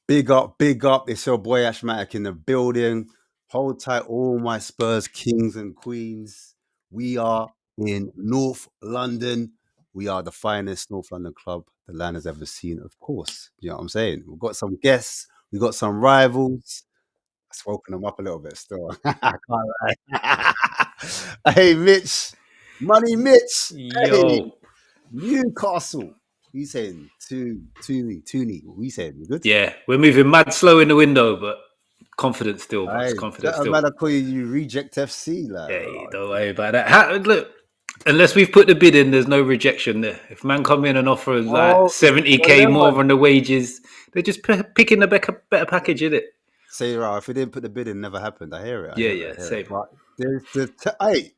Big up, big up. It's your boy Ashmatic in the building. Hold tight, all my Spurs kings and queens. We are in North London. We are the finest North London club the land has ever seen, of course. You know what I'm saying? We've got some guests, we've got some rivals. I've woken them up a little bit still. I can't lie. Hey, Mitch. Money Mitch. Hey, Yo, Newcastle. We saying Tooney. We saying we good? yeah, we're moving mad slow in the window, but confident still, boss. Hey, Confident that still. man, I call you Reject FC, like. Hey, don't worry about that. Look, unless we've put the bid in, there's no rejection there. If man come in and offer like Oh, 70K more whatever. than the wages, they're just picking the better package, in it. Say right, if we didn't put the bid in, never happened. I hear it. I Yeah, hear it. yeah, I hear it. same. But there's the hey,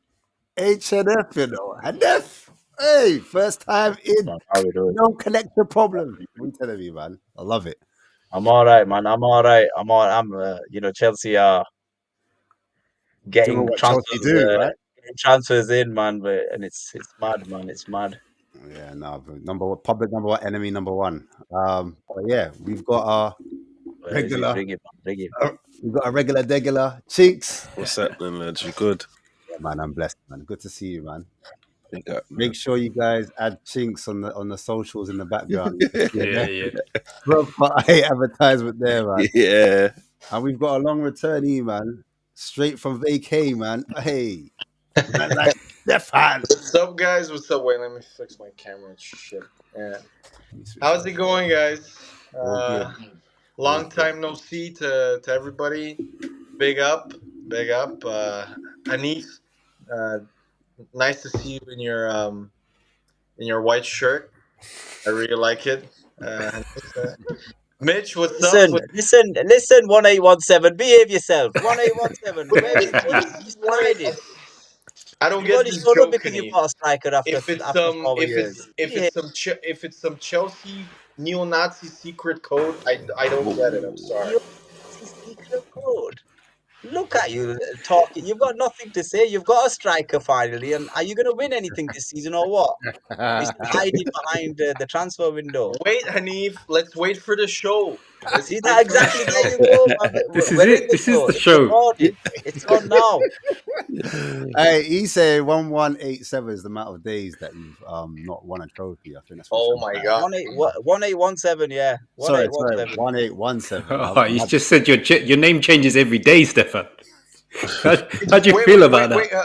HNF, you know, HNF. Hey, first time in. Man, how we doing? No connection problem. What are you telling me, man? I love it. I'm all right, man. I'm all right. Chelsea are Doing getting what Chelsea transfers, do, right? in, man. And it's mad, man. It's mad. Yeah, no, but public number one, enemy number one. But yeah, we've got our Where is it? regular, Bring it, man. Bring it. we've got a regular degular Chinks. What's happening, lads? You good? Yeah, man, I'm blessed, man. Good to see you, man. Big up, Make man. sure you guys add Chinks on the socials in the background. Yeah, yeah. Proper advertisement there, man. Yeah. And we've got a long returnee, man. Straight from vacay, man. Hey, man, like Stefan. What's up, guys? What's up? Wait, let me fix my camera. Shit. Yeah. How's it going, guys? All good. Long time no see to everybody. Big up, big up. Hanif, uh, nice to see you in your white shirt. I really like it. Hanif, Mitch, what's up? Listen. 1817. Behave yourself. 1817. Wait, Where have you been? You sliding. I don't You've get only this showed up joke, because you Hanif. bought a striker after If it's after 4 years. Behave. if it's some Chelsea neo-Nazi secret code, I don't get it. I'm sorry. You secret code. Look at you talking. You've got nothing to say. You've got a striker finally, and are you going to win anything this season or what? You're still hiding behind the transfer window. Wait, Hanif, let's wait for the show. Let's See wait that for the exactly? There show. you go, man. This is We're in it. the This is show. the It's show. recorded. It's on now. Hey, he said 1187 is the amount of days that you've not won a trophy. I think that's what Oh Sean my said. god. 1817. Yeah, Sorry, 1817. 1817. Oh, you just said your name changes every day, Stefan. How do you Wait, feel wait, about wait, that? wait.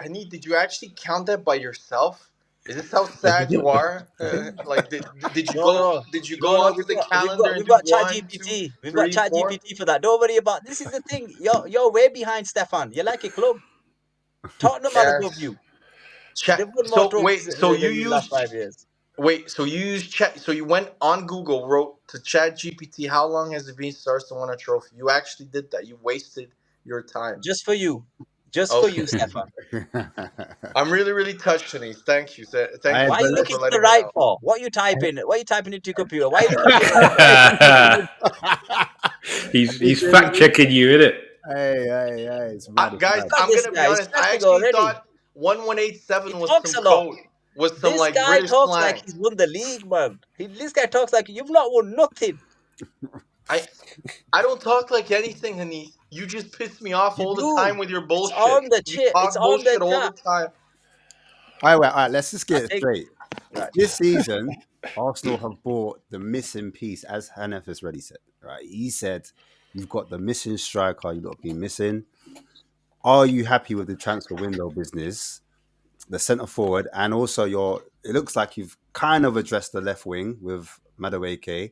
Hanif, did you actually count that by yourself? Is this how sad you are? Like, No. did you go onto We've the got calendar and we've do got Chat 1, 2, GPT. We've got 3, Chat 4? GPT for that. Don't worry about. This is the thing. You're way behind, Stefan. You're like a club. Tottenham are above Yes. you. They've Chat. won more So trophies wait. So you than you last used 5 years. Wait, so you use chat? So you went on Google, wrote to Chat GPT, "How long has it been since Arsenal won a trophy?" You actually did that. You wasted your time. Just for you. Just for Okay, you, Stefan. I'm really, really touched, Denise. Thank you, thank I you Why are you for, believe. looking for to the letting me right know. for? What are you typing? What are you typing into your computer? Why are you looking to the right for? He's fact checking you, innit? Hey, it's mad, it's Guys, mad. Look at I'm this gonna be guy. He's honest. I stressing actually already. thought 1187 He was talks some a lot. code, was some This like guy British talks like slang. he's won the league, man. This guy talks like you've not won nothing. I I don't talk like anything, Hanif. You just piss me off You all the do. time with your It's bullshit. on the You chip. It's talk on the bullshit all the chat. time. All right, let's just I get it think straight. right. This season, Arsenal have bought the missing piece, as Hanef has already said. Right, he said, "You've got the missing striker. You lot been missing. Are you happy with the transfer window business, the centre forward, and also your? It looks like you've kind of addressed the left wing with Madueke,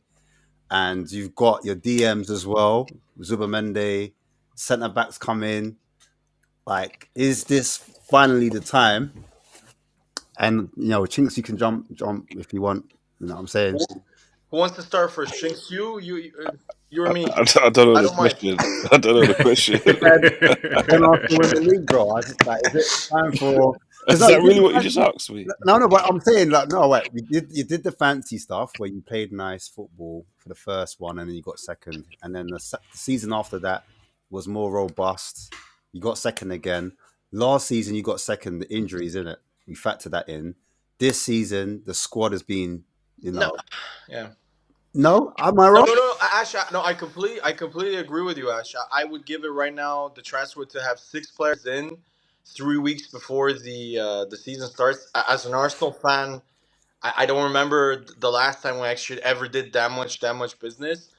and you've got your DMs as well. Zubamende, centre backs come in. Like, is this finally the time? And Chinks, you can jump if you want. You know what I'm saying? Who wants to start first? Shinks, you or me? I don't know I the don't mind. question. I don't know the question. When Arsenal win the league, bro, I just like, is it time for? Because Is no, that you did really the what you just fancy. asked me? No, but I'm saying like, no, wait, you did the fancy stuff where you played nice football for the first one, and then you got second, and then the season after that was more robust. You got second again. Last season, you got second. The injuries in it, we factor that in. This season, the squad has been, No, yeah. no, am I No, wrong? no, no, Ash. No, I completely agree with you, Ash. I would give it right now the transfer to have 6 players in 3 weeks before the season starts. As an Arsenal fan, I don't remember the last time we actually ever did that much business.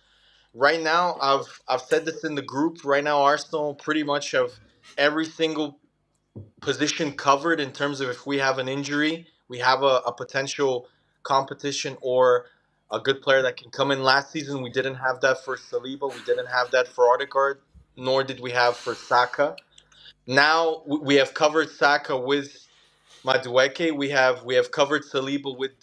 Right now, I've said this in the group. Right now, Arsenal pretty much have every single position covered in terms of if we have an injury, we have a potential competition or a good player that can come in. Last season, we didn't have that for Saliba. We didn't have that for Odegaard, nor did we have for Saka. Now we have covered Saka with Madueke. We have covered Saliba with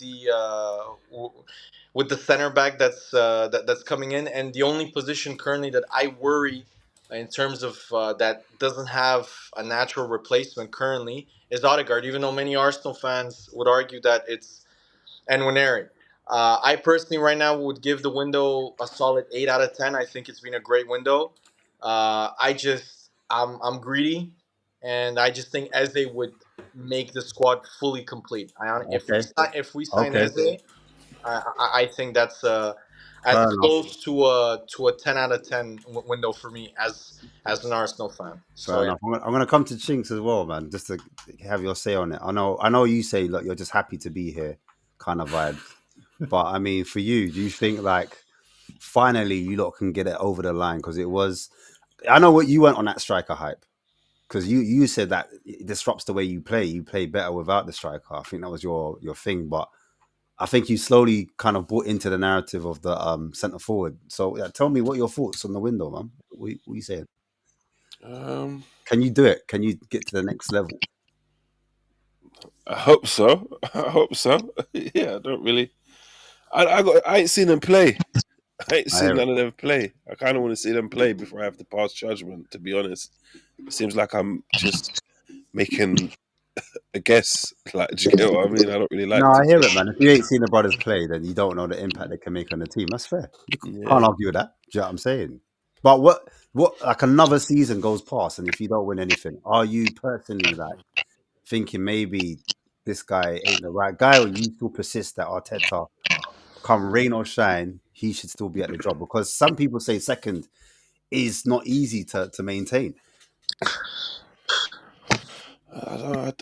the center back that's coming in, and the only position currently that I worry in terms of that doesn't have a natural replacement currently is Odegaard. Even though many Arsenal fans would argue that it's Nwaneri. I personally, right now, would give the window a solid 8 out of 10. I think it's been a great window. I'm greedy, and I just think Eze would make the squad fully complete. Okay. If we sign Okay. Eze, I think that's as Fair enough. close to a 10 out of 10 window for me as an Arsenal fan. Fair So enough. I'm gonna come to Chinks as well, man, just to have your say on it. I know you say, look, you're just happy to be here, kind of vibes. But I mean, for you, do you think like finally you lot can get it over the line? Because it was, I know what you went on that striker hype. Because you said that it disrupts the way you play. You play better without the striker. I think that was your thing. But I think you slowly kind of bought into the narrative of the centre forward. So tell me what your thoughts on the window, man. What you saying? Can you do it? Can you get to the next level? I hope so. I hope so. Yeah, I don't really. I ain't seen them play. I ain't seen none of them play. I kind of want to see them play before I have to pass judgment. To be honest, it seems like I'm just making a guess. Like, do you get what I mean? I don't really like. No, I hear it, man. If you ain't seen the brothers play, then you don't know the impact they can make on the team. That's fair. You can't argue with that. Do you know what I'm saying? But what like another season goes past, and if you don't win anything, are you personally like thinking maybe this guy ain't the right guy, or you still persist that Arteta, come rain or shine, he should still be at the job? Because some people say second is not easy to maintain. I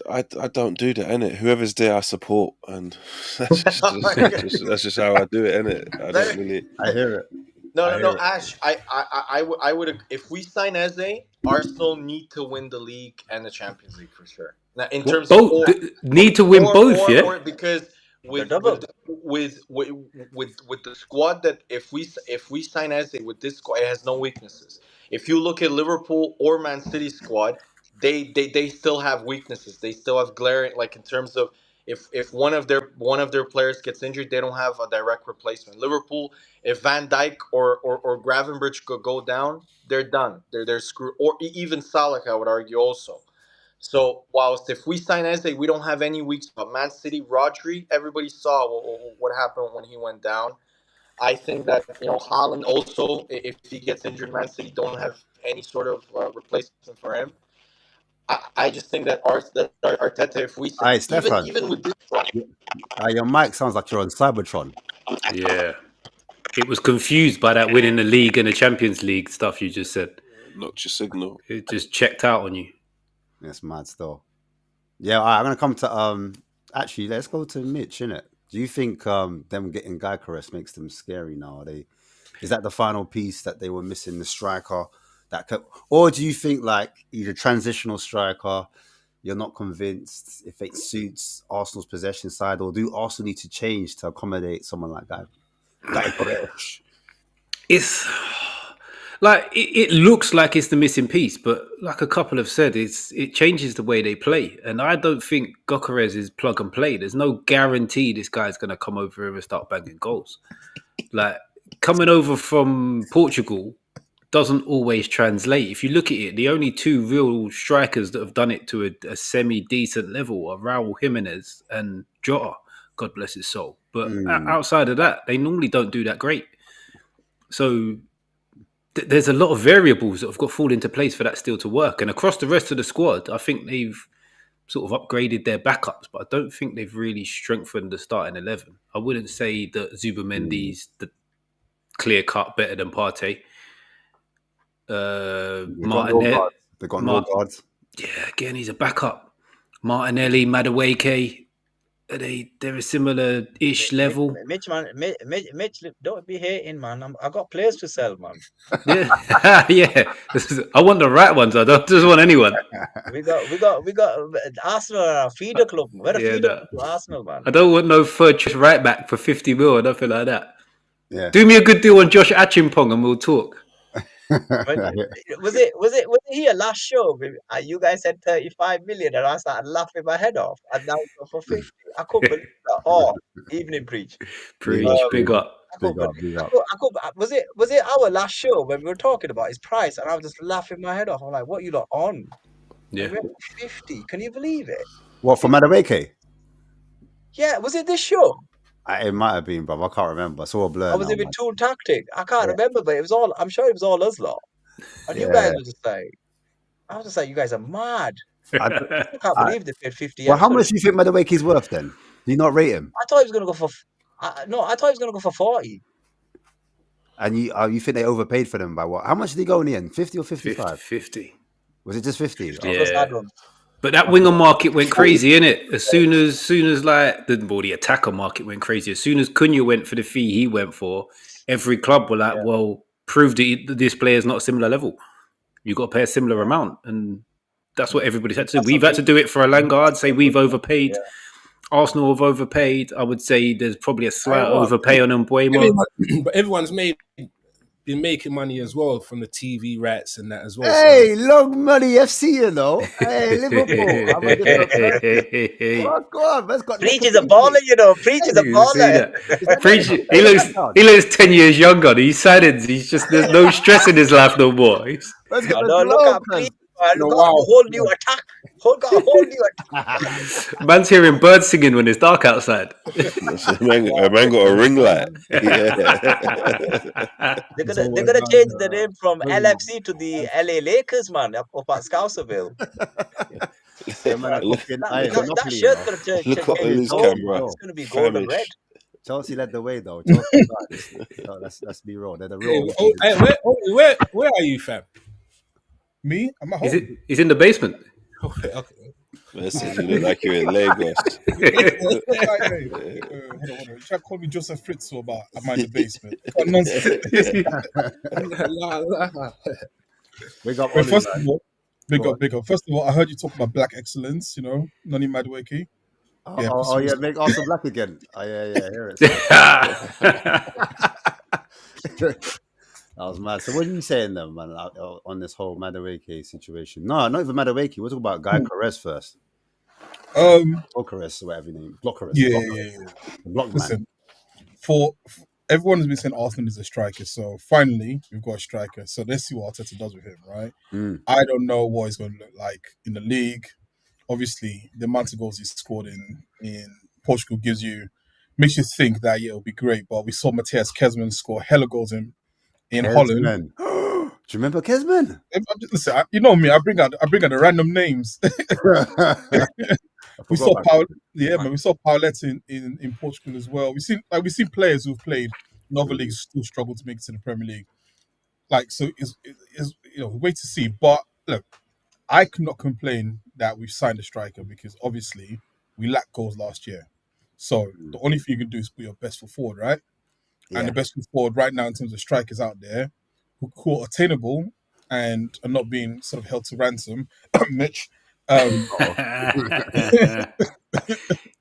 don't do that, innit? Whoever's there, I support, and that's just how I do it, innit? I don't really. I hear it. No, Ash. I would if we sign Eze, Arsenal need to win the league and the Champions League for sure. Now, in terms both of need to win both, yeah. or because with the squad that if we sign Eze with this squad, it has no weaknesses. If you look at Liverpool or Man City squad, they still have weaknesses. They still have glaring, like in terms of if one of their players gets injured, they don't have a direct replacement. Liverpool, if Van Dijk or Gravenberch go down, they're done. They're screwed. Or even Salah, I would argue also. So whilst if we sign Eze, we don't have any weak spot. Man City, Rodri, everybody saw what happened when he went down. I think that Haaland also, if he gets injured, Man City don't have any sort of replacement for him. I just think that Arteta, if we Hey, Stefan. even with this, your mic sounds like you're on Cybertron. Yeah, it was confused by that winning the league and the Champions League stuff you just said. Not your signal. It just checked out on you. That's mad still. Yeah, all right, I'm gonna come to actually let's go to Mitch, innit? Do you think them getting Gyökeres makes them scary now? Is that the final piece that they were missing, the striker or do you think like he's a transitional striker, you're not convinced if it suits Arsenal's possession side, or do Arsenal need to change to accommodate someone like that? It's like it looks like it's the missing piece, but like a couple have said, it changes the way they play. And I don't think Gyökeres is plug and play. There's no guarantee this guy's going to come over here and start banging goals. Like coming over from Portugal doesn't always translate. If you look at it, the only two real strikers that have done it to a semi-decent level are Raul Jimenez and Jota, God bless his soul. But outside of that, they normally don't do that great. So there's a lot of variables that have got to fall into place for that still to work. And across the rest of the squad, I think they've sort of upgraded their backups, but I don't think they've really strengthened the starting 11. I wouldn't say that Zubamendi's the clear cut better than Partey. Martinelli. They've got no guards. Yeah, again, he's a backup. Martinelli, Madueke, they're a similar-ish level. Mitch, don't be hating, man. I got players to sell, man. Yeah, yeah. I want the right ones. I don't just want anyone. We got Arsenal are a feeder club. We're a feeder club to Arsenal, man. I don't want no third choice right back for 50 mil or nothing like that. Yeah. Do me a good deal on Josh Achimpong and we'll talk. When, was it here last show? You guys said 35 million, and I started laughing my head off. And now it's gone for 50. I couldn't believe that. Oh, evening preach. Preach, big Um, up. I couldn't, Big up. was it our last show when we were talking about his price? And I was just laughing my head off. I'm like, what you lot on? Yeah. And we went 50. Can you believe it? What, for Madueke? Yeah, was it this show? It might have been, bro. I can't remember. It's all a blur Or was now, it with man. Tool Tactic? I can't Yeah. remember, but it was all, I'm sure it was all us lot. And you guys Yeah. were just like, I was just like, you guys are mad. I can't believe they paid 50 Well, M how for much it. do you think Madueke's worth then? Do you not rate him? I thought he was going to go for, no, I thought he was going to go for 40. And you think they overpaid for them by what? How much did he go in the end? 50 or 55? 50. Was it just 50? 50 Oh, plus Yeah. add-ons. But that winger market went crazy, innit? As soon as like the attacker market went crazy. As soon as Cunha went for the fee he went for, every club were like, Yeah. well, prove that this player is not a similar level. You got to pay a similar amount, and that's what everybody's had to do. We've had to do it for Alanga. I'd say we've overpaid. Yeah. Arsenal have overpaid. I would say there's probably a slight overpay on Mbuemo. But everyone's been making money as well from the TV rights and that as well. Hey, long money FC, you know. Hey, Liverpool. I'm a different person. Fuck off. That's got Preach is a baller, you know. Preach is a baller. Preach, he looks 10 years younger. He's saddened. He's just, there's no stress in his life no more. Let's get I the know, look at Preach. Got a whole new attack. Got a whole new attack. Man's hearing birds singing when it's dark outside. Man got a ring light. Yeah. They're gonna change the name from LFC to the LA Lakers, man, up at Scouseville. That shirt's gonna change. Look at his camera. It's gonna be gold and red. Chelsea led the way though. Chelsea, let's be real. They're the real. Where are you, fam? Me? I'm at home. He's in the basement. Okay. Listen, you look like you're in Lagos. Hold on. You try to call me Joseph Fritzl about I'm in the basement. What nonsense. Big up. First of all, I heard you talk about black excellence, you know, Nani Madueke. Yeah, make Arsenal black again. Oh, yeah, hear it. That was mad. So what are you saying then, man, on this whole Madueke situation? No, not even Madueke. We're talking about Guy Carres first. Blockers, or whatever your name. Blockers. Yeah. Blockman. Listen, for everyone has been saying Arsenal is a striker, so finally we've got a striker. So let's see what Arteta does with him, right? I don't know what he's going to look like in the league. Obviously, the amount of goals he's scored in Portugal makes you think that it'll be great. But we saw Matthias Kezman score hella goals in Holland. Do you remember Kezman? Listen, you know me. I bring out the random names. We saw Paulette in Portugal as well. We've seen players who've played in other leagues still struggle to make it to the Premier League. So it's wait to see. But look, I cannot complain that we've signed a striker because obviously we lacked goals last year. So the only thing you can do is put your best foot forward, right? Yeah. And the best foot forward right now in terms of strikers out there who are attainable and are not being sort of held to ransom. Mitch.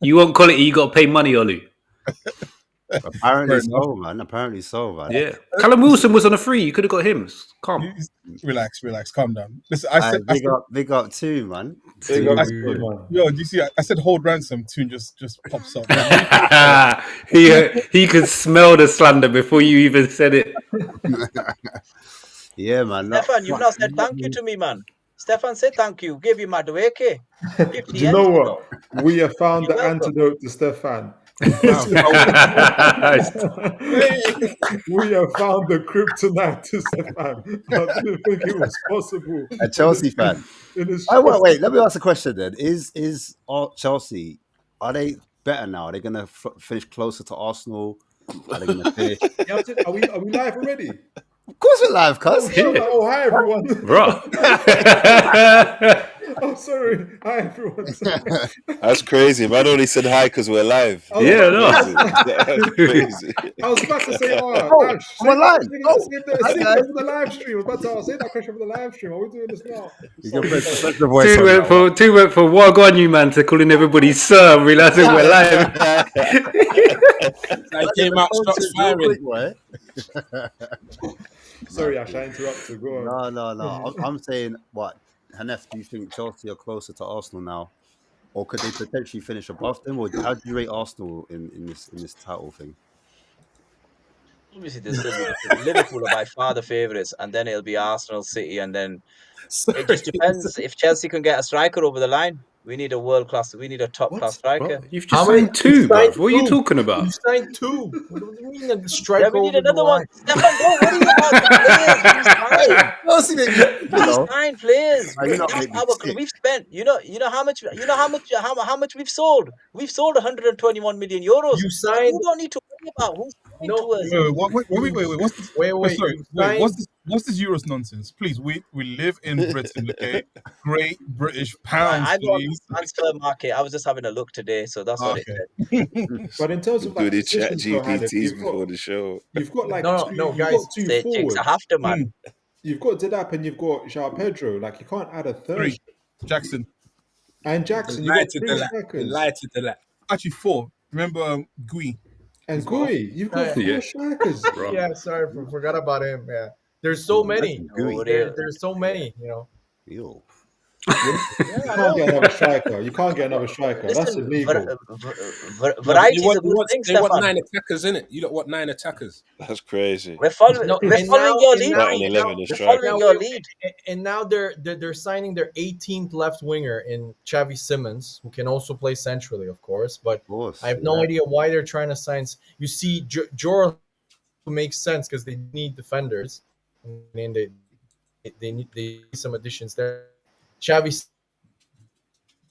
You won't call it. You got to pay money, Olu. Apparently so, man. Yeah. Callum Wilson was on a free. You could have got him. Calm. Relax, calm down. Listen, big up too, man. Yo, do you see? I said hold ransom. Tune just pops up. He could smell the slander before you even said it. Yeah, man. Stefan, you've not said thank you to me, man. Stefan said thank you. Give you Madueke. Do you know what? We have found the antidote to Stefan. We have found the kryptonite to Stefan. I didn't think it was possible. A Chelsea fan. Wait. Let me ask a question then. Is Chelsea, are they better now? Are they going to finish closer to Arsenal? Are they going to finish? Are we live already? Of course we're live, cuz. Oh, hi everyone. Bro. Oh, sorry. Hi everyone. That's crazy. Man only said hi because we're live. That's crazy. I was about to say, we're live. The live stream. I was about to say that question for the live stream. Are we doing this now? Two went for what on you, man, to calling everybody sir, realizing we're live. I came out shots firing. Sorry, Ash, I interrupted. Go on. No. I'm saying, what, Hanef, do you think Chelsea are closer to Arsenal now? Or could they potentially finish above them? Or how do you rate Arsenal in this title thing? Obviously, there'll still be Liverpool are by far the favourites, and then it'll be Arsenal, City, and then it just depends if Chelsea can get a striker over the line. We need a world class. We need a top class striker. Bro, you've How just many? signed two, bro. What are you two. talking about? You signed two. What do you mean a Yeah, striker we need over the another one. line? Stefan, don't worry about the players. We signed. Chelsea make me sick, you We know. signed players. You not That's make me our. sick. We've spent. You know how much. How much we've sold. We've sold 121 million euros. You So signed you don't need to worry about who's coming no. to us. Wait. What's this? Wait. Sorry, You wait. signed. What's this Euros nonsense? Please, we live in Britain, okay? Great British pounds, I go on please. the transfer market. I was just having a look today, so that's what it Okay. said. But in terms of Do like the chat positions, though, Hanif, GPTs before the show. you've got like No, you've guys. got two Say Jigs, I forwards. have to, man. You've got Didac and you've got João Pedro. Like you can't add a third. Three. Jackson. And Jackson, you've got three strikers. Delighted to that. Actually, four. Remember Gui? And Gui, you've got four Yeah. strikers. Yeah, sorry, forgot about him. Yeah, there's so many. Gooey. There's so many. You know. Ew. You can't get another striker. You can't get another striker. That's Listen, illegal. Variety is a good thing, They want Stefan. 9 attackers, innit? You don't want 9 attackers. That's crazy. We're following. No, We're and following now- your and lead. now- Starting 11 is We're striker. following your lead. And now they're signing their 18th left winger in Xavi Simons, who can also play centrally, of course. But Of course. I have no idea why they're trying to sign. You see, Jor makes sense because they need defenders. I mean, they need some additions there. Xavi,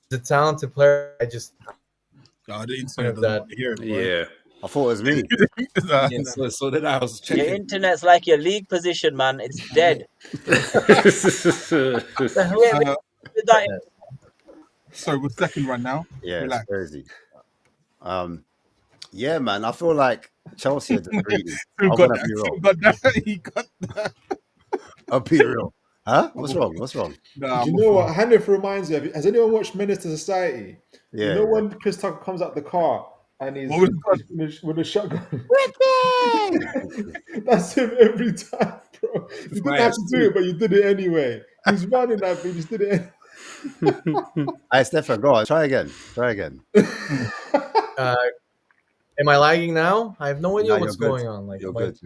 the talented player. I just The internet Of doesn't that. want to hear it, bro. Yeah. I thought it was me. Nah. Yeah, so that I was Your checking. internet's like your league position, man. It's dead. That- So we're second right now. Yeah, Relax. it's crazy. Yeah, man. I feel like Chelsea are just greedy. Who I'm got gonna that? be real. Who got that? He got that. I'll be real. Huh? What's wrong? Nah, Do you I'm know a what? Hanif reminds me of. Has anyone watched Menace to Society? Yeah. You know when Chris Tucker comes out the car and he's What was with a shotgun? That's him every time, bro. You didn't have to do it, but you did it anyway. He's running that, but you just did it. Hey, Stefan, go on. Try again. am I lagging now? I have no idea Nah, what's you're good. going on. Like, You're my- good.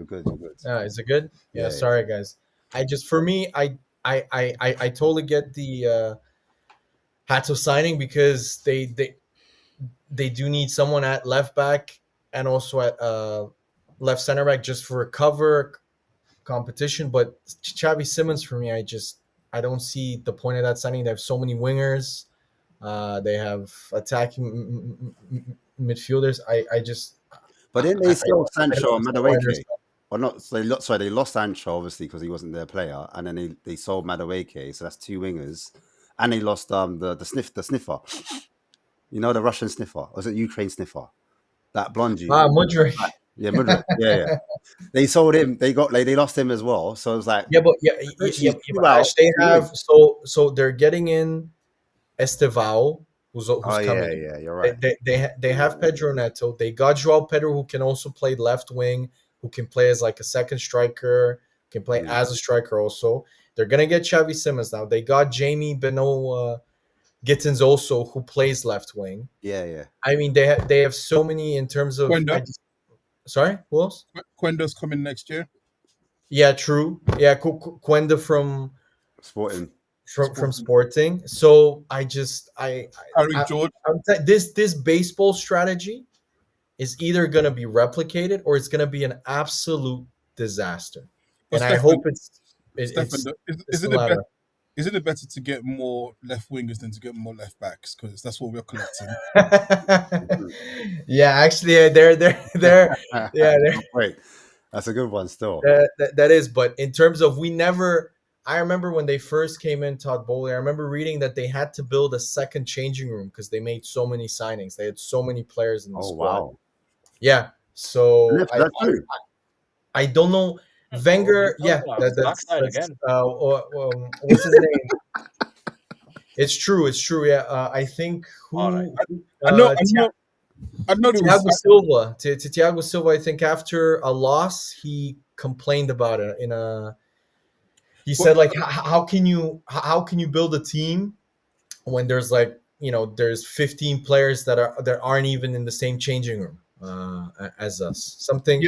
Is it good? Yeah. Yeah, Sorry, guys. For me, I totally get the Hato signing because they do need someone at left back and also at left center back just for a cover competition. But Xavi Simons, for me, I don't see the point of that signing. They have so many wingers. They have attacking midfielders. But then they still I Sancho don't and understand why Madueke. Well, not so they lost Sancho obviously because he wasn't their player, and then they sold Madueke, so that's two wingers, and they lost the sniffer. You know, the Russian sniffer, or was it Ukraine sniffer? That blondie. Mudryk. Yeah, Mudryk. Yeah. They sold him. They lost him as well. So it was like, Yeah, but Wow. Ash, they have so they're getting in Estevao, who's coming. Yeah, you're right. They have Pedro Neto. They got Joao Pedro, who can also play left wing, who can play as like a second striker, can play as a striker also. They're gonna get Xavi Simons now. They got Jamie Beno Gittins also, who plays left wing. Yeah. I mean, they have so many in terms of. Quenda. Sorry, who else? Quenda's coming next year. Yeah, true. Yeah, Quenda from Sporting. Sporting. So Harry George. this baseball strategy is either going to be replicated or it's going to be an absolute disaster. But And I hope it's Stefan, it's the latter. isn't it better to get more left wingers than to get more left backs? Because that's what we're collecting. Yeah, actually, they're Wait, that's a good one still. that is. But in terms of I remember when they first came in, Todd Bowley. I remember reading that they had to build a second changing room because they made so many signings. They had so many players in the squad. Wow. Yeah, so That's true. I don't know. Wenger, yeah, that's again. what's his name? It's true. Yeah, I think All right. I know there Thiago was Silva. To Thiago Silva, I think after a loss, he complained about it in a. He said like, how can you build a team when there's like there's 15 players that aren't even in the same changing room as us, something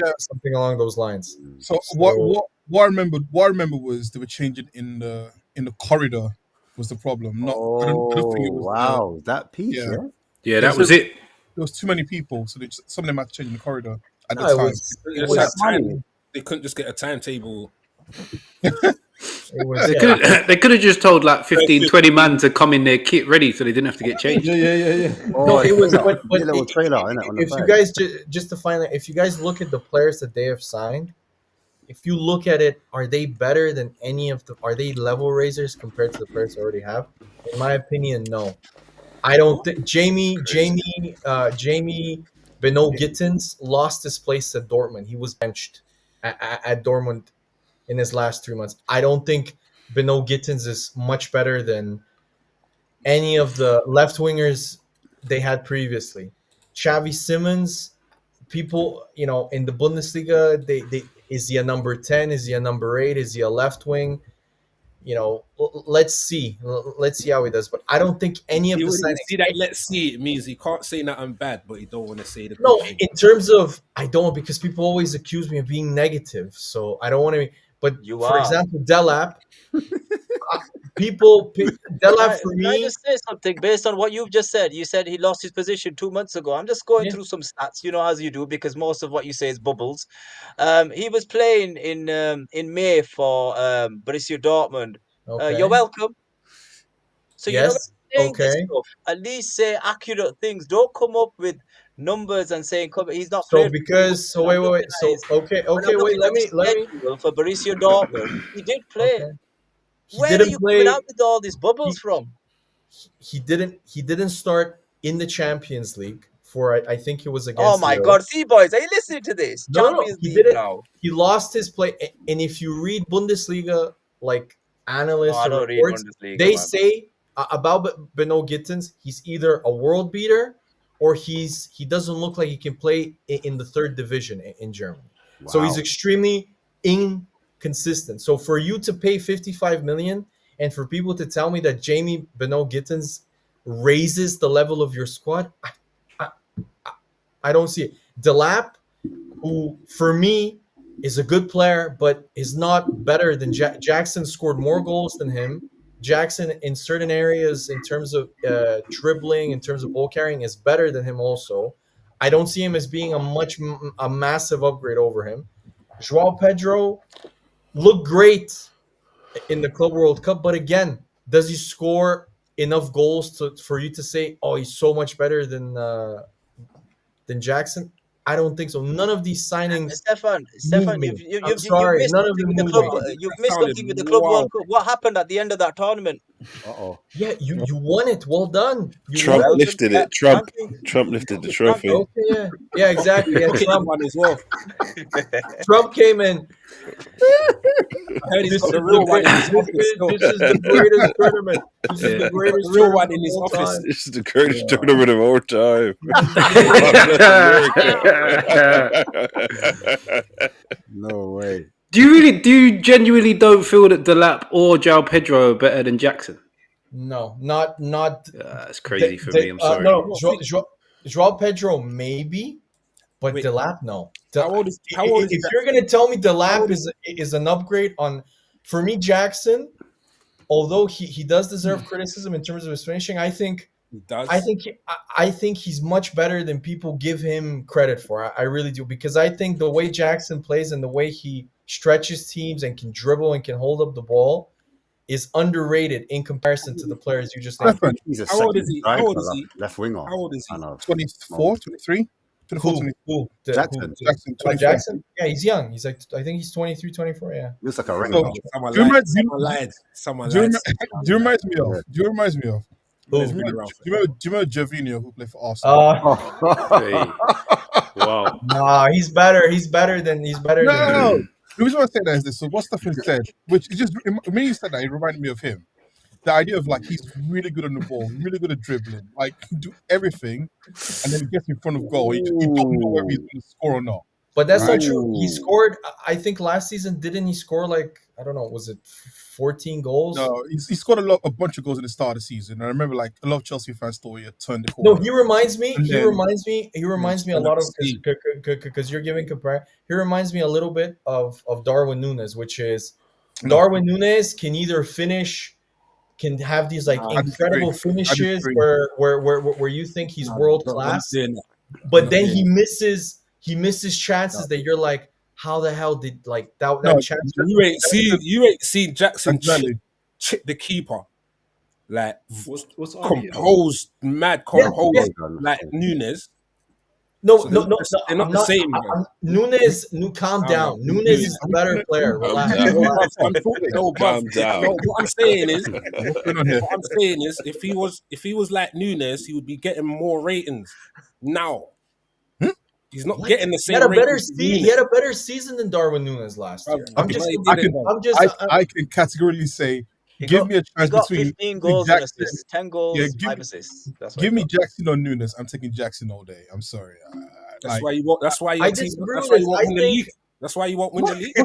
along those lines. So what I remember was they were changing in the corridor was the problem. Not I don't think it was wow, that piece, yeah, that was it. There was too many people, so some of them had to change in the corridor at the No, time. it was time. They couldn't just get a timetable. They could have just told like 15, 20 man to come in their kit ready, so they didn't have to get changed. Yeah. No, it was. But little trailer, if you guys just to find out, if you guys look at the players that they have signed, if you look at it, are they better than any of the? Are they level raisers compared to the players they already have? In my opinion, no. I don't think Jamie Beno Gittins lost his place at Dortmund. He was benched at Dortmund in his last 3 months. I don't think Beno Gittins is much better than any of the left wingers they had previously. Xavi Simons, people, in the Bundesliga, they is he a number 10? Is he a number 8? Is he a left wing? Let's see how he does. But I don't think any of the signings. See that? Let's see. It means he can't say nothing bad, but he don't want to say the. No, in terms of I don't, because people always accuse me of being negative, so I don't want to. But for example, Delap. Delap for me. Can I just say something based on what you've just said? You said he lost his position 2 months ago. I'm just going through some stats, as you do, because most of what you say is bubbles. He was playing in May for Borussia Dortmund. Okay. You're welcome. So yes. saying this stuff, at least say accurate things. Don't come up with numbers and saying he's not playing. Wait. So okay. Wait. Let me. For Borussia Dortmund, he did play. Okay. Where are you coming out with all these bubbles from? He didn't start in the Champions League for I think it was against. Oh my God! See, boys, are you listening to this? No, he didn't. Now. He lost his play, and if you read Bundesliga like analysts or reports, they say about Beno Gittins, he's either a world beater or he doesn't look like he can play in the third division in Germany. Wow. So he's extremely inconsistent. So for you to pay 55 million and for people to tell me that Jamie Beno Gittins raises the level of your squad, I don't see it. Delap, who for me is a good player, but is not better than Jackson. Scored more goals than him. Jackson, in certain areas, in terms of dribbling, in terms of ball carrying, is better than him also. I don't see him as being a massive upgrade over him. Joao Pedro looked great in the Club World Cup, but again, does he score enough goals for you to say, oh, he's so much better than Jackson? I don't think so. None of these signings. Stefan, I'm sorry. None of them move me. You've missed something with the Club World Cup. What happened at the end of that tournament? Yeah, you won it. Well done. Trump lifted it. Trump lifted the trophy. Okay, yeah, exactly. Yeah, Trump won as well. Trump came in. This is the greatest tournament. This is the greatest real one in his office. This is the greatest tournament of all time. No way. Do you genuinely don't feel that Delap or Joao Pedro are better than Jackson? No, not. That's crazy for me. I'm sorry. No, Joao Pedro maybe, but Delap no. How old is if you're gonna tell me Delap is an upgrade on, for me, Jackson, although he does deserve criticism in terms of his finishing, I think he does. I think he's much better than people give him credit for. I really do, because I think the way Jackson plays and the way he stretches teams and can dribble and can hold up the ball is underrated in comparison to the players you just named. How old is he? Left winger. How old is he? 24, 23? Who? Jackson. Yeah, he's young. He's like, I think he's 23, 24. Yeah. Looks like a ring. Someone lied. Do you remind me of? Do you remember Gervinho, who played for Arsenal? Wow. Nah, he's better. He's better than. No. The reason why I say that is this. So what Stefan said, which is just when you said that, it reminded me of him. The idea of like he's really good on the ball, really good at dribbling, like he can do everything, and then he gets in front of goal. You don't know whether he's going to score or not. But that's not true. Ooh. He scored. I think last season, didn't he score like, I don't know, was it 14 goals? No, he scored a bunch of goals in the start of the season. I remember like a lot of Chelsea fans thought he had turned the No, corner. he reminds me. And He then- reminds me. He reminds me a lot of Steve. because you're giving compare. He reminds me a little bit of Darwin Núñez, which is No. Darwin Núñez can either finish, can have these like I incredible disagree. finishes disagree. where you think he's world class, but then he misses chances that you're like, how the hell did like that No, chance? You ain't seen Jackson Exactly. chip the keeper. Like What's on here? composed, mad composed, yeah. like Núñez. No, So no, no, they're no. not I'm the not. same, Núñez, calm down. Núñez is the better player. Relax. down. Relax. I'm talking, no, Calm bruv. down. No, what I'm saying is, What's going on here? what I'm saying is, if he was like Núñez, he would be getting more ratings. Now, he's not getting the He same. had a better ratings as season. He Núñez. had a better season than Darwin Núñez last year. I'm Okay, just. he I didn't, can, though. I'm just. I can categorically say, give me a He chance got between 15 goals and Jackson. assists, 10 goals, Yeah, 5 assists. That's what Give he me got. Jackson or Núñez. I'm taking Jackson all day. I'm sorry. That's Like, why you want. That's why your I team. disagree That's with why you this. won't I win the think- league. That's why you won't win the league.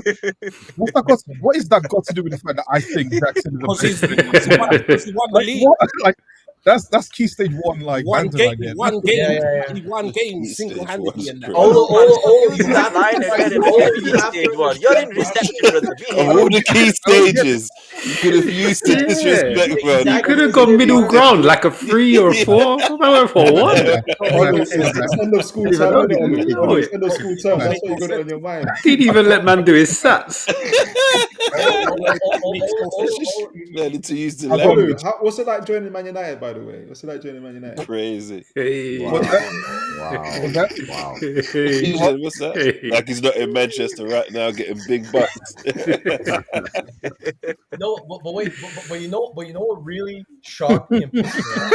what is that got to do with the fact that I think Jackson is Because a he's, better because he won the like, league. what? Like that's key stage one. Like One banter game, right there. one That's the- game, Yeah. he won games Key stage single-handedly one's in that. crazy. All Use that line again in key stage 1. You're in reception, brother. Of Behave. all the key stages, you could have used the disrespect, You man. could have gone middle ground, like a 3 or a 4. I went for one. It's end of school Even time, though innit, they Olu? do know it. End of school term. That's what you got it on your mind. Didn't even let man do his stats. Man, need to use the Olu, language. what's it like joining Man United, by the way? What's it like joining Man United? Crazy. Hey. Wow. Wow. Fusion, what's that? Like he's not in Manchester right now getting big bucks. No, but wait, but you know what really shocked me and pissed me off?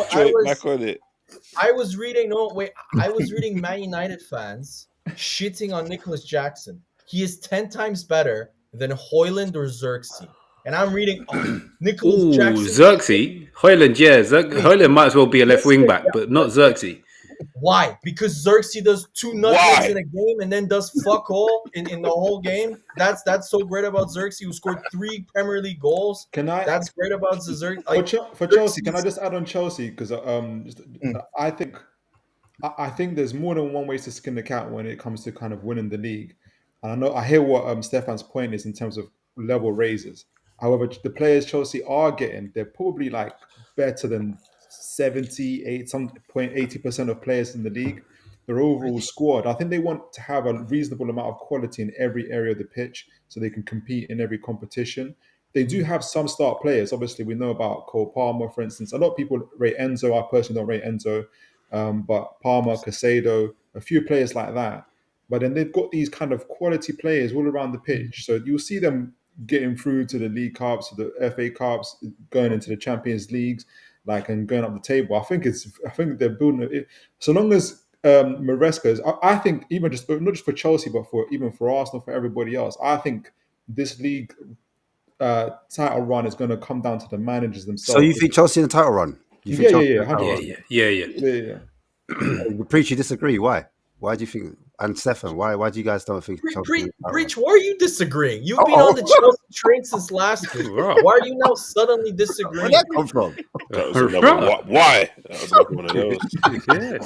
Straight back on it. I was reading. No, wait, I was reading Man United fans shitting on Nicholas Jackson. He is 10 times better than Hoyland or Xerxes. And I'm reading Nicholas Ooh, Jackson. Xerxes. Hoyland, yeah. Hoyland might as well be a left wing back, but not Xerxes. Why? Because Xerxes does 2 Why? nutmegs in a game and then does fuck all in the whole game. That's so great about Xerxes, who scored 3 Premier League goals. Can I? That's great about Xerxes. For Chelsea, can I just add on Chelsea? Because I think there's more than one way to skin the cat when it comes to kind of winning the league. And I hear what Stefan's point is in terms of level raises. However, the players Chelsea are getting, they're probably like better than 80% of players in the league. Their overall squad, I think they want to have a reasonable amount of quality in every area of the pitch so they can compete in every competition. They do have some start players. Obviously, we know about Cole Palmer, for instance. A lot of people rate Enzo. I personally don't rate Enzo. But Palmer, Casado, a few players like that. But then they've got these kind of quality players all around the pitch. So you'll see them getting through to the League Cups, to the FA Cups, going into the Champions Leagues, and going up the table. I think they're building it. So long as Maresca's, I think even just not just for Chelsea, but even for Arsenal, for everybody else, I think this league title run is going to come down to the managers themselves. So you think Chelsea in the title run? You think Chelsea in the title run? Yeah. Preach, you disagree. Why? Why do you think? And Stefan, why do you guys don't think Chelsea? Breach, why are you disagreering? You've been on the Chelsea train since last week. Why are you now suddenly disagreeing? Where'd that come from? That was another why? That was another one of those. Yeah.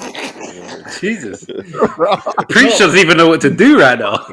Jesus. Preach doesn't even know what to do right now.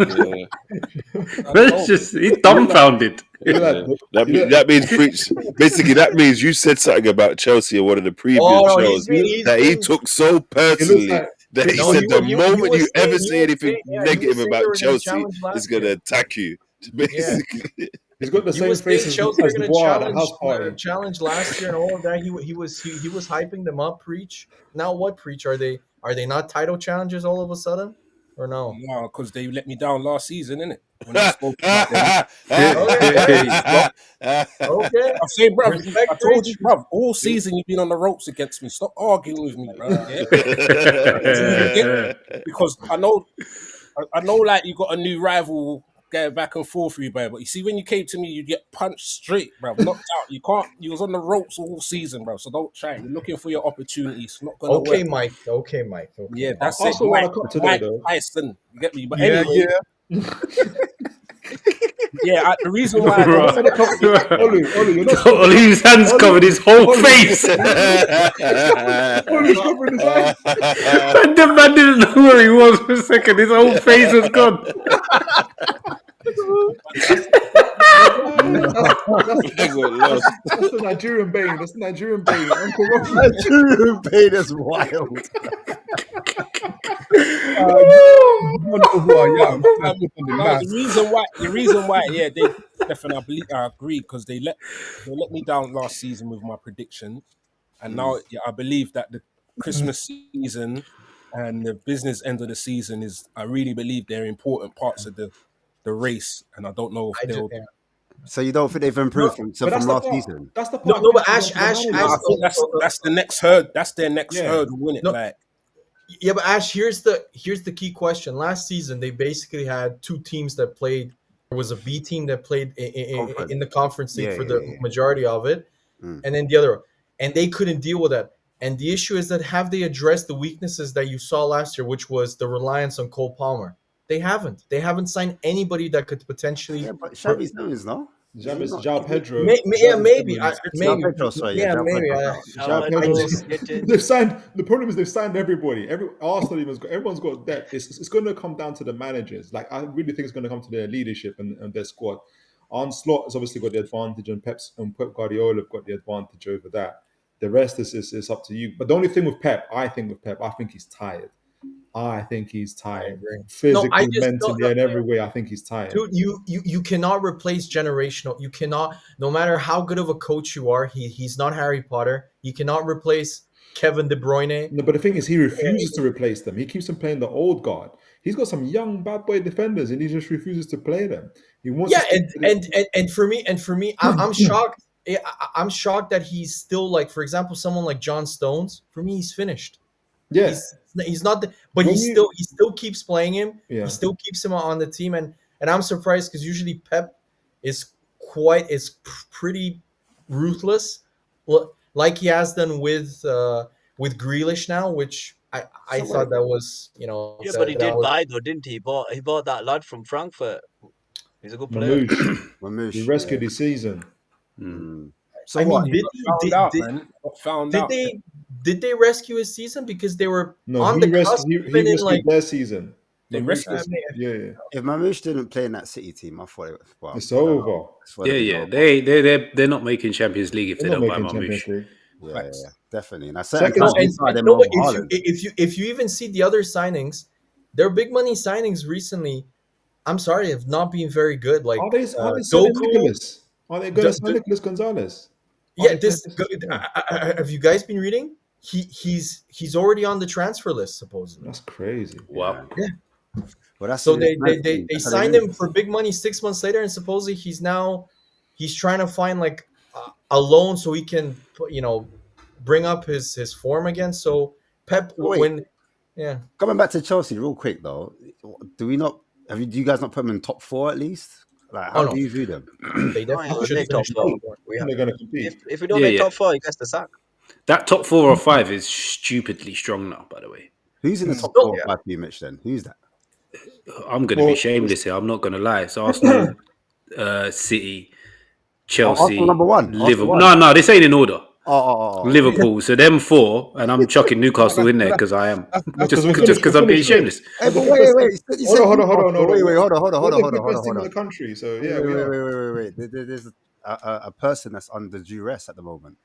That's just, he's dumbfounded. Yeah. That means Preach. Basically, that means you said something about Chelsea in one of the previous shows that he took so personally. That he said the moment you ever say anything negative about Chelsea, he's going to attack you. Basically, he's got the same face as Chelsea are going to challenge last year and all of that. He was hyping them up. Preach. Now what? Preach? Are they not title challengers all of a sudden, or no? No, because they let me down last season, innit? When I spoke about them. Okay. I'm saying, bro, I told you, bro, all season you've been on the ropes against me. Stop arguing with me, bro. Yeah? Because I know, like you got a new rival going back and forth with you, bro. But you see, when you came to me, you get punched straight, bro. Knocked out. You can't. You was on the ropes all season, bro. So don't try it. You're looking for your opportunities. It's not gonna Okay, work. Mike. Okay, Mike. Okay. Yeah, that's it. Arsenal won a cup today, Mike though. Tyson. You get me? But Yeah, anyway, yeah. the reason why. Olu, you're not Ollie's hands covered his whole Olu. face. Olu's covering his eyes. And the man didn't know where he was for a second. His whole face was gone. That's the Nigerian Bane. That's the Nigerian Bane. Uncle Rob. Nigerian pain is wild. The reason why, yeah, they definitely, I agree, because they let me down last season with my prediction, and now I believe that the Christmas season and the business end of the season I really believe they're important parts of the race, and I don't know if they'll. So you don't think they've improved from last season? That's the part. No, but Ash. I think that's the next herd. That's their next herd to win it. No. Like, Yeah, but Ash, here's the key question. Last season, they basically had two teams that played. There was a B team that played in the conference league for the majority of it, and then the other, and they couldn't deal with that. And the issue is that have they addressed the weaknesses that you saw last year, which was the reliance on Cole Palmer? They haven't. They haven't signed anybody that could potentially. Yeah, but Xavi's doing this, no? João Pedro. Maybe. They've signed. The problem is they've signed everybody. Everyone's got debt. It's going to come down to the managers. Like, I really think it's going to come to their leadership and their squad. Arne Slot has obviously got the advantage, and Pep Guardiola have got the advantage over that. The rest is up to you. But the only thing with Pep, I think he's tired. Physically, mentally, and every way. I think he's tired. Dude, you cannot replace generational. You cannot, no matter how good of a coach you are. He's not Harry Potter. You cannot replace Kevin De Bruyne. No, but the thing is, he refuses to replace them. He keeps them playing the old guard. He's got some young bad boy defenders, and he just refuses to play them. He wants. Yeah, and for me, I'm shocked. I'm shocked that he's still, like, for example, someone like John Stones. For me, he's finished. Yeah. He's not, but he still keeps playing him. Yeah. He still keeps him on the team, and I'm surprised because usually Pep is pretty ruthless, like he has done with Grealish now, which I thought that was, you know. Yeah, but he did buy though, didn't he? He bought that lad from Frankfurt. He's a good player. Mamouche. He rescued his season. So I mean, did they rescue his season because they were on the cusp? He rescued their season. They rescued. Yeah. If Mamouche didn't play in that City team, I thought it's over. Yeah. They're not making Champions League if they don't buy Mamouche. Yeah, definitely. And if you even see the other signings, their big money signings recently, I'm sorry, have not been very good. Like, are they selling Nicholas? Are they going to sell Nicholas Gonzalez? Yeah, have you guys been reading? He's already on the transfer list, supposedly. That's crazy. Wow. Yeah. Well, that's so they signed him for big money 6 months later, and supposedly he's trying to find like a loan so he can, bring up his form again. So Pep, coming back to Chelsea real quick though, do you guys not put them in top 4 at least? Like, how do you view them? They definitely should top 4. They're going to compete. If we don't make top 4, he gets the sack. That top 4 or 5 is stupidly strong now, by the way. Who's in the top 4 or 5 for you, Mitch, then? Who's that? I'm going to be shameless here. I'm not going to lie. It's Arsenal, City, Chelsea, Arsenal number 1. Liverpool. No, this ain't in order. Liverpool. So them 4, and I'm chucking Newcastle in there because I am. Just because I'm being shameless. Hey, but wait. Hold on. Wait, hold on. The country. So wait. There's a person that's under duress at the moment.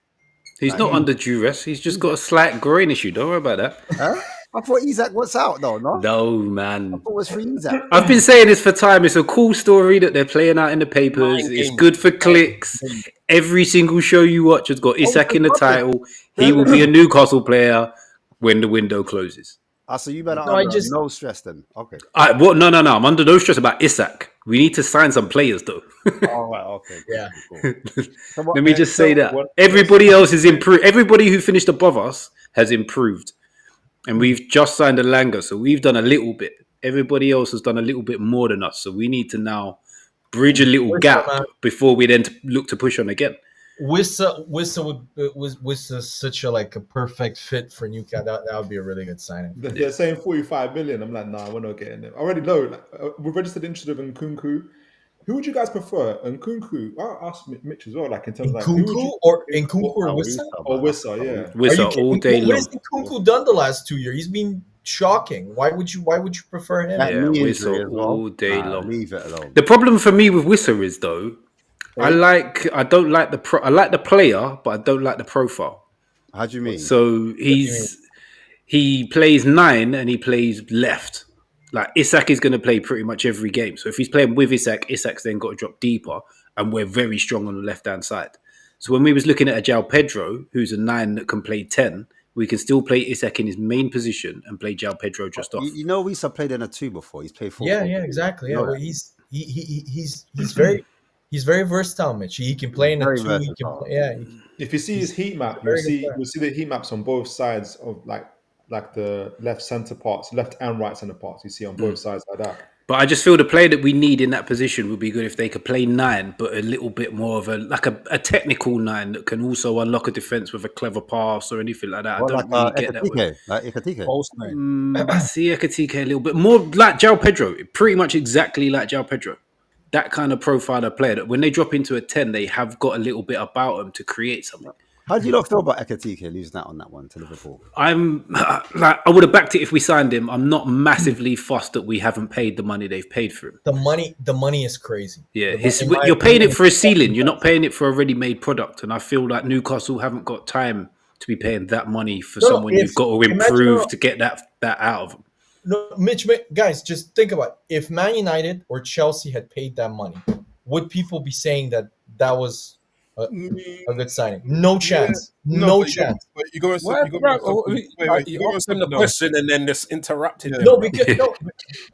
He's not under duress. He's just got a slight groin issue. Don't worry about that. Huh? I thought Isak was out though, no? No, man. I thought it was for Isak. I've been saying this for time. It's a cool story that they're playing out in the papers. It's good for clicks. Every single show you watch has got Isak in the title. He will be a Newcastle player when the window closes. So you better no stress then. Okay. No. I'm under no stress about Isak. We need to sign some players though. All right. Okay. Yeah. Cool. Let me just say that everybody else is improved. Everybody who finished above us has improved, and we've just signed a Langer, so we've done a little bit. Everybody else has done a little bit more than us, so we need to now bridge a little Wissa, gap man. before we then look to push on again. Wissa was such a like a perfect fit for Newcastle. That would be a really good signing. They're saying 45 million. I'm like, nah, we're not getting them. I already know. Like, we've registered interest in Nkunku. Who would you guys prefer? Nkunku? I'll ask Mitch as well. Like in terms of like, who would you Nkunku or Wissa? or Wissa? Yeah. Wissa all day What long. has Nkunku done the last 2 years? He's been shocking. Why would you prefer him? That knee injury Wissa as well. all day Nah, long. leave it alone. The problem for me with Wissa is though, I don't like I like the player, but I don't like the profile. How do you mean? So he plays 9 and he plays left. Like Isak is going to play pretty much every game. So if he's playing with Isak's then got to drop deeper, and we're very strong on the left hand side. So when we was looking at a João Pedro, who's a 9 that can play 10, we can still play Isak in his main position and play João Pedro just off. You know, Wissa played in a 2 before. He's played 4. Yeah, exactly. Yeah, well, he's very versatile, Mitch. He can play in a 2. He can play, yeah. If you see his heat map, you'll see the heat maps on both sides of like the left center parts, left and right center parts. You see on both sides like that. But I just feel the player that we need in that position would be good if they could play 9, but a little bit more of a technical 9 that can also unlock a defense with a clever pass or anything like that. What, I don't really get that. Like Ekatike? False 9. I see Ekatike a little bit more like João Pedro, pretty much exactly like João Pedro. That kind of profile of player that when they drop into a 10, they have got a little bit about them to create something. How do you not feel about Ekatike losing out on that one to Liverpool? I'm like, I would have backed it if we signed him. I'm not massively fussed that we haven't paid the money they've paid for him. The money is crazy. Yeah, you're paying it for a ceiling. You're not paying it for a ready-made product. And I feel like Newcastle haven't got time to be paying that money for someone you've got to improve to get that out of them. No, Mitch, guys, just think about it. If Man United or Chelsea had paid that money, would people be saying that was a good signing? No chance. No chance. But you go You asked them the question and then just interrupted. Yeah. No, because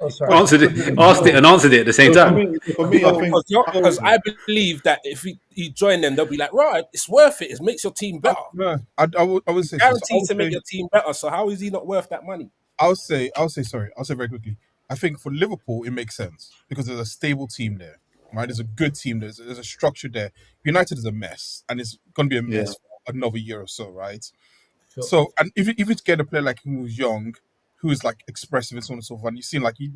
Oh, sorry. Asked it and answered it at the same time. For me, I think Because I believe that if he join them, they'll be like, right, it's worth it. It makes your team better. No, I would say Guaranteed to make your team better. So how is he not worth that money? I'll say very quickly. I think for Liverpool, it makes sense because there's a stable team there, right? There's a good team. There's a structure there. United is a mess, and it's going to be a mess for another year or so, right? So, and if you get a player like him who's young, who's like expressive and so on and so forth, and you seem like he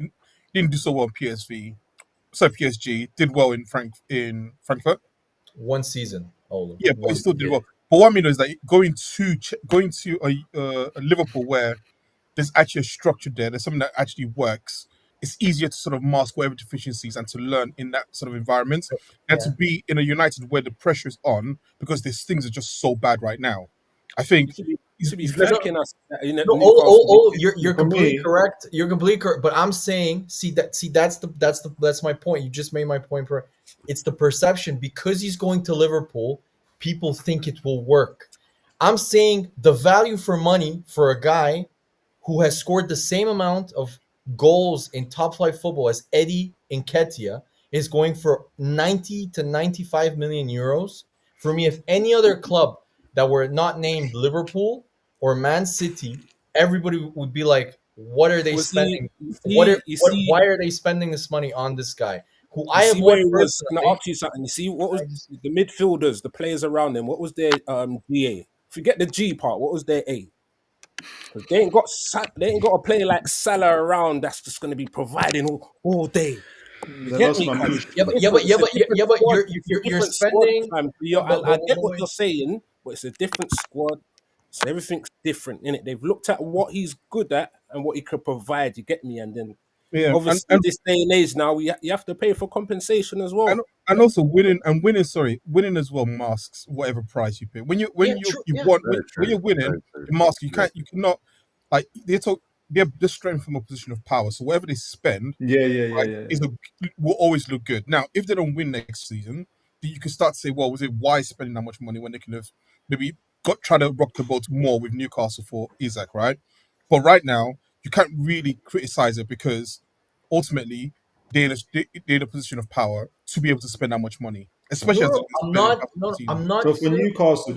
didn't do so well in PSG, did well in Frankfurt. One season. Yeah, but he still did well. But what I mean is that going to a Liverpool where there's actually a structure there, there's something that actually works. It's easier to sort of mask whatever deficiencies and to learn in that sort of environment than to be in a United where the pressure is on because these things are just so bad right now. I think You should be thanking us. You're completely correct. You're completely correct. But I'm saying, that's my point. You just made my point. It's the perception because he's going to Liverpool. People think it will work. I'm saying the value for money for a guy who has scored the same amount of goals in top flight football as Eddie Nketiah is going for 90 to 95 million euros. For me, if any other club that were not named Liverpool or Man City, everybody would be like, what are they spending? Why are they spending this money on this guy? Who I have going to ask you something. You see, what was the midfielders, the players around them? What was their GA? Forget the G part. What was their A? Because they ain't got a player like Salah around that's just going to be providing all day. You're spending. I get what you're saying, but it's a different squad. So everything's different, innit? They've looked at what he's good at and what he could provide. You get me? And then obviously in this day and age now, you have to pay for compensation as well. And also winning as well masks whatever price you pay. When you're winning, it masks. You cannot like they're strength from a position of power. So whatever they spend, will always look good. Now, if they don't win next season, you can start to say, well, was it wise spending that much money when they could have maybe try to rock the boat more with Newcastle for Isak, right? But right now, you can't really criticize it because ultimately they're in a position of power to be able to spend that much money, especially I'm not. So for Newcastle, I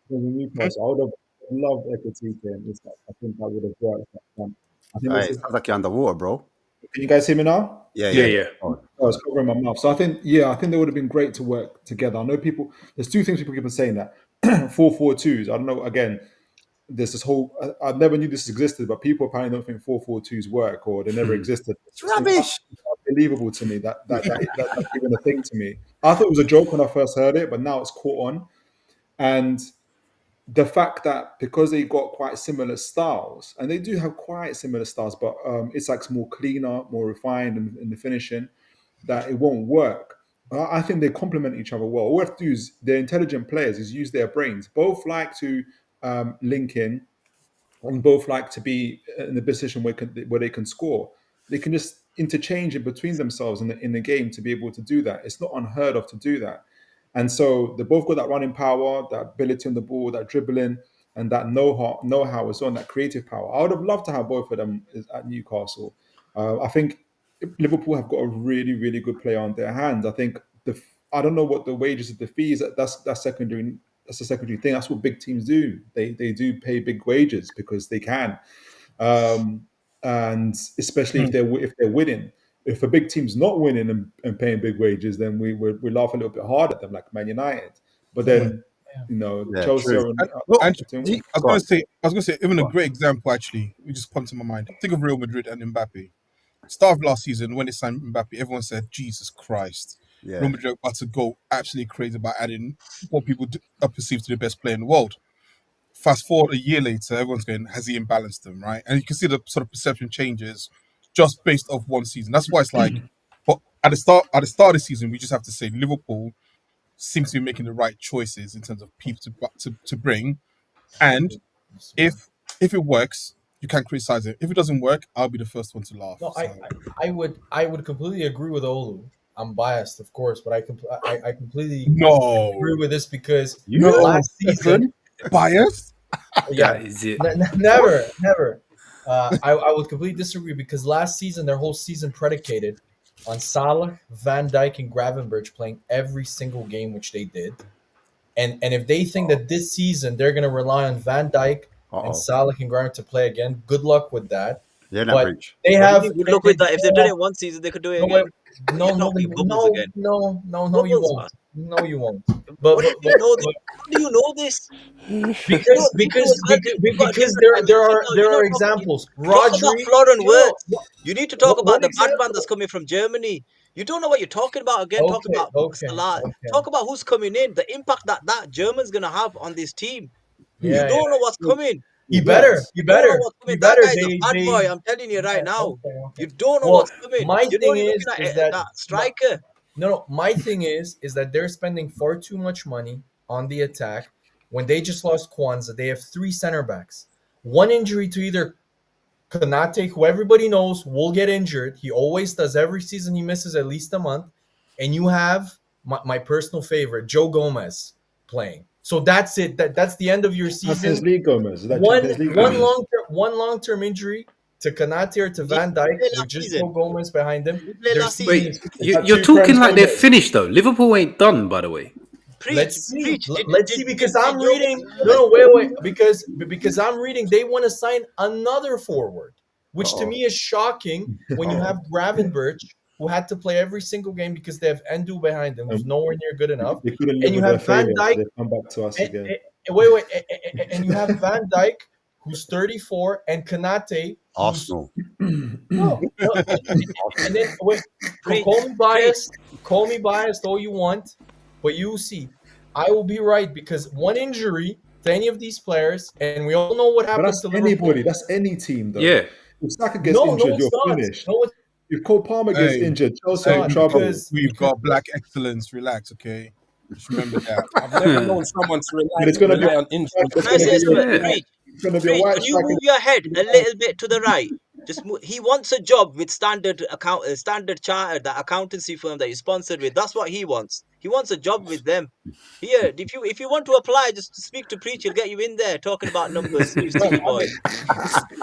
would have loved Ekatike and Isak. I think that would have worked. I think Hey, it sounds like you're underwater, bro. can you guys hear me now? Yeah, Yeah, yeah. yeah. Oh, I was covering my mouth. So I think they would have been great to work together. I know people. There's two things people keep on saying that 4-4-2s. I don't know. Again, there's this whole. I never knew this existed, but people apparently don't think 4-4-2s work or they never existed. it's It seems rubbish. unbelievable to me that's even a thing to me. I thought it was a joke when I first heard it, but now it's caught on. And the fact that because they got quite similar styles, and they do have quite similar styles, but it's like more cleaner, more refined in the finishing, that it won't work. I think they complement each other well. All we have to do is they're intelligent players, is use their brains. Both like to link in, and both like to be in a position where they can score. They can just interchange it between themselves in the game to be able to do that. It's not unheard of to do that. And so they both got that running power, that ability on the ball, that dribbling, and that know-how as well, and that creative power. I would have loved to have both of them at Newcastle. I think Liverpool have got a really, really good player on their hands. I think I don't know what the wages of the fees. That's secondary. That's a secondary thing. That's what big teams do. They do pay big wages because they can, and especially if they're winning. If a big team's not winning and paying big wages, then we laugh a little bit hard at them, like Man United. But then, Yeah, Chelsea true. are And doing I Go on. was gonna say, even a Go on. great example actually, it just come to my mind. Think of Real Madrid and Mbappe. Start of last season when they signed Mbappe, everyone said, "Jesus Christ, Yeah. Real Madrid are about to go absolutely crazy about adding what people are perceived to be the best player in the world." Fast forward a year later, everyone's going, "Has he imbalanced them?" Right, and you can see the sort of perception changes just based off one season. That's why it's like, but at the start of the season, we just have to say Liverpool seems to be making the right choices in terms of people to bring, and if it works, you can criticize it. If it doesn't work, I'll be the first one to laugh. No, So I would completely agree with Olu. I'm biased, of course, but I completely no, agree with this because You? last season, biased. yeah, That is it. never. I would completely disagree because last season their whole season predicated on Salah, Van Dijk, and Gravenberch playing every single game, which they did. And if they think that this season they're going to rely on Van Dijk and Salah and Gravenberch to play again, good luck with that. Yeah, that But breach. they What do you have mean, good luck with that. If they've done it one season, they could do it no, again. no, You're no, talking bubbles no, again. no, you Bubbles, won't. man. No, you won't. What do you know this? How do you know this? Because You know as well, you've got a because different dimension now. there You're are not examples. talk about Rodri, foreign no, words. You need to talk about one the bad man example. that's coming from Germany. You don't know what you're talking about again. Talk about Salah. Talk about who's coming in. The impact that German's gonna have on this team. You Yeah, don't know what's coming. he better. You don't know what's coming. That guy's a bad boy. I'm telling you right now. Okay. You don't know Well, what's coming. my You're thing only is looking at that that striker. no, my thing is that they're spending far too much money on the attack when they just lost Kwanzaa. They have 3 center backs. One injury to either Konate, who everybody knows will get injured. He always does. Every season he misses at least a month. And you have my personal favorite, Joe Gomez, playing. So that's it. That's the end of your Champions season. League, Gomez. Is that Champions League? One long term injury to Konate or to Van Dijk with just Joe Gomez behind them. We played Their last season season. is Wait, you're talking like they're finished though. Liverpool ain't done, by the way. Let's see. Did Because Joe I'm reading. Gomez- No, wait. Because I'm reading. They want to sign another forward, which to me is shocking when you have Gravenberch, who had to play every single game because they have Endu behind them, who's nowhere near good enough. They couldn't And live you with their have Van failure, so Dijk. they come back to us again. And you have Van Dijk, who's 34, and Konate, who's Arsenal. no. And then wait, Preach, call me biased all you want, but you see, I will be right because one injury to any of these players, and we all know what But happened that's to Liverpool. anybody. That's any team, though. Yeah. If Saka gets No, injured, it's you're not. finished. No, If Cole Palmer gets Hey, injured, Chelsea hey, are in trouble. We've got black excellence. Relax, okay? Just remember that. I've never known someone to But it's gonna be rely on injury. it's Can I say something? Yeah. Preach. It's gonna be a Preach. white Can you striker. move your head a little bit to the right? He wants a job with standard chartered, that accountancy firm that he's sponsored with. That's what he wants. He wants a job with them. Here, if you want to apply, just speak to Preach. He'll get you in there talking about numbers. You silly boy.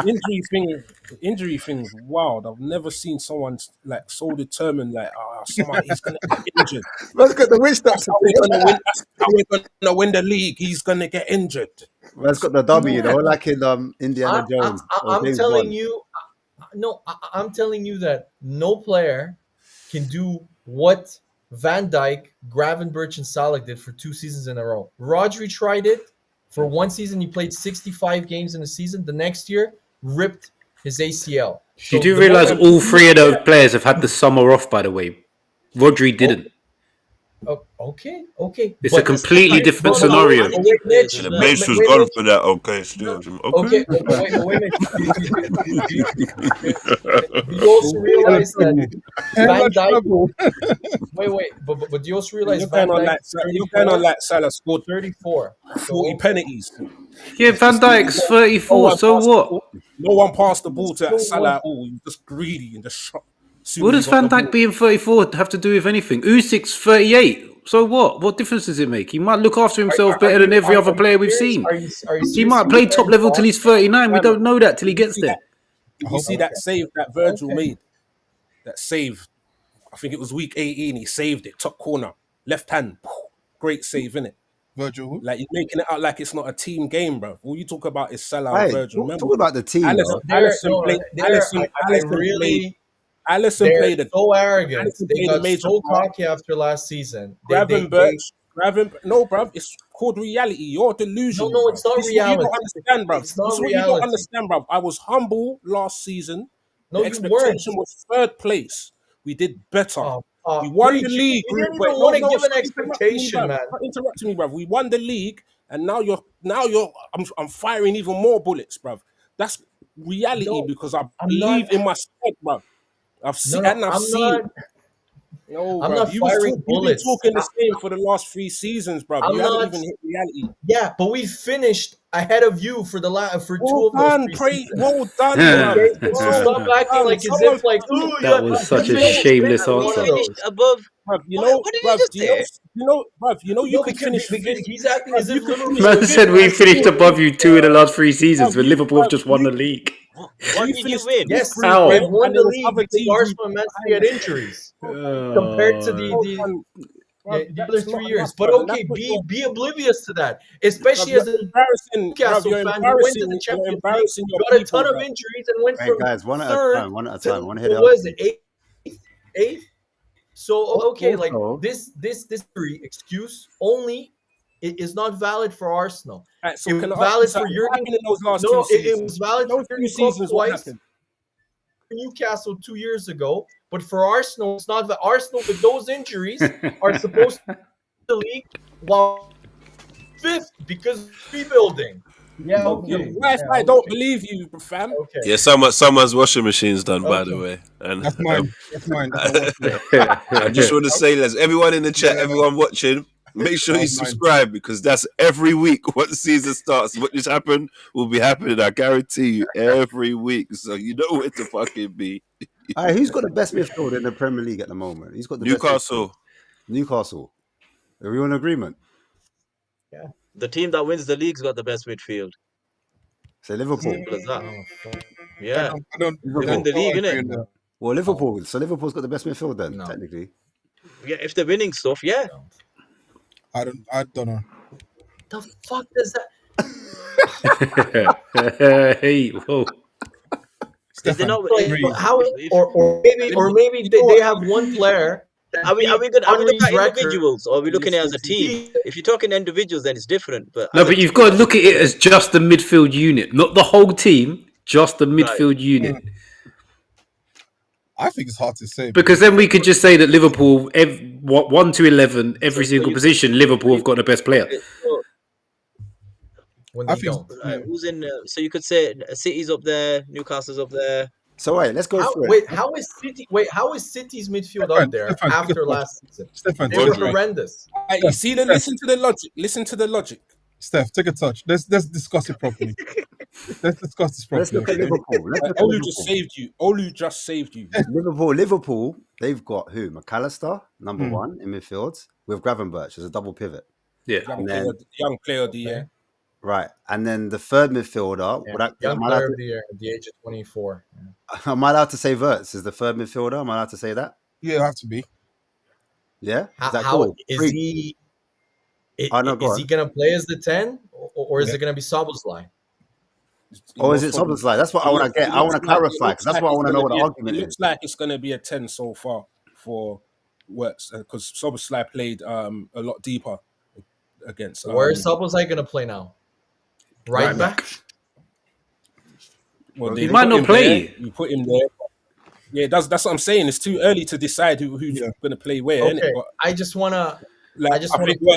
The injury thing's wild. I've never seen someone like so determined. Like, someone he's gonna get injured. Let's get the witch That's how we're gonna win. That's how we're gonna win the league. He's gonna get injured. Let's got the W, though, like in Indiana Jones. or I'm James telling Bond. you, no, I'm telling you that no player can do what Van Dijk, Gravenberch, and Salah did for 2 seasons in a row. Rodri tried it for 1 season. He played 65 games in a season. The next year, ripped his ACL. You So do the realize moment all 3 of those players have had the summer off, by the way. Rodri didn't. okay. It's a But completely different What about scenario. managing players as The well? base was gone for that. Okay, still. Okay, Okay. wait a minute. Do you also Hella realize that trouble. Hella Van Dijk? trouble. But do you also realize You're Van going on Dijk like is you're going on 34? like Salah scored 34. 40 So penalties. Yeah, Van Dijk's No 34, one so passed the what? ball. No one passed the ball to So Salah what? at all. He was just greedy and just shot. As soon What as he does got Van the Dijk ball. being 34 have to do with anything? Usyk's 38. So what? What difference does it make? He might look after himself better than every other player we've serious? seen. Are you He serious? might play top level till he's 39. We don't know that till he Did you gets see there. that? Did I you hope see so. that save that Virgil Okay. made? That save. I think it was week 18. He saved it, top corner, left hand. Great save, innit? Virgil, who? Like you're making it out like it's not a team game, bro. All you talk about is Salah and Hey, Virgil. Remember, talk about the team, Allison, though. Allison played. I really, Allison they're played a. so arrogant. Allison They played a got major so part. cocky after last season. No, bruv, it's called reality. You're delusional. No, bruv. it's not This is what you don't reality. understand, bruv. It's not This is what you don't reality. understand, bruv. I was humble last season. No, The you weren't. expectation was 3rd place. We did better. We won Preach. the league. You didn't Wait, even want to give an stop interrupting me, expectation, bruv. man. Stop interrupting me, bruv. We won the league, and now you're. I'm firing even more bullets, bruv. That's reality No, because I I'm believe not. in my squad, bruv. I've seen No, and I've I'm seen. not. No, I'm bruv. not firing You've been bullets. talking the same for the last 3 seasons, bruv. I'm You haven't not. even hit reality. Yeah, but we finished ahead of you for for 2 of those 3 seasons. Well done, bruv. Okay, so stop acting like as if like, ooh, That was such a shameless We one of answer. finished those. above. Bruv, What did you just say? bruv, you No, could because, finish because fifth. he's acting Bruv, as you if could Liverpool finish Man is fifth said we and finished still, above you 2 in the last 3 seasons, but Liverpool have just won you the league. What you did you finished win? fifth, Yes, How? we've and won there the was league other because teams Arsenal and Man City had injuries compared to the well done, bruv, the other that's not 3 enough, years. But bruv, and that's okay, what be oblivious to that, especially you're as a embarrassing, bruv. Newcastle fan who went to the You're Champions League, embarrassing your got a ton people, of bruv. injuries, and went Hey, from guys, one at a third time, one at a to time. I want to hear the what was answer. it, eighth? So okay, like Also, this excuse only is not valid for Arsenal. Right, so It can was I ask you valid for something? What Jurgen. happened in those last 2 No, it seasons? was valid for Those 2 Jurgen Klopp seasons, what twice. happened? Newcastle 2 years ago, but for Arsenal, it's not. Arsenal with those injuries are supposed to the league while 5th because rebuilding. Yeah, Your okay. wife, Yeah, I okay. don't believe you, fam. Okay. Yeah, someone's washing machine's done, by the Okay. way. And That's mine. That's mine. That's my watch. I just want to say, let's everyone in the chat, Yeah. everyone watching, make sure That you was mine. subscribe because that's every week. What the season starts, what just happened will be happening. I guarantee you, every week. So you know where to fucking be. all right, who's got the best midfield in the Premier League at the moment? Who's got the best midfield? Newcastle. Newcastle. Are we in agreement? The team that wins the league's got the best midfield. Say Liverpool. Simple as that. Oh, fuck. Yeah. I don't They win the league, agree innit? on that. Well, Liverpool. So Liverpool's got the best midfield then, No. technically. Yeah, if they're winning stuff, yeah. I don't know. The fuck does that? Hey, whoa. If they're Stefan, not, Like, agree. how? if- Or maybe they have one player. are we looking Henry's at record individuals or are we looking at it as a team? He- If you're talking individuals, then it's different. But No, as a but you've team, got to look at it as just the midfield unit, not the whole team, just the midfield unit. I think it's hard to say. Because then we could just say that Liverpool, 1 to 11, every So single you- position, Liverpool have got the best player. so, when I they think don't. who's in? So you could say City's up there, Newcastle's up there. So wait, let's go through it. Wait, how is City? Wait, how is City's midfield Stefan, up there Stefan, take a after touch. last season? Stefan, They take were a touch. horrendous. You see listen to the logic. Listen to the logic. Steph, take a touch. Let's discuss it properly. Let's discuss this Let's properly. look at okay? Liverpool. Let's look at Olu just Liverpool. saved you. Olu just saved you. Liverpool, they've got who? McAllister, number 1 in midfield, with Gravenberch as a double pivot. Yeah. Young player of the year. Right. And then the third midfielder, Yeah. Young player of the year at the age of 24. Yeah. am I allowed to say Wirtz is the third midfielder? Am I allowed to say that? Yeah, it have to be. Yeah? How, Is that how cool? is Free. he? Oh, no, go Is on. he gonna play as the 10, or is Yeah. it gonna be Szoboszlai? Or is it Soboslai? That's what I want to get. I want to clarify because that's what I want to know what the argument It is. looks like it's going to be a 10 so far for Works because Soboslai played a lot deeper against. Where is Soboslai going to play now? Right back? Well, He might not play. You put him there. Yeah, that's what I'm saying. It's too early to decide who's going to play where. Okay, But I just want to.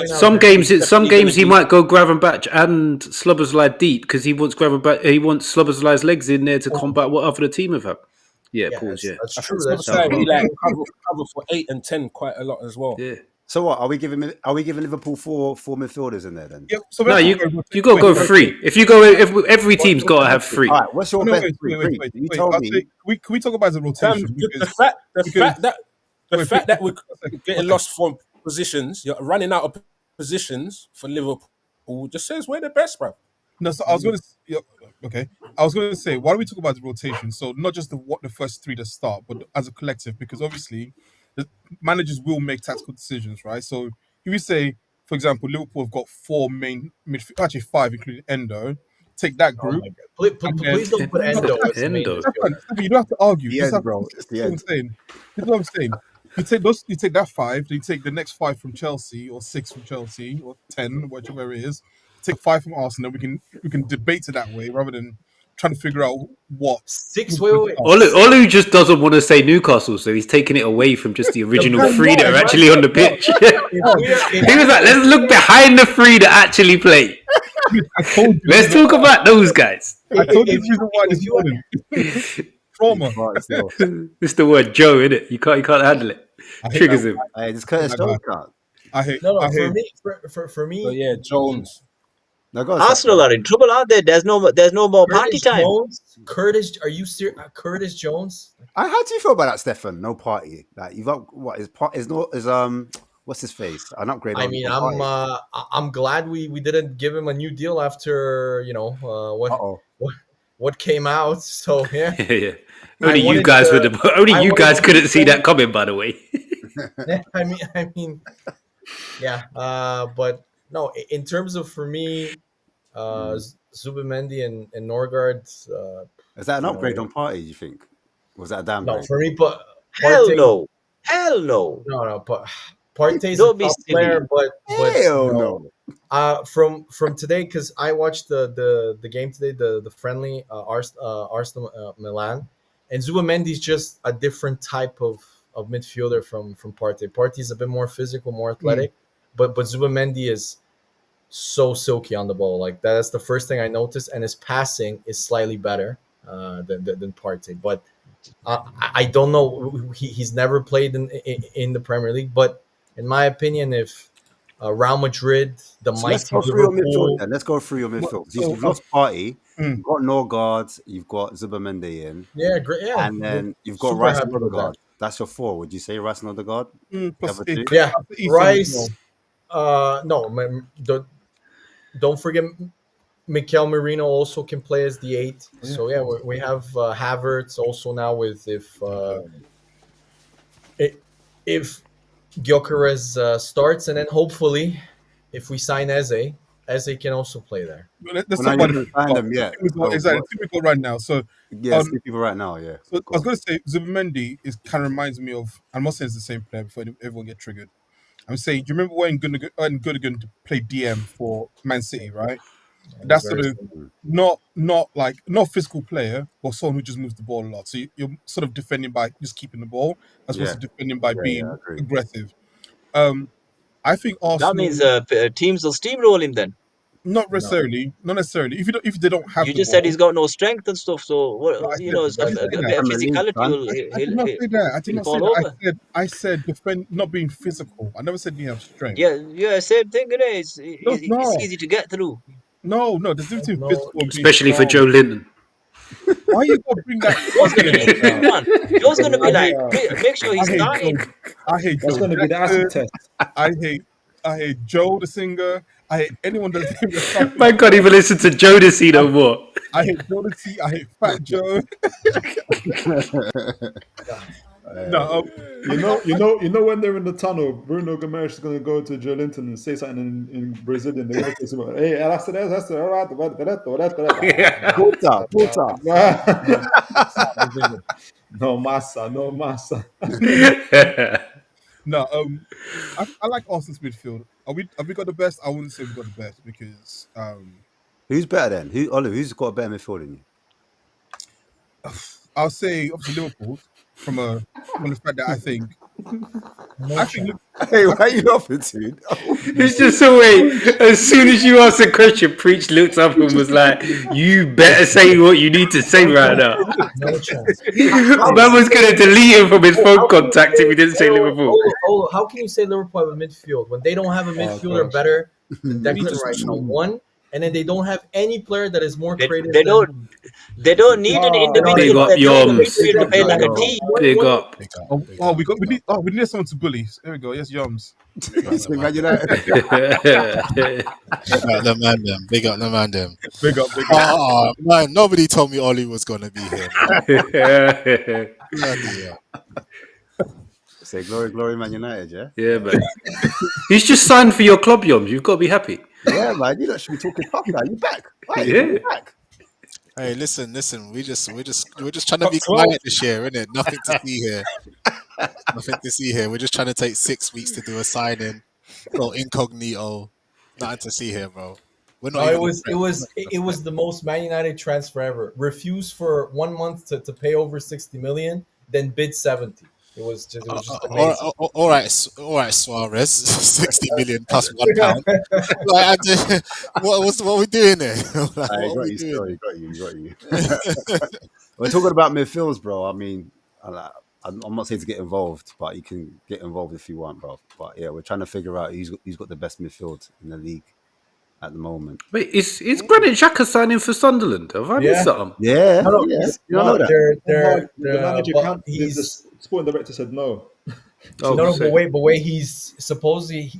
Some games he might go Gravenberch and Slobberslide deep because he wants Slobberslide's legs in there to combat whatever the team have had. Yeah, pause. Yeah, that's true. He like cover for 8 and 10 quite a lot as well. Yeah. So what are we giving Liverpool four midfielders in there then? Yeah, so No, you got to go 3. If you go, every team's got to have 3. All right, what's your best three? Wait. You told me. Can we talk about the rotation? The fact that we're getting lost from positions, you're running out of positions for Liverpool, just says we're the best, bro. No, so I was going to. Okay, I was going to say, why don't we talk about the rotation? So not just the first 3 that start, but as a collective, because obviously the managers will make tactical decisions, right? So if you say, for example, Liverpool have got 4 main midfield, actually 5, including Endo. Take that group. Please don't put Endo. You don't have to argue. The end, bro. It's the end. This is what I'm saying. You take that 5, then you take the next 5 from Chelsea, or 6 from Chelsea, or 10, whichever it is. Take 5 from Arsenal. We can debate it that way rather than trying to figure out what 6. Wait. Olu just doesn't want to say Newcastle, so he's taking it away from just the original 3 that are actually on the pitch. He was like, let's look behind the 3 that actually play. Let's talk about those guys. I told you the reason why this morning. Trauma. It's the word Joe, isn't it? You can't handle it. Triggers him. Hey, this Curtis Jones card. I hate. For me. So yeah, Jones. Arsenal are in trouble, aren't they? There's no more party time. Curtis, are you serious? Curtis Jones? How do you feel about that, Stefan? No party. Like you've got what is what's his face? An upgrade. I mean, I'm glad we didn't give him a new deal after what came out. So yeah. Yeah. Only you guys couldn't see that coming, by the way. I mean, yeah. But no, in terms of for me, Zubimendi and Norgard. Is that an upgrade on Partey? You think? Was that a downgrade? No, for me, but hell no. No. But Partey's Don't a be top silly. player, but hell no. From today, because I watched the game today, the friendly Arsenal Milan, and Zubamendi's just a different type of midfielder from Partey. Partey's a bit more physical, more athletic, but Zubamendi is so silky on the ball. Like that's the first thing I noticed, and his passing is slightly better than Partey. But I don't know. He's never played in the Premier League, but in my opinion, if Real Madrid, let's go through your midfield. Let's go through your midfield. You've lost Partey, you've got Norgard, you've got Zubimendi in. Yeah, great. Yeah, and then you've got Rice and Odegaard. That's your 4. Would you say Rice and Odegaard? Yeah, Rice. No, don't forget Mikel Merino also can play as the 8. Yeah. So yeah, we have Havertz also now with if Gyökeres starts, and then hopefully if we sign Eze can also play there. Let's talk about them yet. Exactly, 2 people right now. So yeah, 2 people right now. Yeah. So I was going to say Zubimendi kind of reminds me of. I'm not saying it's the same player before everyone get triggered. I'm saying, do you remember when Gundogan played DM for Man City, right? That's sort of not physical player, but someone who just moves the ball a lot. So you're sort of defending by just keeping the ball, as opposed to defending by being aggressive. I think Arsenal. That means teams will steamroll him then. Not necessarily. If they don't have, you just said he's got no strength and stuff. So it's a bit of physicality. I did not say that. I did not say that. I said defend, not being physical. I never said he have strength. Yeah, same thing. It's easy to get through. No, there's difference between physical and especially for Joe Linton. Why are you gonna bring that? Joe's gonna be like, make sure he's starting. I hate that's gonna be the acid test. I hate Joe the singer. I hate anyone that. Man can't even listen to Jodeci no more. I hate Jodeci. I hate Fat Joe. No, You know when they're in the tunnel, Bruno Gomes is going to go to Joe Linton and say something in Brazilian. They're going to say something. Hey, Division. no massa, no massa. no. I like Arsenal's midfield. Have we got the best? I wouldn't say we got the best because Who's better then? Oliver, who's got a better midfield than you? I'll say obviously Liverpool from the fact that I think Hey, why are you laughing, dude? It's just a way. As soon as you asked the question, Preach looked up and was like, "You better say what you need to say right now." No chance. Man was gonna delete him from his phone contact if he didn't say Liverpool. How can you say Liverpool have a midfield when they don't have a midfielder gosh. better than Declan Rice? One, and then they don't have any player that is more creative. They don't. They don't need an Big individual. up They need a Yoms. midfield to play like a team. Big up. we need someone to bully. There we go. Yes, Yums. Man United. Big up the man them. Big up the man them. Big up. Oh man, nobody told me Ollie was gonna be here. Man. Bloody hell. Say glory, Man United, yeah? Yeah, man. He's just signed for your club, Yoms. You've got to be happy. Yeah, man. You lot should be talking tough now. You back. Right, Yeah. you back. Hey, listen. We're just trying to be quiet this year, innit? Nothing to see here. Nothing to see here. We're just trying to take 6 weeks to do a signing. Go incognito. Nothing to see here, bro. We're not. No, it was the most Man United transfer ever. Refused for 1 month to pay over 60 million, then bid 70. It was just amazing. All right, Suarez, 60 million plus £1. Like, what are we doing there? Like, I what got are we you, doing? still. Got you. We're talking about midfields, bro. I mean, I'm not saying to get involved, but you can get involved if you want, bro. But yeah, we're trying to figure out who's got the best midfield in the league at the moment. Wait, is Granit Xhaka signing for Sunderland? Have I missed something? Yeah, No, yeah. he's You don't know not. that? The manager But can't. he's The sporting director said no. Oh, no, so- but wait, he's supposedly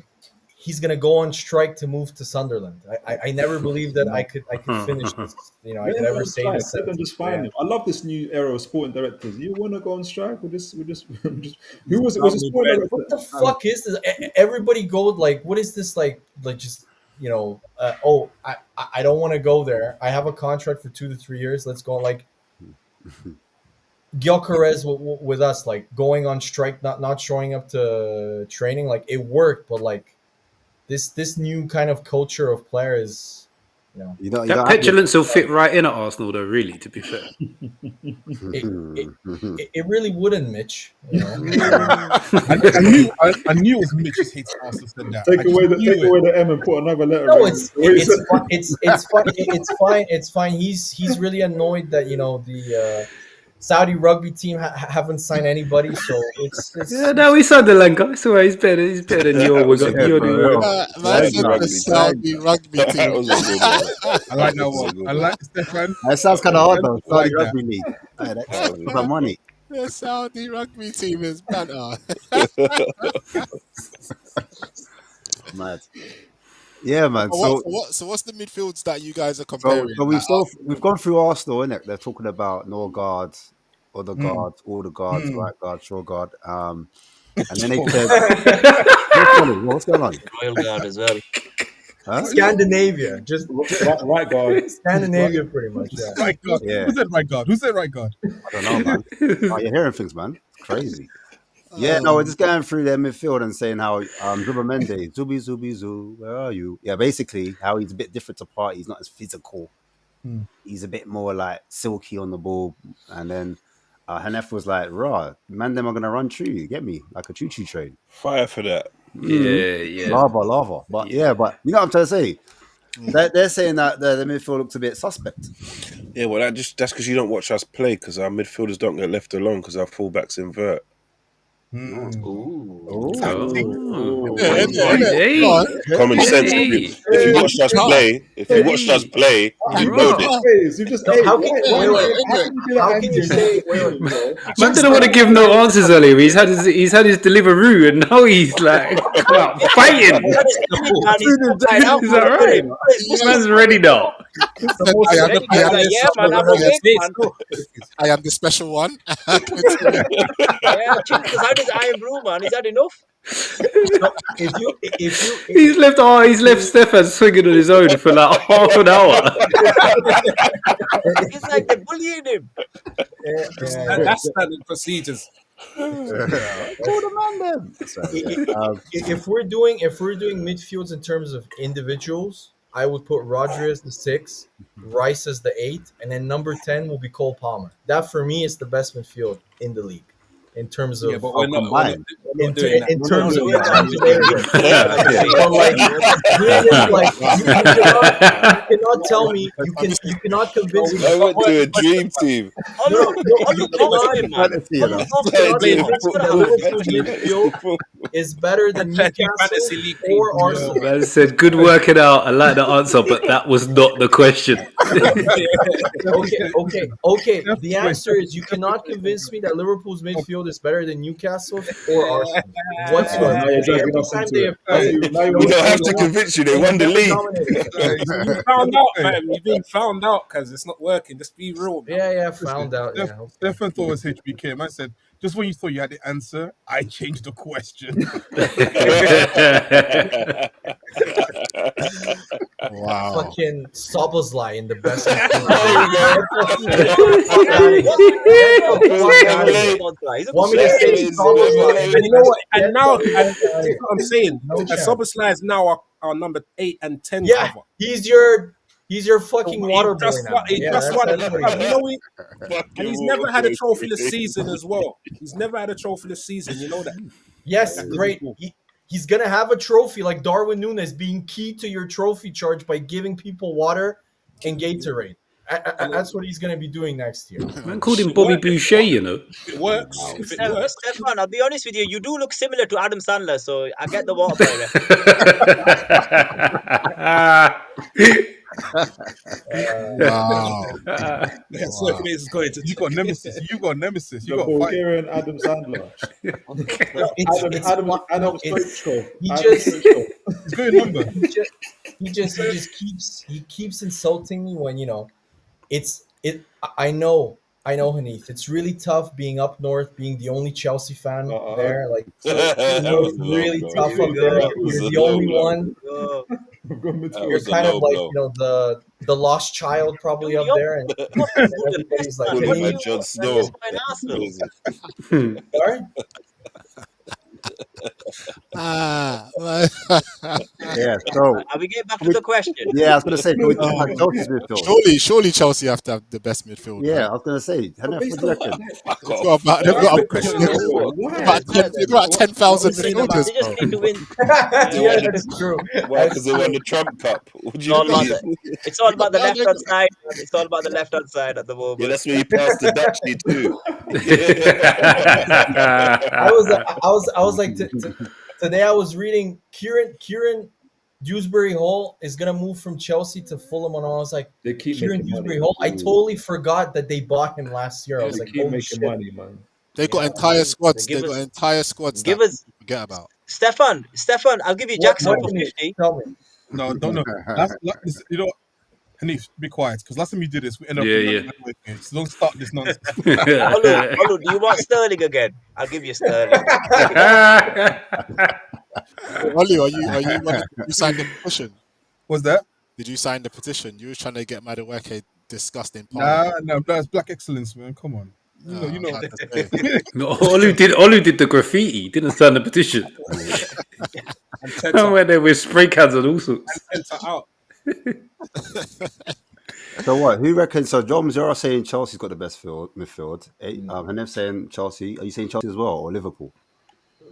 he's gonna go on strike to move to Sunderland. I never believed that I could finish this. You know, I could ever say this. Let them just find him. I love this new era of sporting directors. You want to go on strike? Who was it? Was it sporting director? What the fuck is this? Everybody go like, what is this like just I don't want to go there. I have a contract for 2 to 3 years. Let's go. Like Gyökeres with us, like going on strike, not showing up to training. Like it worked, but like this new kind of culture of players, You don't That have petulance will fit right in at Arsenal, though. Really, to be fair. it really wouldn't, Mitch. You know? I knew it was Mitch just hates Arsenal said that. Take away the M and put another letter. No, in. it's fine. He's really annoyed that the Saudi rugby team haven't signed anybody, so it's Yeah, no, he's Sunderland guy. So he's better. He's better than your winger. You're the winger. Man said the Saudi rugby That team. was a good one. I like that one. I like Stefan. That sounds kind of hard though. I like Saudi Rugby League. Hey, that's some money. The Saudi rugby team is banter. Mad. Yeah, man. So What's the midfields that you guys are comparing? we've gone through Arsenal, innit? They're talking about no guards, other guards, all the guards, right guard, short guard. And then they said, what's going on? Royal Guard as well. Huh? Scandinavia, just right guard. Scandinavia, pretty much. Yeah. Right guard. Yeah. Who said right guard? Who said right guard? I don't know, man. Oh, you're hearing things, man. It's crazy. Yeah, no, we're just going through their midfield and saying how Zubamende, Zoo, where are you? Yeah, basically how he's a bit different to Partey. He's not as physical. He's a bit more like silky on the ball. And then Hanef was like, "Raw, man, them are gonna run through you. Get me like a choo-choo train." Fire for that. Yeah. Lava. But yeah, but you know what I'm trying to say. They're saying that the midfield looks a bit suspect. Yeah, well, that's because you don't watch us play because our midfielders don't get left alone because our fullbacks invert. Hey. Common sense. Hey. If you watched us play, you know this. You just How can you say? Man didn't want to give no answers earlier. He's had his Deliveroo, and now he's like come out fighting. Is that right? This man's ready now. The most I am Then the, he I was am like, the, yeah, man, I'm I am, awake, man. I am the special one. Continue. Yeah, Chinkas, how does Iron Brew, man? Is that enough? So if you He's left Stefan swinging on his own for like half an hour. It's like they're bullying him. That's standard procedures. Call the man then. Sorry, if we're doing midfields in terms of individuals, I would put Rodri as the 6, Rice as the 8, and then number 10 will be Cole Palmer. That for me is the best midfield in the league in terms of Yeah, but we're not combined. doing that. in terms of Doing that. We're saying individual. midfield. We're saying But like, midfield. it's like you cannot tell me you cannot convince me. I went to a dream team. Olu, You Olu, talk to cannot him, man. Fantasy, you know. Olu, talk to Started him. doing He's football. gonna have a Liverpool fit. midfield is better than Fantasy Newcastle league or team. Arsenal. Man said, good working out. I like the answer, but that was not the question. Okay. The answer is you cannot convince me that Liverpool's midfield is better than Newcastle's or Arsenal whatsoever. Now you're dragging Every us time into they it. have played, Now you We want don't have to to convince you. They won the never league. dominated. You found out, man. You've been found out because it's not working. Just be real. Man. Yeah, found out. Yeah, okay. Stefan thought it was HBK. Man said, just when you thought you had the answer, I changed the question. Wow. Fucking Soboslai in the best. Want me to say Soboslai? And you know what? And now, No that's what I'm saying. No And chance. Soboslai is now our number 8 and 10 Yeah, cover. he's your fucking He water boy just now. what- he Yeah, just that's won. what he You know, Fucking and he's never had a water. trophyless season as well. He's never had a trophyless season. You know that. Yes, great. He's gonna have a trophy like Darwin Núñez being key to your trophy charge by giving people water and Gatorade. That's what he's gonna be doing next year. Man called him Bobby Boucher, you know. If it works, if it works. Stefan, I'll be honest with you. You do look similar to Adam Sandler, so I get the water boy reference. Wow. That's what it is going to. You got nemesis. You got nemesis. You the got fight. Bulgarian Adam Sandler. Adam Stoichkov. He Adam just- Stoichkov. He's got your number. He just keeps insulting me when I know Hanif. It's really tough being up north, being the only Chelsea fan there. Like it's really tough up there. You're the only one. You're kind of like the lost child probably up there, and everybody's like, Put him "Hey, at Jon Snow. sorry?" Yeah, so Are we getting back to the question? yeah, I was gonna say, can we talk about Chelsea's midfield? Surely Chelsea have to have the best midfield. Yeah, right? I was gonna say, Hanif, what do you reckon? Fuck They've off. got about 10,000 They midfielders. just need to win. Yeah, that's true. Why? Because they won the Trump Cup. Would you All about believe? It's all about the left hand side. It's all about the left hand side at the moment. Yeah, that's where you passed the Dutchie too. I was like today I was reading Kieran Dewsbury Hall is gonna move from Chelsea to Fulham, and I was like, They keep Kieran making Dewsbury money. Hall. I totally forgot that they bought him last year. I was They like, keep holy making shit. money, man. They got entire squads. Give They got us- entire squads. give that us- people forget about. Stefan, I'll give you Jackson for What can you 50. tell me? No, don't know. You know, Hanif, be quiet. Because last time you did this, we ended up. Yeah. So don't start this nonsense. Olu, do you want Sterling again? I'll give you Sterling. Ollie, are you signed the petition? What's that? Did you sign the petition? You were trying to get Madueke discussed in Nah, Parliament. no, that's black excellence, man. Come on. You know. No, Olu did the graffiti. He didn't sign the petition. And And went there with spray cans and all sorts. out. So what? Who reckons? So John Zero saying Chelsea's got the best midfield. Hanif saying Chelsea. Are you saying Chelsea as well, or Liverpool?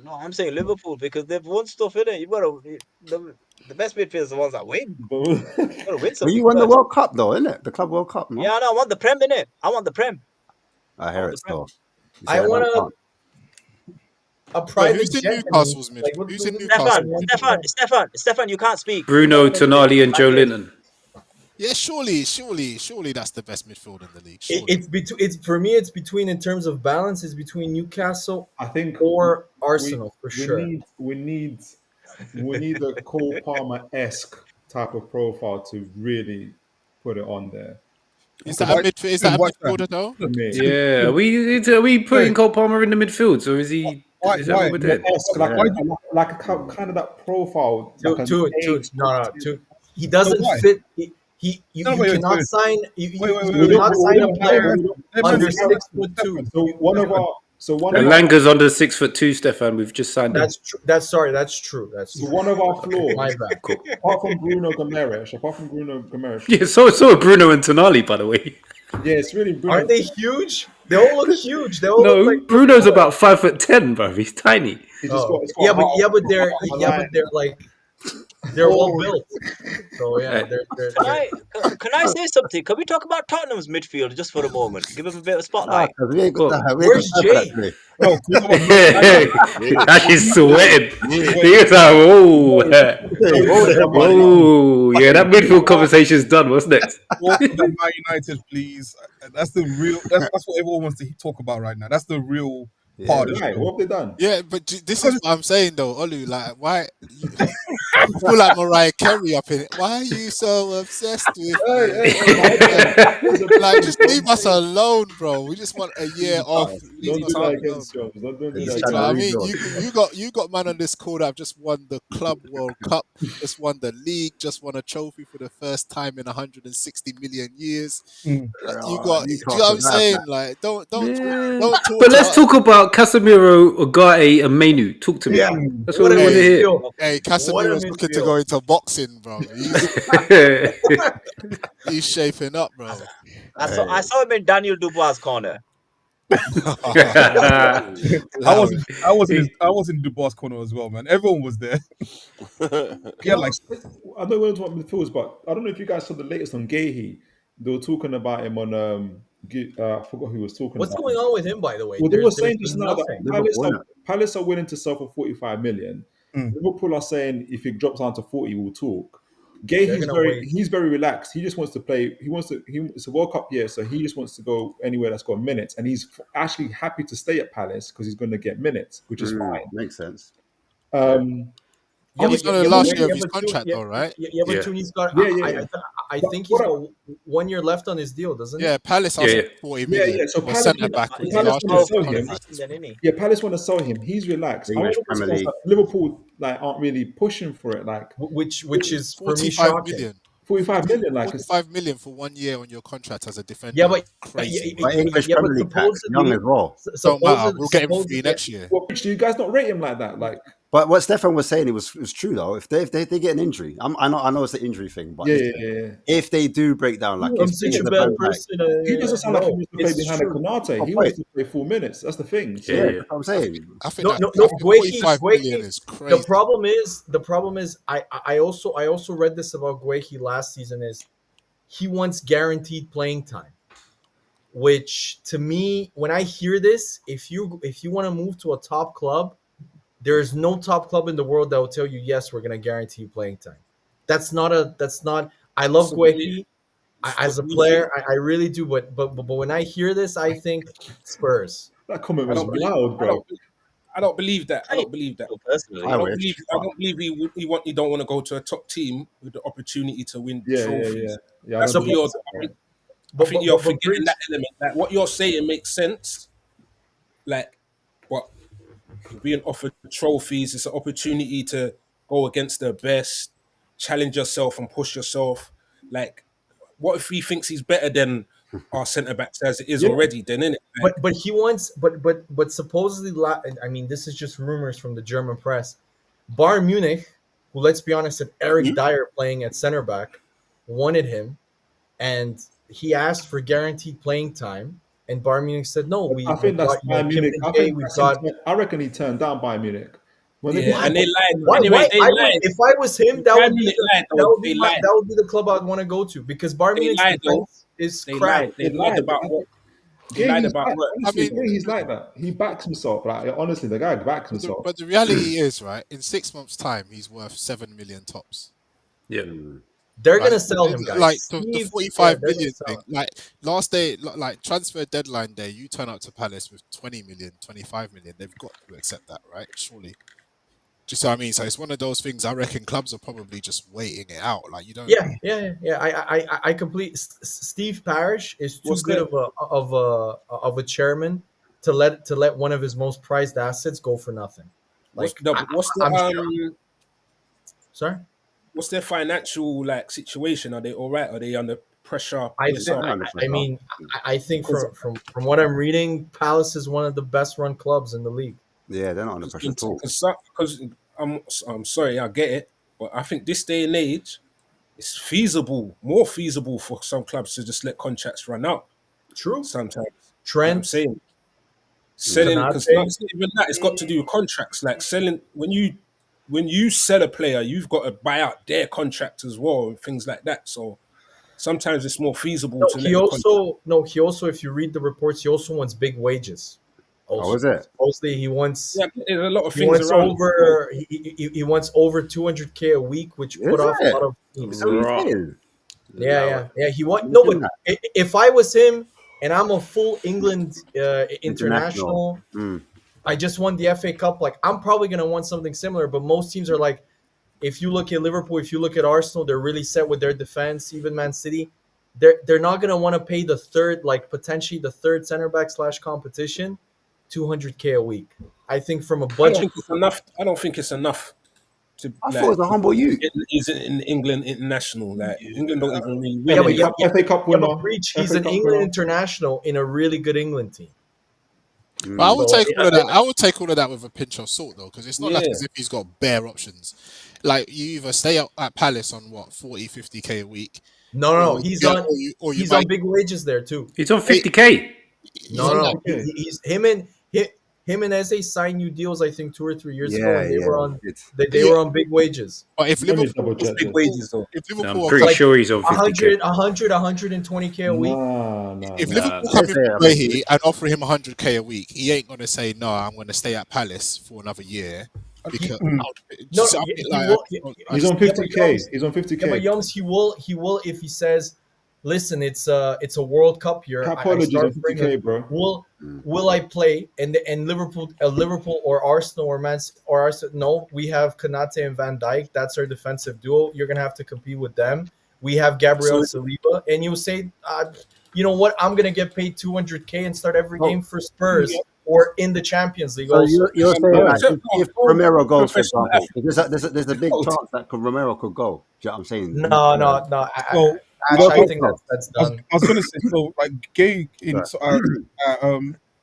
No, I'm saying Liverpool because they've won stuff in it. You gotta the best midfielders are the ones that win. You gotta win Well, something. you won the first. World Cup though, innit? The Club World Cup. No? Yeah, no, I want the Prem in it. I want the Prem. I hear it still. You I say want can't. a private who's in jet. Newcastle's midfield? Like, what- Who's in what- Newcastle? Stefan, you can't speak. Bruno, Tonali, and Joe Linton. Yeah, surely that's the best midfield in the league. Surely. It's for me. It's between in terms of balance. It's between Newcastle I think or Arsenal for we sure. We need a Cole Palmer-esque type of profile to really put it on there. Is So that a why- midfield? Is then that a why- midfielder though? For me. Yeah, are we putting Cole Palmer in the midfield, or is he? Why- Is that what we're doing? Like, Yeah. like a kind of that profile. Like an to age no, to he doesn't why? fit. You No, wait, cannot wait. sign. Wait, You wait. cannot sign a Well, player Hey, man, under Stefan, 6'2". So one of our Elanga's under 6'2", Stefan. We've just signed him. That's true. That's true. That's so true. one of our flaws, My bad. apart from Bruno Gomes, Yeah, so are Bruno and Tonali, by the way. yeah, it's really Bruno. Aren't they huge? They all look huge. They all No, look like Bruno's about 5'10", bro. He's tiny. He just got, yeah, but heart. they're like they're well built. So yeah, Right. they're Can I say something? Can we talk about Tottenham's midfield just for a moment? Give him a bit of Ah, spotlight. 'cause we ain't got Well, that. We ain't where's got time for Jay? that today. No, can we talk about Actually sweating. He was like, whoa. Hey, hold it, buddy. Whoa. Yeah, that midfield conversation's done. What's next? talk about Man United, please? That's the real. That's what everyone wants to talk about right now. That's the real Yeah, part of the Right, show. what have they done? Yeah, but this is what I'm saying though, Olu. Like, why? I feel like Mariah Carey up in it. Why are you so obsessed with me? Like, just leave us alone, bro. We just want a year off. Leave Don't us do that alone. against Jones. Don't do He's that. You trying know to what I mean, rebuild. you got man on this call that have just won the Club World Cup, just won the league, just won a trophy for the first time in 160 million years. Mm. Like, Oh, do you you can't know what I'm survive saying? that. Like, don't Yeah. talk But to let's us. talk about Casemiro, Ugarte, and Menu. Talk to me. Yeah. That's what what a we want to hear. midfield. Hey, What a Casemiro's looking to midfield. go into boxing, bro. He's shaping up, bro. I saw him in Daniel Dubois' corner. I Loud. wasn't in Dubois' corner as well, man. Everyone was there. Yeah, like I don't know what midfields, but I don't know if you guys saw the latest on Gahey. They were talking about him on I forgot who was talking What's about going him. on with him, by the way? Well, they were There's saying just now that nothing. Liverpool, innit? Palace are willing to sell for 45 million. Mm. Liverpool are saying if it drops down to 40, we'll talk. They're Gahey's gonna wait. he's very relaxed. He just wants to play. It's a World Cup year, so he just wants to go anywhere that's got minutes, and he's actually happy to stay at Palace because he's going to get minutes, which is fine. Makes sense. Yeah, He's but, on the yeah, last but- year of yeah, his but contract, yeah, though, right? Yeah, but Yeah. Tooney's got. Yeah. I But think he's what got 1 year left on his deal, doesn't Yeah, Palace are Yeah. 40 Yeah, million. yeah. So for Palace, centre back with Palace last want year's to sell him. contract. Then, innit? Yeah, Palace want to sell him. He's relaxed. I English wonder Premier what's League. Liverpool like aren't really pushing for it. Like which is for me 45 shocking. million. 45 million. Like it's 45 million for 1 year on your contract as a defender. Yeah, but Crazy. But English yeah, Premier but League tax, young as well. Don't matter. We'll get him free supposedly- next year. what do you guys not rate him like that? Like But what Stefan was saying, it was true though. If they get an injury, I know it's an injury thing, but yeah. if they do break down, like I'm if such they a get the bad Van Dijk- person. He doesn't sound like he wants to play it's behind true. a Konate. He Oh, wants to play full minutes. That's the thing. So, yeah, Yeah. that's what I'm saying. I think No, that, no, I think Guehi- 45 million Guehi- is crazy. The problem is I also read this about Guehi last season is he wants guaranteed playing time, which to me, when I hear this, if you want to move to a top club, there is no top club in the world that will tell you yes, we're gonna guarantee you playing time. That's not. I love So Guehi as a do you player, I really do, but when I hear this, I think Spurs. that comment I was don't believe, loud, bro. I don't believe that. I don't believe that. Personally, I wish. I don't believe he don't want to go to a top team with the opportunity to win trophies. Yeah, I That's don't what think you're. so. I think you're forgetting Bruce- that element. Like what you're saying makes sense. Like, but being offered trophies, it's an opportunity to go against the best, challenge yourself and push yourself. Like, what if he thinks he's better than our centre backs as it is Yeah. already? Then innit? Like, But he wants but supposedly I mean this is just rumors from the German press. Bayern Munich, who let's be honest had Eric Dyer playing at center back, wanted him, and he asked for guaranteed playing time, and Bayern Munich said no. I think that's Bayern Munich. I reckon he turned down Bayern Munich. When they yeah, and they lied. Why, Anyway, they I would, lied. if I was him, that Bayern would be Munich the, lied, that though. would be They my, lied. that would be the club I'd want to go to because Bayern They Munich's lied, though. defense is They crap. lied. They lied about what? They lied about what? Honestly, he's like that. He backs himself. Like honestly, the guy backs himself. But the reality is, right, in 6 months' time, he's worth 7 million tops. Yeah. They're Right? gonna sell him, guys. Like the Steve, 45 they're gonna million sell thing. him. Like last day, like transfer deadline day, you turn up to Palace with 20 million, 25 million. They've got to accept that, right? Surely. you see what I mean? So it's one of those things. I reckon clubs are probably just waiting it out. Like you don't. Yeah. I complete. Steve Parish is too What's good that? of a chairman to let one of his most prized assets go for nothing. Like What's the I'm sure. Sorry. what's their financial like situation? Are they all right? Are they under pressure I yourself? mean, I think Because from what I'm reading, Palace is one of the best run clubs in the league. Yeah, they're not under pressure at all. because I'm sorry, I get it, but I think this day and age, it's more feasible for some clubs to just let contracts run out. True. Sometimes, you know what I'm Trent, saying selling because Konate. it's not even that. It's got to do with contracts. Like selling when you sell a player, you've got to buy out their contract as well and things like that. So sometimes it's more feasible No, to let the contract. he also, if you read the reports, he also wants big wages. Oh, Also, is it? supposedly he wants Yeah, there's a lot of he things wants around. over he wants over 200K a week, which put Is off a it? lot of Is teams. that what you're Raw. saying? Yeah. He want no, Listen but that. if I was him and I'm a full England International. international, I just won the FA Cup. Like I'm probably gonna want something similar. But most teams are like, if you look at Liverpool, if you look at Arsenal, they're really set with their defense. Even Man City, they're not gonna want to pay the third, like potentially the third center back / competition, 200K a week. I think from a I don't budget. think it's enough. I don't think it's enough to I thought it like. was a humble you. He's in England international. Like England don't even really win. Yeah, but anything. FA Cup winner. Breach, he's FA an Cup England winner. international in a really good England team. But I would So, take all of that. I would take all of that with a pinch of salt, though, because it's not like Yeah. as if he's got bare options. Like you either stay at Palace on what 40, 50K a week. No, he's yeah, on. or you He's might, on big wages there too. He's on 50K. No. Okay. He's him and Eze signed new deals. I think 2 or 3 years ago, Yeah, and they were on. It's They were on big wages. But if Let me Liverpool, double check Big this. wages though. if I'm Liverpool, are pretty coming, sure he's on 50K. 120K a week. Nah. if Nah. Liverpool come in Eze, for Leahy and offer him 100K a week, he ain't gonna say no. I'm gonna stay at Palace for another year because No, I he like, will. He's on Yeah, but 50K. Yums- He's on Yeah, 50K. but Yums, he will if he says, "Listen, it's a World Cup year. I Apologies start on 50K, bro. Will I play?" And Liverpool or Arsenal or Arsenal? No, we have Konate and Van Dijk. That's our defensive duo. You're gonna have to compete with them. We have Gabriel Saliba, and you say, "You know what? I'm gonna get paid 200K and start every game for Spurs or in the Champions League." So Also, you're saying like if Romero goes, for Professional example, there's a big chance that Romero could go. Do you know what I'm saying? no. So I think that's done. I was going to say, so like Gay in Sorry.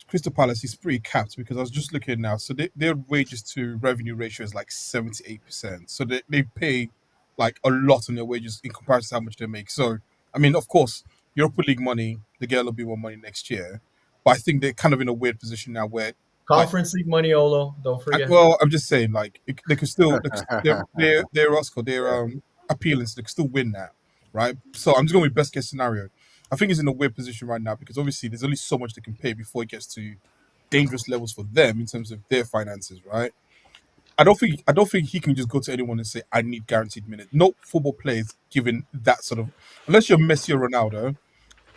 Crystal Palace is pretty capped because I was just looking now. So their wages to revenue ratio is like 78%. So they pay like a lot on their wages in comparison to how much they make. So I mean, of course, Europa League money, they get a little bit more money next year. But I think they're kind of in a weird position now where Conference League money, Olo. Don't forget. well, I'm just saying, like they could still, they're Roscoe, they're appealing, so they could still win that, right? So I'm just going with best case scenario. I think he's in a weird position right now because obviously there's only so much they can pay before it gets to dangerous levels for them in terms of their finances, right? I don't think he can just go to anyone and say I need guaranteed minutes. No football players given that sort of, unless you're Messi or Ronaldo,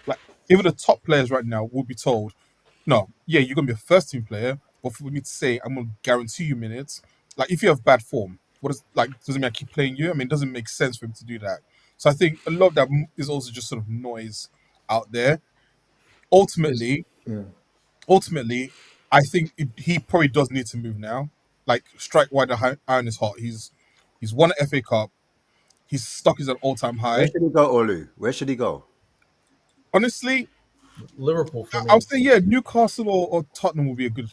like even the top players right now will be told, no, yeah, you're gonna be a first team player, but for me to say I'm gonna guarantee you minutes, like if you have bad form, doesn't mean I keep playing you? I mean, it doesn't make sense for him to do that. So I think a lot of that is also just sort of noise out there. Ultimately, Yeah. I think he probably does need to move now. Like strike while the iron is hot. He's won an FA Cup. His stock is at all-time Where high. should he go, Olu? Where should he go? Honestly, Liverpool for me. I would say Newcastle or Tottenham would be a good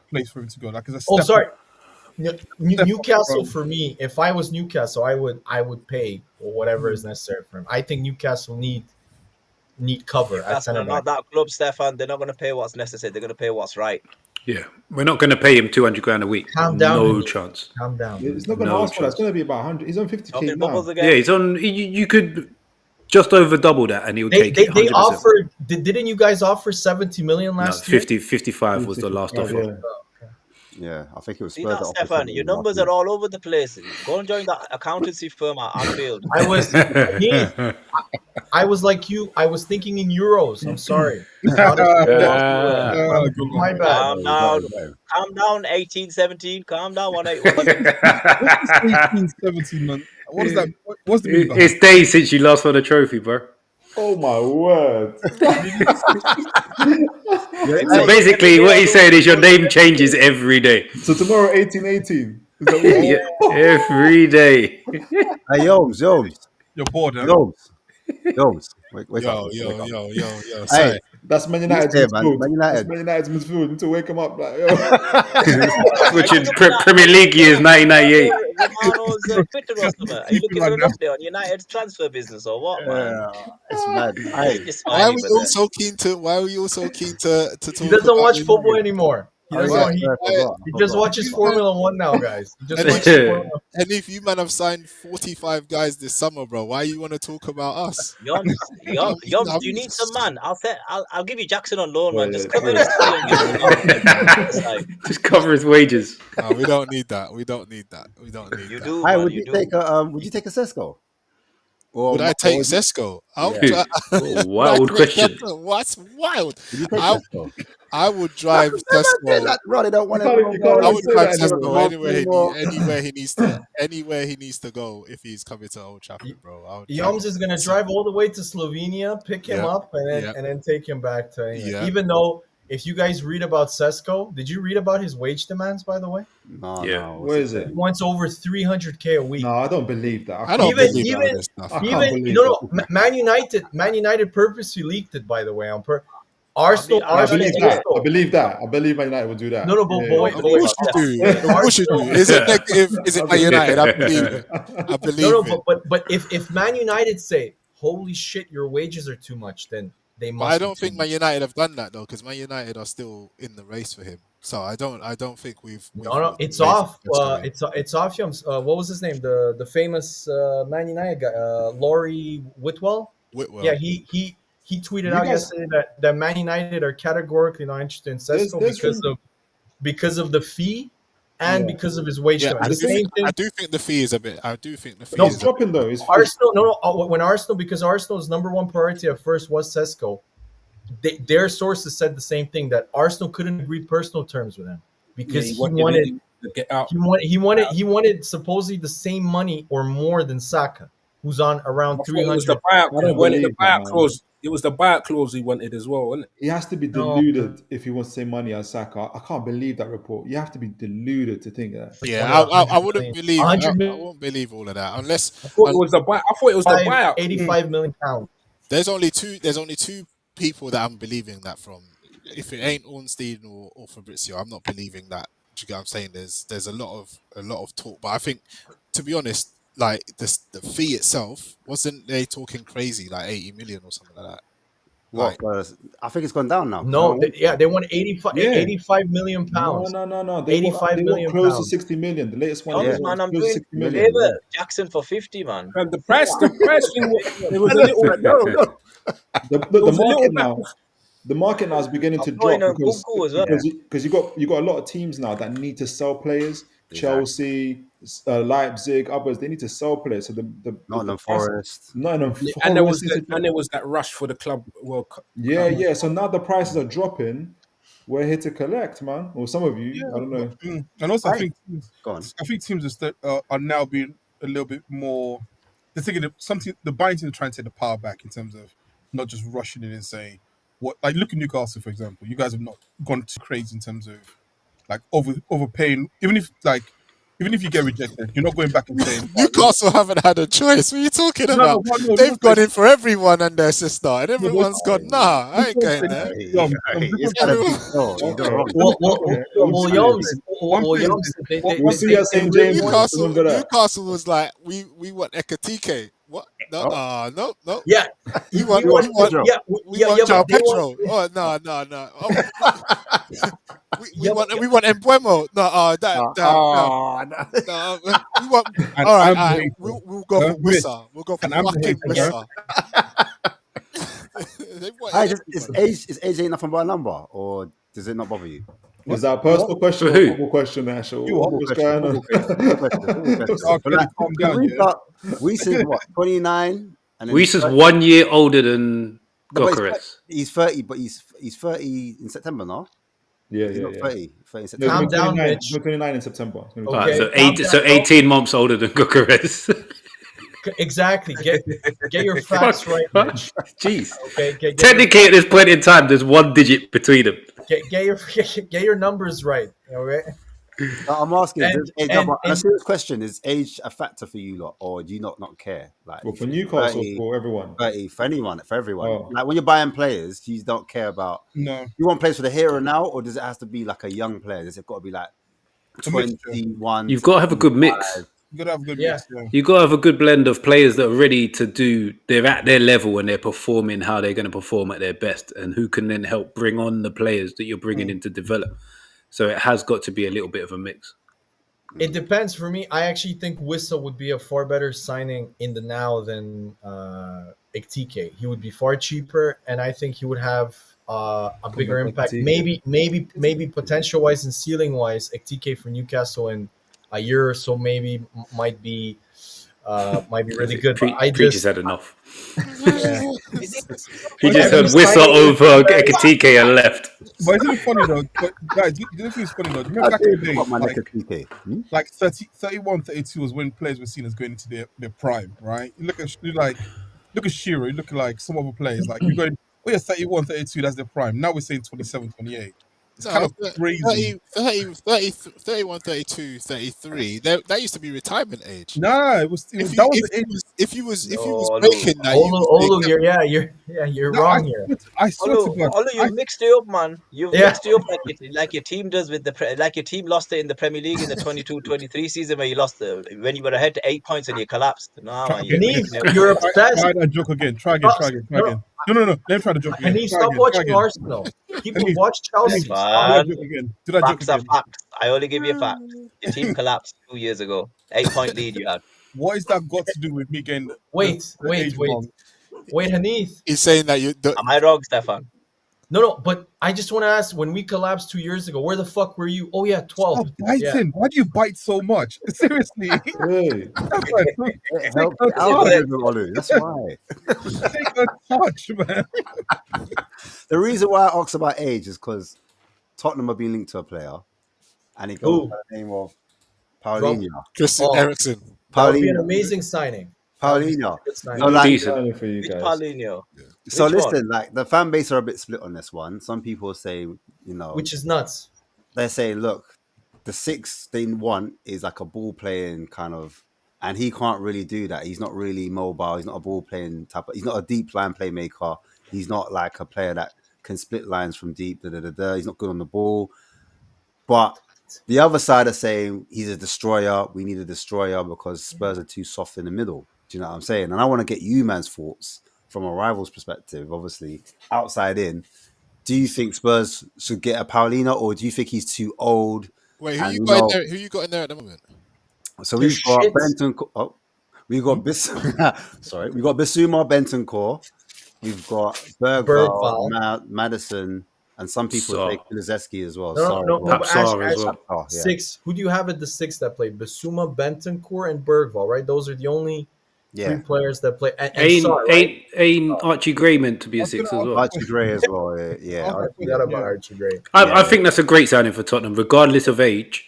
place for him to go. Like as a Oh, step sorry. up. Newcastle from- for me. If I was Newcastle, I would pay or whatever is necessary for him. I think Newcastle need cover at That's center not back. that club, Stefan. They're not going to pay what's necessary. They're going to pay what's right. Yeah, we're not going to pay him 200 grand a week. Calm down, No Henry. chance. Calm down. It's not going to No ask for that. It's chance. going to be about 100. He's on 50K Talking now. bubbles again. Yeah, he's on. You could just over double that, and he'll They take it. 100%. offered. Didn't you guys offer 70 million No, last year? 55 was the last offer. Yeah. Yeah, I think it was See Spurs that, that offered Stefan? 70 Your last numbers week. are all over the place. Go and join that accountancy firm I failed. I was I was like you. I was thinking in euros. I'm sorry. Not in Good one. my bad. Calm You got down. it, got it. Calm down, 1817. Calm down, 18. What's this 1817, man? What is that? What's the meaning behind It's days since you last won a trophy, bro. Oh my word! Yeah, It's So hey, almost every basically, day what I he's lose. saying is It's your almost name every day. changes every day. So tomorrow, 1818. Is that Yeah, every day. hey, Yomes. You're bored, huh? Wake up, wake up. Yo. Hey, Sorry. that's Man you United's say, man, midfield. Man That's United. Man United's midfield. Need to wake him up. Like, yo. Are you Watching looking at Premier League years, 1998. Romano's Twitter or something? Are you Sleeping looking right for an now. update on United's transfer business or what, man? Yeah, it's mad. What's Hey, this Why smiley were you with all it? so keen to? Why were you all so keen to He talk doesn't about watch football United? anymore. He oh doesn't. yeah, Why? He, sorry, I Why? forgot. he just watches You man, Formula One now, guys. He just and watches Formula. and if you man have signed 45 guys this summer, bro, why you want to talk about us? Yums, I'm do you need some just, man? I'll give you Jackson on loan, man. Just Wait, cover wait. his fee and give him on the side. Just cover his wages. no, we don't need that. We don't need that. We don't need You that. do, Hey, man. would You you do. take a Sesko? Would I take Sesko? Yeah, Oh, Would I wild take question. Sesko? What's wild? would you take I Sesko? I would drive Sesko. That Roddy don't want You him can't, no you can't more. I even would say drive that in Sesko Liverpool anywhere he needs to go if he's coming to Old Trafford, bro. I would drive Yums is gonna Sesko. drive all the way to Slovenia, pick him Yep. up, and Yep. then take him back to England. Yep. Even though, if you guys read about Sesko, did you read about his wage demands? By the way, No, Yeah. no. Where is it? he wants over 300K a week. No, I don't believe that. I don't Even believe even none of this stuff. I bro. can't even believe no that. no Man United purposely leaked it, by the way, on I'll be I honest believe with that. you. I believe that. I believe Man United will do that. No, Yeah, but wait, Of but wait. course you do. Of yeah. course you do. Is it negative? Is it I Man believe United? I it. believe it. I believe No, it. but if Man United say, "Holy shit, your wages are too much," then they But must. I be don't too think Man much. United have done that though, because Man United are still in the race for him. So I don't think we've No, it's made off. Sesko in. It's off. Yums. What was his name? The famous Man United guy, Laurie Whitwell. Whitwell. Yeah, he tweeted You out guys, yesterday that Man United are categorically not interested in there's Sesko because of the fee and yeah. because of his wage Yeah, demand. The same thing. I do think the fee is a bit. I do think the fee No, He's is a bit. dropping though. He's Arsenal. When Arsenal, because Arsenal's number one priority at first was Sesko. Their sources said the same thing, that Arsenal couldn't agree personal terms with him because Yeah, he wanted him to get out. he wanted supposedly the same money or more than Saka, who's on I around thought it 300. was the buyout. I don't When the believe that, buyout man. clause, it was the buyout clause he wanted as well, wasn't it? He has to be No. deluded if he wants to say money on Saka. I can't believe that report. You have to be deluded to think that. Yeah, Like I 100 wouldn't million. believe. 100 I million, won't believe all of that unless I thought it was the buyout. I thought it was the buyout. 85 million pounds. there's only two people that I'm believing that from. If it ain't Ornstein or Fabrizio, I'm not believing that. Do you get what I'm saying? There's a lot of talk, but I think, to be honest, like the fee itself, wasn't they talking crazy like 80 million or something like that? What? Like, I think it's gone down now. No, they want 85, Yeah. 85 million pounds. No. 85 They want million close to pounds. 60 million. The latest one Yums, was man, I'm close to doing 60 you a million. favor. Jackson for 50, man. And the price thing, it was a little. No. The was a little market back. now. The market now is beginning I'm to throwing drop a Kunku as well. because you got a lot of teams now that need to sell players. Exactly. Chelsea, Leipzig, others, they need to sell players. So the Nottingham price, Forest. Nottingham And there Forest was needs to drop. there was that rush for the club World Cup. Yeah. So now the prices are dropping. We're here to collect, man. Or some of you, Yeah, I don't know. and also Right. Go on. I think teams are now being a little bit more. They're taking the buying teams are trying to take the power back in terms of not just rushing in and saying what. Like look at Newcastle, for example. You guys have not gone too crazy in terms of like overpaying. Even if you get rejected, you're not going back and saying Newcastle haven't had a choice. What are you talking about? no, They've gone in for everyone and their sister, and but everyone's gone, nah, I ain't going there. It's kind of big. No, you're doing wrong. We'll see at St. James. Remember that. Newcastle was like, we want Ekatike. What? No, no. Yeah, We want João Pedro. Oh no. We want Embuemo. No, no. We want. All right. We'll go for Wissa. We'll go for fucking Wissa. Is AJ nothing but a number, or does it not bother you? Is that a personal question For or a who? football question, Ash? You what? What's going on? Football question. Oh, But Kenny, like, calm because down, yeah. Reese is what, 29, and then Reese is 1 year older than no, but Gokares. he's 30, but he's 30 in September, no? Yeah, He's yeah, not yeah. 30 in No, he's September. Calm going to be down, 29. Mitch. He's going to be 29 in September. He's gonna be All right, 29. Okay, calm down. so 18 months older than Gokares. Exactly. Get your facts right, Mitch. Jeez. Okay, get Technically, at this point in time, there's 1 digit between them. get your numbers right. Okay. I'm asking, And does age, and and a and serious question, is age a factor for you lot, or do you not care? Like, Well, you for think Newcastle, for everyone. 30 for anyone, for everyone. Oh. Like, when you're buying players, you don't care about, No, you want players for the here and now, or does it have to be like a young player? Does it got to be like a mixture. 21? You've got to have a good mix. You gotta have a good Yeah. mix. Yeah. You've got to have a good blend of players that are ready to do, they're at their level and they're performing how they're going to perform at their best, and who can then help bring on the players that you're bringing in to develop. So it has got to be a little bit of a mix. it depends. For me, I actually think Wissa would be a far better signing in the now than Iktike. He would be far cheaper, and I think he would have a bigger impact. Iktike. Maybe potential wise and ceiling wise, Iktike for Newcastle in a year or so maybe might be really good. But I Preachers just had enough. yeah. He But just every had Whistle signing- over Ekatike and left. But isn't it funny though? But guys, do you think it's funny though? Do you remember back in the day, What, my like, Nekatike? like 30, 31, 32 was when players were seen as going into their prime, right? You look at Shiro, you look at like some other players, like you're going, oh yeah, 31, 32, that's their prime. Now we're saying 27, 28. It's kind of crazy. 31, 32, 33. That used to be retirement age. Nah, that was the age. If you was No, breaking that, you was Olu, you're No, wrong here. I swear to God. Olu, you've mixed it up, man. You've Yeah. mixed it up like your team does with like your team lost it in the Premier League in the 22-23 season where you lost when you were ahead to 8 points and you collapsed. No, man, you're Hanif, mixing it up. you're Try obsessed. that joke again. Try again. No. Let me try the joke again. Hanif, Try stop again, watching again. Arsenal. People Hanif, watch Chelsea. Man. Do that joke again. Do that joke Facts are again. facts. I only give you facts. Your team collapsed 2 years ago. 8-point lead you had. What is that got to do with me getting Wait, the age wrong? Hanif. He's saying that you. Am I wrong, Stefan? No, but I just want to ask, when we collapsed 2 years ago, where the fuck were you? Oh yeah, 12. Stop biting. Why do you bite so much? Seriously. Hey. It helps the algorithm, Olu. That's why. Take a touch, man. The reason why I asked about age is because Tottenham are being linked to a player, and he goes Who? by the name of Paulinho. Christian Oh. Eriksen. That would be an Paulinho. amazing signing. Paulinho. Good signing. So, like, Decent. Signing for you Which guys. Paulinho? so Which listen, one? like the fan base are a bit split on this one. Some people say, Which is nuts. they say, look, the 6 they want is like a ball playing kind of, and he can't really do that. He's not really mobile. He's not a ball playing type. He's not a deep line playmaker. He's not like a player that can split lines from deep. He's not good on the ball. But the other side are saying he's a destroyer. We need a destroyer because Spurs are too soft in the middle. Do you know what I'm saying? And I want to get you man's thoughts from a rival's perspective, obviously outside in. Do you think Spurs should get a Paulino, or do you think he's too old? Wait, who And, you got in there? Who you got in there at the moment? So They're we've got shit. Benton. We've got sorry, we've got Bissouma, Bentancur. We've got Bergvall, Madison, and some people So- say Kulusevski as well. No, but Papsar Ash, as well. Oh, yeah. 6. Who do you have at the 6 that play? Basuma, Bentancur, and Bergvall, right? Those are the only 3 players that play. And Sarr, right? Ain't Archie Gray meant to be a 6 as well? Archie Gray as well. Yeah. I forgot about Archie Gray. I think that's a great signing for Tottenham, regardless of age.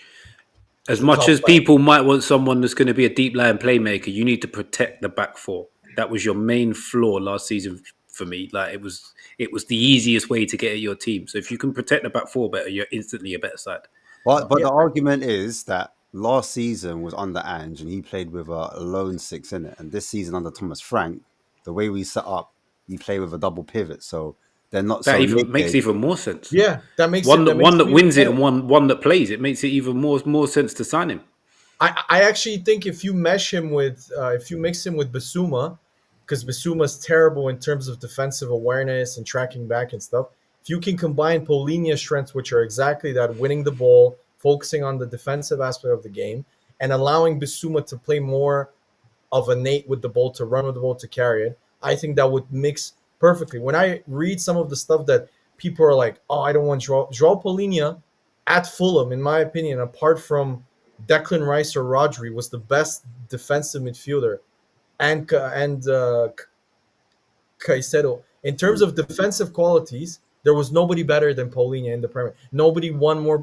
As much top as player. people might want someone that's going to be a deep line playmaker, you need to protect the back four. That was your main flaw last season for me. Like it was the easiest way to get at your team. So if you can protect the back four better, you're instantly a better side. But the argument is that last season was under Ange and he played with a lone 6 in it, and this season under Thomas Frank, the way we set up, we play with a double pivot. So they're not That so even naked. makes even more sense. Yeah, that makes one it, that wins it and one that plays. It makes it even more sense to sign him. I actually think if you mesh him with if you mix him with Basuma, because Basuma's terrible in terms of defensive awareness and tracking back and stuff. If you can combine Paulinho's strengths, which are exactly that, winning the ball, focusing on the defensive aspect of the game, and allowing Basuma to play more of a Nate with the ball, to run with the ball, to carry it, I think that would mix perfectly. When I read some of the stuff that people are like, oh, I don't want João Paulinho at Fulham, in my opinion, apart from Declan Rice or Rodri, was the best defensive midfielder, and Caicedo. In terms of defensive qualities, there was nobody better than Paulinho in the Premier. Nobody won more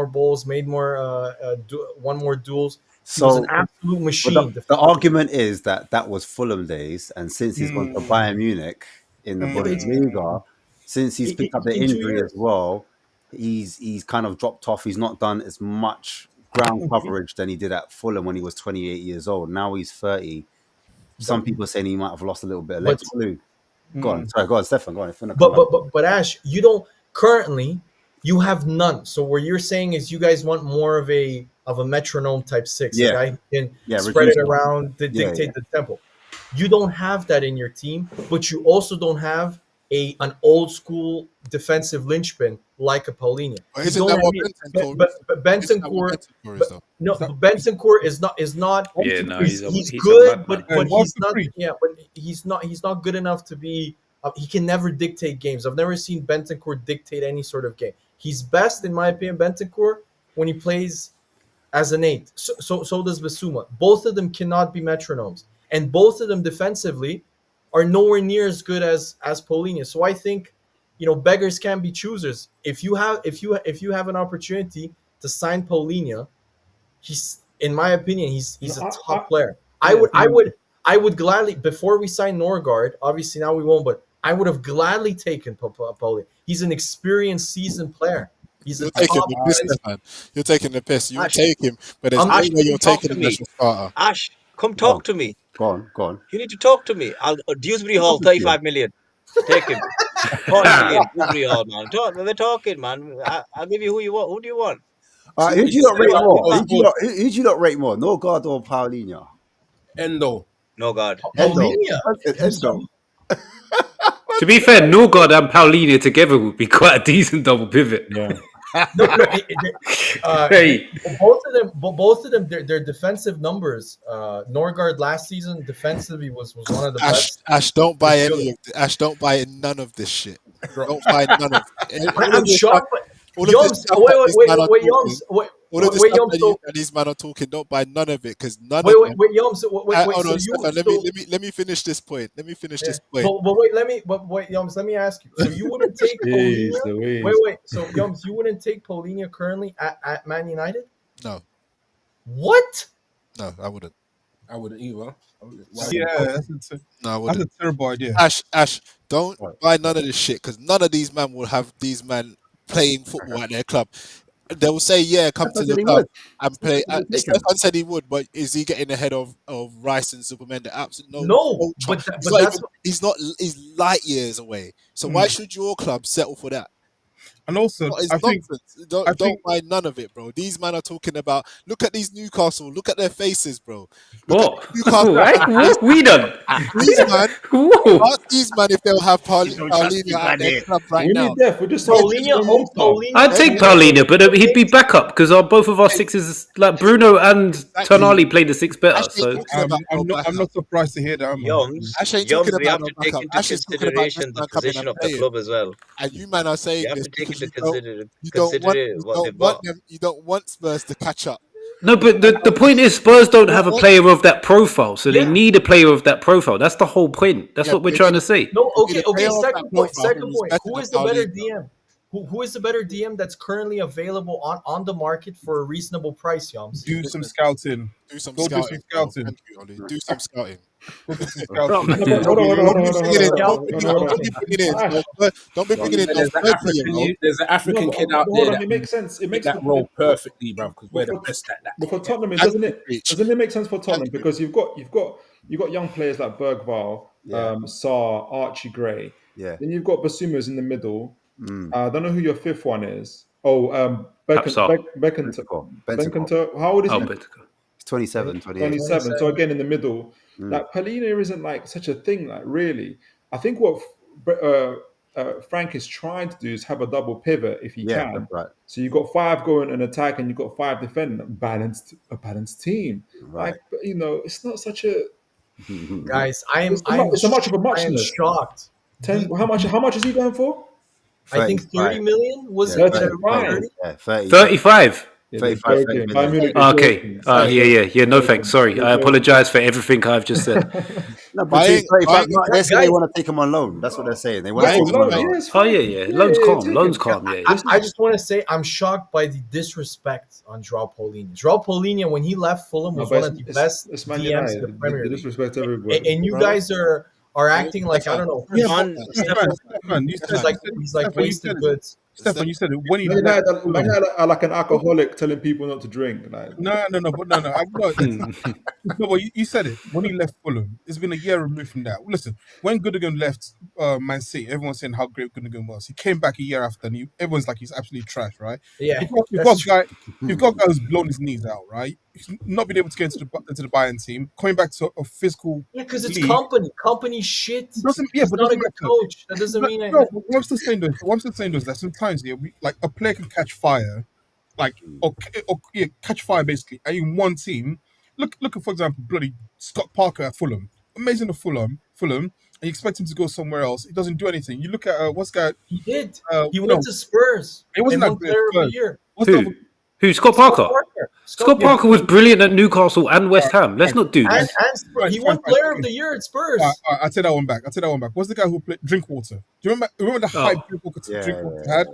balls, made won more duels. He was an So, absolute but machine. the argument is that that was Fulham days, and since he's gone to Bayern Munich in the Yeah, but Bundesliga, since he's picked up the in two injury years. as well, he's kind of dropped off. He's not done as much ground coverage than he did at Fulham when he was 28 years old. Now he's 30. Some But people saying he might have lost a little bit of but legs. Go on, sorry, go on, Stefan. Go on. If you want to come but back. but Ash, you don't currently. You have none. So what you're saying is you guys want more of a metronome type six, a Yeah, guy who can yeah, spread it reduce it. around to Yeah, dictate the tempo. You don't have that in your team, but you also don't have an old school defensive linchpin like a Paulinho. But You isn't don't that what have Bentancur but, is? but Isn't that what Bentancur, Bentancur is but though? no, Is that, Bentancur is not. Yeah, no, He's he's a good, madman. but what's he's the not. freak? Yeah, but he's not good enough to be. He can never dictate games. I've never seen Bentancur dictate any sort of game. He's best, in my opinion, Bentancur, when he plays as an eight. So does Basuma. Both of them cannot be metronomes, and both of them defensively are nowhere near as good as Paulinho. So I think, beggars can be choosers. If you have an opportunity to sign Paulinho, he's, in my opinion, he's No, a top player. I yeah, would I would I would gladly, before we sign Norgard. Obviously now we won't, but I would have gladly taken Paulinho. He's an experienced, seasoned player. He's a You're taking top the piss, defensive. man. You're taking the piss. You would Ash, take him, but there's I'm no Ash, way you're come talk taking to him as me. your starter. Ash, come go on, talk to me. go on. You need to talk to me. Dewsbury Hall, Obviously, yeah. 35 million. Take him. 40 million, Dewsbury Hall, man. We're talking, man. I'll give you who you want. Who do you want? All right, See who what do you you not said rate about more? Nico's board. Who do you not rate more? Norgard or Paulinho? Endo. No, God. Endo. Paulinho. I said Endo. To be fair, Norgard and Paulinho together would be quite a decent double pivot. yeah. No, Hey, both of them, their defensive numbers. Norgard last season defensively was one of the best. Ash, don't buy midfielder. any of Ash, don't buy none of this shit. Don't buy none of it. I'm shocked, but All of this Yoms, stuff that these wait, man are wait, talking, Yoms, wait, all of this wait, stuff Yoms, so that these man are talking, don't buy none of it because none wait, of wait, them. wait, Yoms, wait, Hold so on, you, Stefan. so Let me finish this point. Let me finish yeah. this point. But wait, Yoms, let me ask you. So you wouldn't take Jeez Paulinho? Louise. Wait. So Yoms, you wouldn't take Paulinho currently at Man United? No, What? no, I wouldn't. I wouldn't either. Why? yeah, No, I that's wouldn't. a terrible idea. Ash, don't Right. buy none of this shit because none of these men will have these men playing football at their club. They will say, "Yeah, come to Stefan the said he club would. and play." Stefan would take him. Stefan said he would, but is he getting ahead of Rice and Superman? The absolute No, but He's not that's even, he's not. He's light years away. So why should your club settle for that? And also, It's I think nonsense. Don't I think buy none of it, bro. These men are talking about. Look at these Newcastle. Look at their faces, bro. Look what? at Newcastle. Right? What we done? These man. Whoa. Ask these man if they'll have Paulinho at their club right We now. need depth. We're just saying Paulinho. we need some. I'd take Paulinho, but he'd be backup because both of our sixes, like Bruno and Tonali, played the six better. Ash ain't So talking about no I'm backup. not surprised to hear that, man. Ash ain't Yoms, talking we about have no to take backup. into Ash is talking about this consideration the man coming position and of the playing. club as well. And you man are saying You have this to take because into you don't want consider what they've got. you don't want Spurs to catch up. no, but the point is Spurs don't have a player of that profile, so they Yeah. need a player of that profile. That's the whole point. That's what we're trying to say. No, You need okay. a player of that Second point. profile Second who's point. better Who than is the better Paulinho. DM? Who is the better DM that's currently available on the market for a reasonable price, Yoms? Do some scouting. Do some Go do some scouting. bro. scouting. Thank you, Ollie. Do some scouting. Go do some No, scouting. but hold on. Don't be bringing in. Scouting. Don't be bringing in. Don't be bringing in no There's an 30 African, year old. there's an African kid out hold there on. that It makes sense. It fit makes that role perfectly, bro. Because we're the best at that. But for Tottenham, Thank doesn't you, it? Preach. Doesn't it make sense for Tottenham Thank you. because you've got young players like Bergval, Yeah. Sarr, Archie Gray. Yeah. Then you've got Basumas in the middle. Mm. I don't know who your fifth one is. Oh, Tapsar. Beckenter. How old is Oh, he? but He's 27, 28. 27. So again, in the middle, Mm. like Palina isn't like such a thing. Like really, I think what Frank is trying to do is have a double pivot if he Yeah, can. that's right. So you've got 5 going in attack and you've got 5 defending. A balanced team. Right. Like it's not such a. Guys, I am It's so much of a I am muchness. shocked. 10. How much is he going for? I think 30 million was Yeah, it? 35. Yeah, 30. 35. Yeah, they're 35, 30 joking. million. Bayern Munich, Ah, they're okay. joking. Yeah. No They're thanks. joking. Sorry. They're I joking. apologize for everything I've just said. No, between Buying, 35. buying, No, they're saying Guys, they want to take him on loan. That's what they're saying. They want to Yeah, buying, take him on loan. buying. loan. Yeah, it's Oh fine. yeah. Loan's Yeah, calm. take Loan's him. calm. Yeah. I just want to say I'm shocked by the disrespect on Joao Paulinho. Joao Paulinho, when he left Fulham, No, was but one of the best it's Man DMs in the United. Premier They League. disrespect everybody. And you Bro. guys are acting like I don't know. Yeah, but On Stefan, you said, He's like Stefan, you said wasted it. goods. Stefan, you said it when he Man left United, Man Fulham. United are like an alcoholic telling people not to drink. Like, No, but no. No, but you said it. When he left Fulham, it's been a year removed from that. Listen, when Gundogan left Man City, everyone's saying how great Gundogan was. He came back a year after, and everyone's like he's absolutely trash, right? Yeah, You've that's got a guy who's blown his knees out, right? He's not been able to get into the Bayern team, coming back to a physical yeah, because it's league. company shit. Doesn't He's but not a doesn't good matter. coach. That doesn't mean No, what I'm still saying is that sometimes like a player can catch fire, like or catch fire basically, and in one team. Look at, for example, bloody Scott Parker at Fulham, amazing at Fulham, and you expect him to go somewhere else. He doesn't do anything. You look at what's that? he did. He No, went to Spurs it wasn't and that won great at Player of the Spurs. Year. What's the Who? other? Who? Scott Parker. Scott Parker. Parker was brilliant at Newcastle and West Ham. Let's not do And, this. and he won Player of the Year at Spurs. I'll take that one back. What's the guy who played Drinkwater? Do you remember the hype Drinkwater had?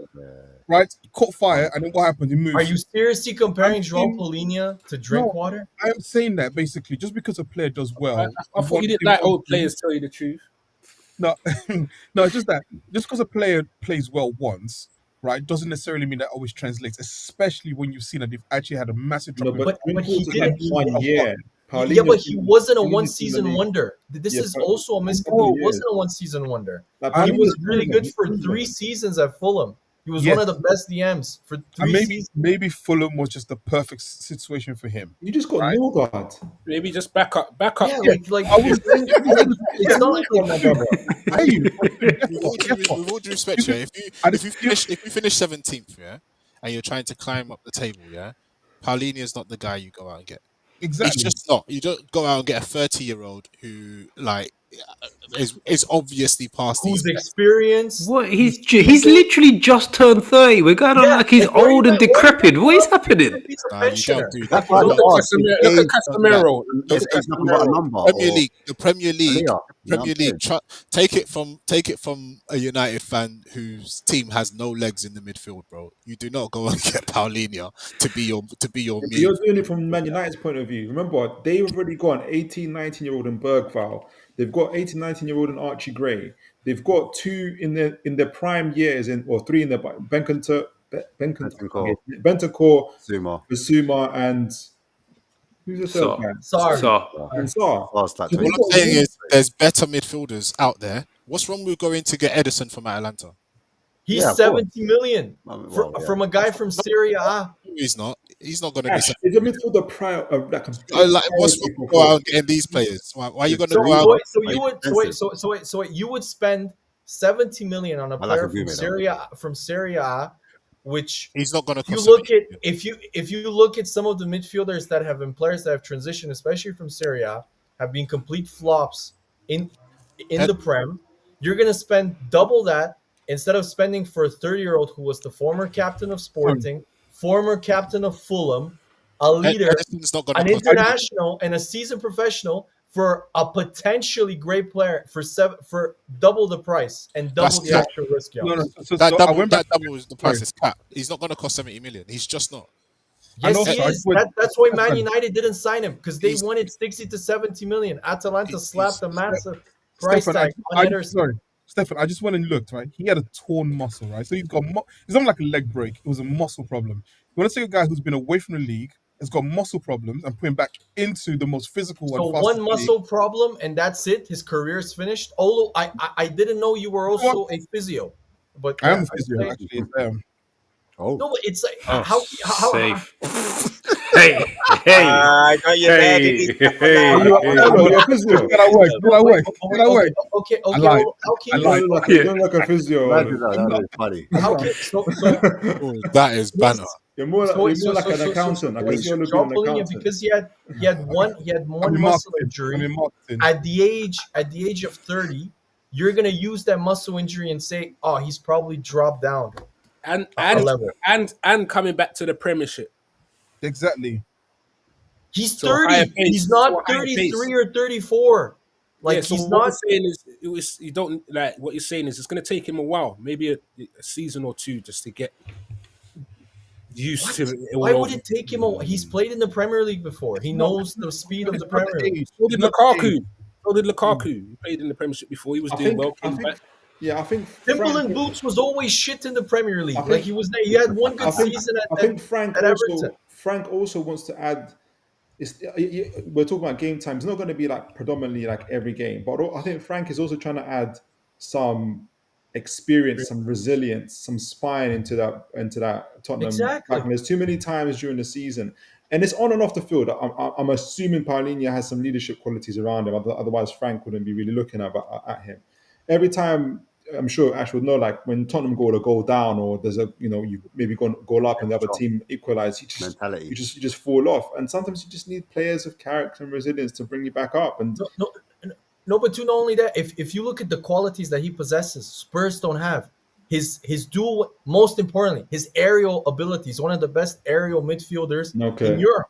Right, he caught fire, and then what happened? He moved. Are you seriously comparing I'm Joao saying- Paulinho to Drinkwater? I'm saying that basically, just because a player does well, I thought you didn't like old players tell you the truth. No, no, it's just that just because a player plays well once, right, doesn't necessarily mean that always translates. Especially when you've seen that they've actually had a massive drop. no, but he Drinkwater's didn't. had 1 year. Yeah, but he wasn't a Paulinho's one-season in the league. wonder. This Yeah, is but- also a miscommunication. Oh, He wasn't a one-season wonder. Like, He Paulinho's was really proven, good for he's 3 proven. seasons at Fulham. He was Yes. one of the best DMs for 3 And seasons. maybe Fulham was just the perfect situation for him. You just got Right. Norgard. Maybe just back up. Yeah, like I was- it's not like my brother. I hear you. With all due respect, yeah, if you finish 17th, yeah, and you're trying to climb up the table, yeah, Paulinho is not the guy you go out and get. Exactly. It's just not. You don't go out and get a 30-year-old who like is obviously past who's these. experienced. What? He's literally just turned 30. We're going on like he's and where old you and at- where you decrepit. at- What is happening? He's a Nah, you pensioner. don't do that. That's why Look I at asked, Casemiro. his Look at age Casemiro. doesn't- Look his at age nothing but a Casemiro. number. The Premier League, Premier League. take it from a United fan whose team has no legs in the midfield, bro. You do not go and get Paulinho to be your But me. you're doing it from Man United's point of view. Remember, they've already got an 18, 19-year-old in Bergvall. They've got 18, 19-year-old in Archie Gray. They've got 2 in their prime years, or 3 in their Bentancur, Zuma. Basuma, and who's the third guy? Sarr. And Sarr. Last like So All they've I'm got saying room. is there's better midfielders out there. What's wrong with going to get Edison from Atalanta? He's Yeah, of 70 million Well, yeah. from a guy from Serie A. He's not. He's not going to Ash, be. is a midfielder prior like a What's wrong with go out and getting these players? Why are you going to go out? So you would spend 70 million on a like player a from Goumet, Serie A, which He's not going to. if you look at some of the midfielders that have been players that have transitioned, especially from Serie A, have been complete flops in the Prem. You're going to spend double that instead of spending for a 30-year-old who was the former captain of Sporting, former captain of Fulham, a leader, Edison's not going an to. international, and a seasoned professional for a potentially great player for double the price and double the actual risk. That double is the price is cap. He's not going to cost 70 million. He's just not. Yes, also, he is. That's why Man United didn't sign him because they wanted 60 to 70 million. Atalanta slapped a massive price tag on Ederson. Stefan, I just went and looked, right? He had a torn muscle, right? So it's not like a leg break. It was a muscle problem. You want to take a guy who's been away from the league, has got muscle problems, and put him back into the most physical So and fastest one muscle problem, and that's it. His career is finished. Olo, I didn't know you were also a physio. But I am a physio, actually. Oh. No, but it's like how safe. Hey, I got you there. hey. Okay. I lied. You don't look a physio. That is funny. That is banner. You're more like an accountant. I can see you looking Joao like an Paulinho, accountant. because he had one muscle injury at the age of 30. you're gonna use that muscle injury and say, "Oh, he's probably dropped down and a level." and coming back to the Premiership. Exactly. He's So a higher 30. pace. He's So a not higher pace. 33 or 34. Like Yeah. So he's what not. you're saying is, you don't like what you're saying is it's going to take him a while, maybe a season or two, just to get used What? to it. Why would it take him? He's played in the Premier League before. He No, knows the speed of it's the not Premier the League. age. So It's did not the Lukaku. age. So did Lukaku. He played in the Premiership before. He was doing well. I Came think, back. I think Frank. Timberland Boots was always shit in the Premier League. I Like think, he was there. He had one I good think, season I think Frank at Everton. also wants to add. We're talking about game time. It's not going to be like predominantly like every game, but I think Frank is also trying to add some experience, some resilience, some spine into that Tottenham. Exactly. Like, there's too many times during the season, and it's on and off the field. I'm assuming Paulinho has some leadership qualities around him. Otherwise, Frank wouldn't be really looking at him. Every time, I'm sure Ash would know, like when Tottenham go down, or there's you maybe goal up and the other team equalise, Mentality. you just fall off. And sometimes you just need players of character and resilience to bring you back up. And No, but not only that, if you look at the qualities that he possesses, Spurs don't have. His dual, most importantly, his aerial abilities, one of the best aerial midfielders in Europe.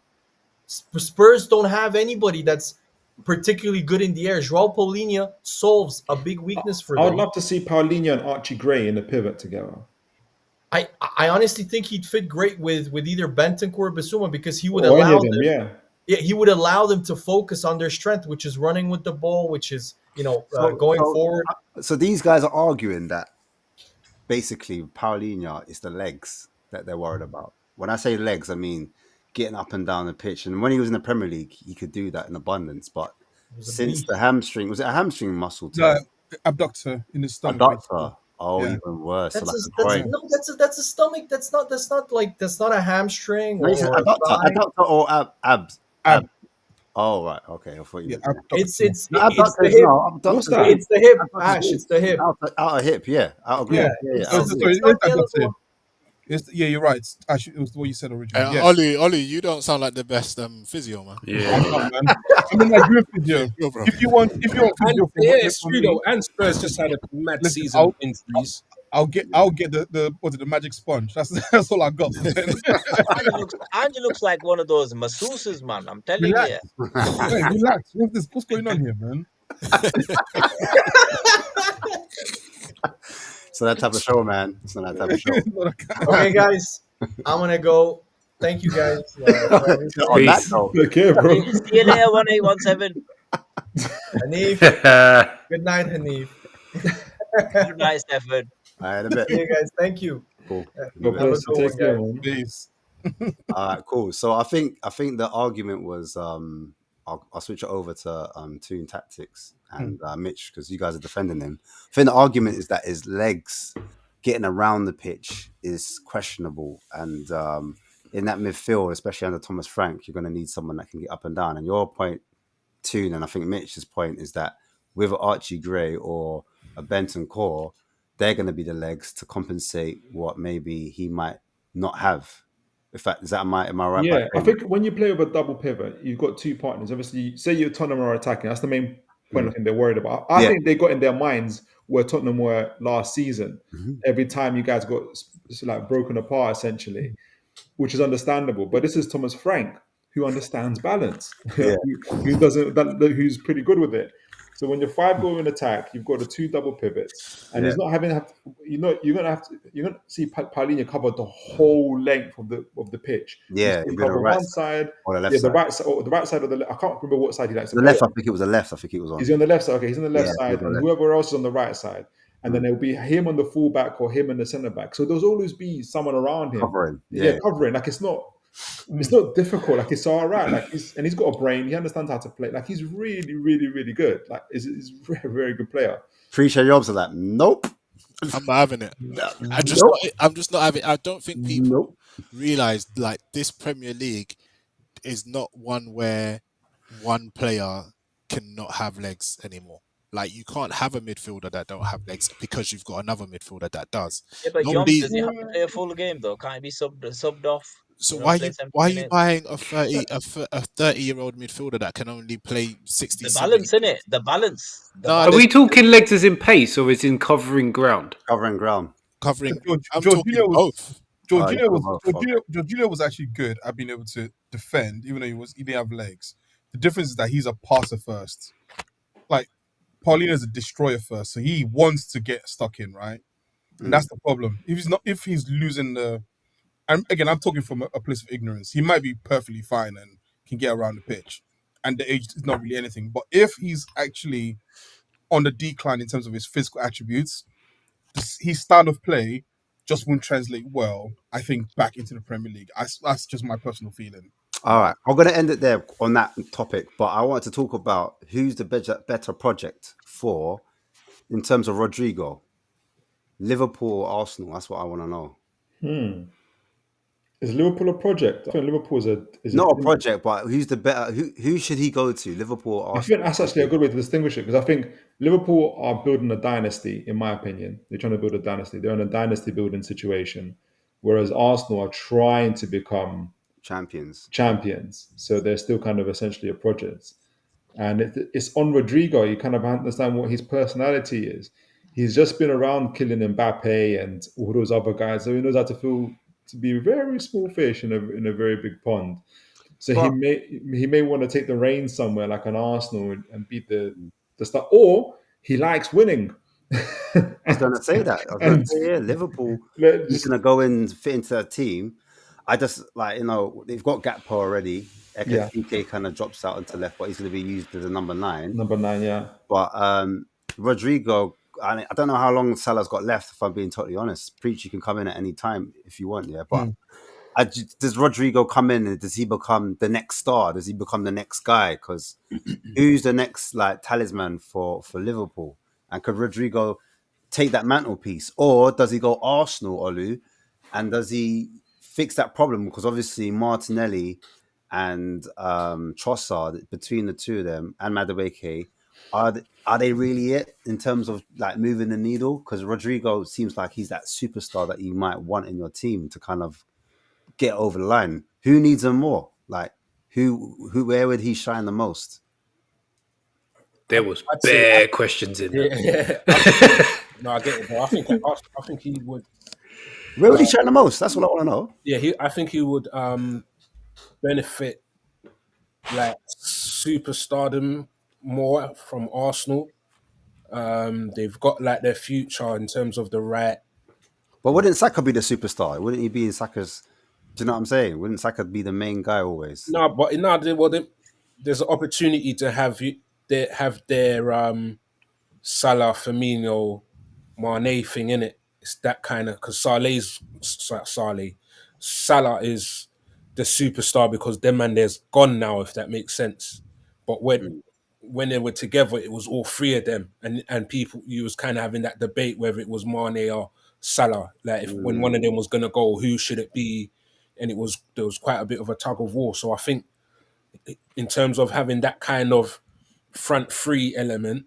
Spurs don't have anybody that's particularly good in the air. João Paulinho solves a big weakness for I them. would love to see Paulinho and Archie Gray in the pivot together. I honestly think he'd fit great with either Bentancur or Bissouma, because he would Or any allow of them, them. Yeah, he would allow them to focus on their strength, which is running with the ball, which is going forward. So these guys are arguing that basically Paulinho is the legs that they're worried about. When I say legs, I mean getting up and down the pitch. And when he was in the Premier League, he could do that in abundance. But since the hamstring, was it a hamstring muscle tear? The abductor in his stomach. Abductor. Oh, Yeah. even worse. That's So that's a stomach. That's not a hamstring no, or adductor, thigh. adductor or abs. Ab. Oh right, okay. I thought you. Yeah, meant abductor. It's no, the abductor is hip. What's that? It's the hip, Abductor Ash. is It's the hip. outer hip. Yeah, I agree. Yeah, Yeah, it's I just- agree. it's not the other abductor. one. Yeah, you're right. Actually, it was what you said originally. Yeah. Ollie, you don't sound like the best physio, man. Yeah. I'm not, man. I'm in Nigerian physio. Yo, bro. If you want physio And for yeah, for it's true me, though. And Spurs just had a mad Listen, season of injuries. I'll get the magic sponge. That's all I got. Andy looks like one of those masseuses, man. I'm telling Relax. you. Hey, relax. What's going on here, man? So that type of show, man. It's not that type of show. Okay, guys, I'm gonna go. Thank you, guys. On that Peace. note, Take care, bro. See you later, 1817. Hanif, good night, Hanif. Good night, Stefan. all right, a bit. Okay, guys, thank you. Cool. God Have a bless you. good Take one, care, guys. man. Peace. All right, cool. So I think the argument was I'll switch it over to Toon Tactics and Mitch, because you guys are defending him. I think the argument is that his legs getting around the pitch is questionable, and in that midfield, especially under Thomas Frank, you're going to need someone that can get up and down. And your point, Toon, and I think Mitch's point is that with Archie Gray or a Benton Core, they're going to be the legs to compensate what maybe he might not have. In fact, am I right? Yeah, I think when you play with a double pivot, you've got two partners. Obviously, say you're Tottenham are attacking. That's the main point I think they're worried about. I think they got in their minds where Tottenham were last season. Every time you guys got like broken apart, essentially, which is understandable. But this is Thomas Frank, who understands balance, who's pretty good with it. So when you're 5 goal in attack, you've got the 2 double pivots, and he's not having you're gonna see Paulinho cover the whole length of the pitch. Yeah, he's cover one side, or the left side. the right side of the. I can't remember what side he likes. The left, I think it was the left. I think it was on. He's on the left side. Okay, he's on the left Yeah, side, and whoever else is on the right side. And then there'll be him on the fullback or him in the centre back. So there's always be someone around him Covering. covering. Like it's not difficult. Like it's all right. Like he's got a brain. He understands how to play. Like he's really, really, really good. Like he's a very, very good player. Appreciate your option. Like, nope. I'm not having it. I'm just not having. I don't think people realize like this Premier League is not one where one player cannot have legs anymore. Like you can't have a midfielder that don't have legs because you've got another midfielder that does. Yeah, but Yums, does he have to play a full game though? Can't he be subbed off? So You why know, are play you 70 why are you minutes. buying a 30-year-old midfielder that can only play 60, The 70? balance in it. The balance. The No, Are there's we balance. talking legs as in pace or is in covering ground? Covering ground. covering. I'm talking Jorginho was both. You Jorginho talking was about fuck. Jorginho was actually good at being able to defend, even though he didn't have legs. The difference is that he's a passer first. Like Paulina's a destroyer first, so he wants to get stuck in, right? And that's the problem. If he's losing the, and again, I'm talking from a place of ignorance. He might be perfectly fine and can get around the pitch, and the age is not really anything. But if he's actually on the decline in terms of his physical attributes, his style of play just won't translate well, I think, back into the Premier League. That's just my personal feeling. All right, I'm going to end it there on that topic, but I want to talk about who's the better project for in terms of Rodrigo, Liverpool or Arsenal. That's what I want to know. Is Liverpool a project? I think Liverpool is Not a project, but who's the better? Who should he go to? Liverpool or I Arsenal? think that's actually a good way to distinguish it, because I think Liverpool are building a dynasty, in my opinion. They're trying to build a dynasty. They're in a dynasty building situation, whereas Arsenal are trying to become Champions. champions. So they're still kind of essentially a project. And it's on Rodrigo. You kind of understand what his personality is. He's just been around killing Mbappe and all those other guys, so he knows how to be a very small fish in a very big pond. So But he may want to take the reins somewhere like an Arsenal and beat the stuff, or he likes winning. I was going to say that. I was going to and say, yeah, Liverpool. He's just going to go and fit into that team. I just they've got Gakpo already. yeah, Ekitike kind of drops out into left, but he's going to be used as a number 9. number 9, yeah. But Rodrigo, I don't know how long Salah's got left. If I'm being totally honest, Preach, you can come in at any time if you want. Yeah, but does Rodrigo come in and does he become the next star? Does he become the next guy? Because who's the next like talisman for Liverpool? And could Rodrigo take that mantelpiece, or does he go Arsenal, Olu, and does he fix that problem? Because obviously Martinelli and Trossard, between the two of them, and Madueke, are they really it in terms of like moving the needle? Because Rodrigo seems like he's that superstar that you might want in your team to kind of get over the line. Who needs him more? Like where would he shine the most? There was I'd say bare questions in there. no, I get it, but I think he would. Where would he shine the most? That's what I want to know. Yeah, I think he would benefit like superstardom more from Arsenal. They've got like their future in terms of the right. But wouldn't Saka be the superstar? Wouldn't he be in Saka's? Do you know what I'm saying? Wouldn't Saka be the main guy always? No, but there's an opportunity to have their Salah, Firmino, Mane thing in it. It's that kind of, because Salah is the superstar because them man there's gone now, if that makes sense. But when they were together, it was all three of them, and people, you was kind of having that debate whether it was Mane or Salah. Like when one of them was gonna go, who should it be? And there was quite a bit of a tug of war. So I think in terms of having that kind of front three element,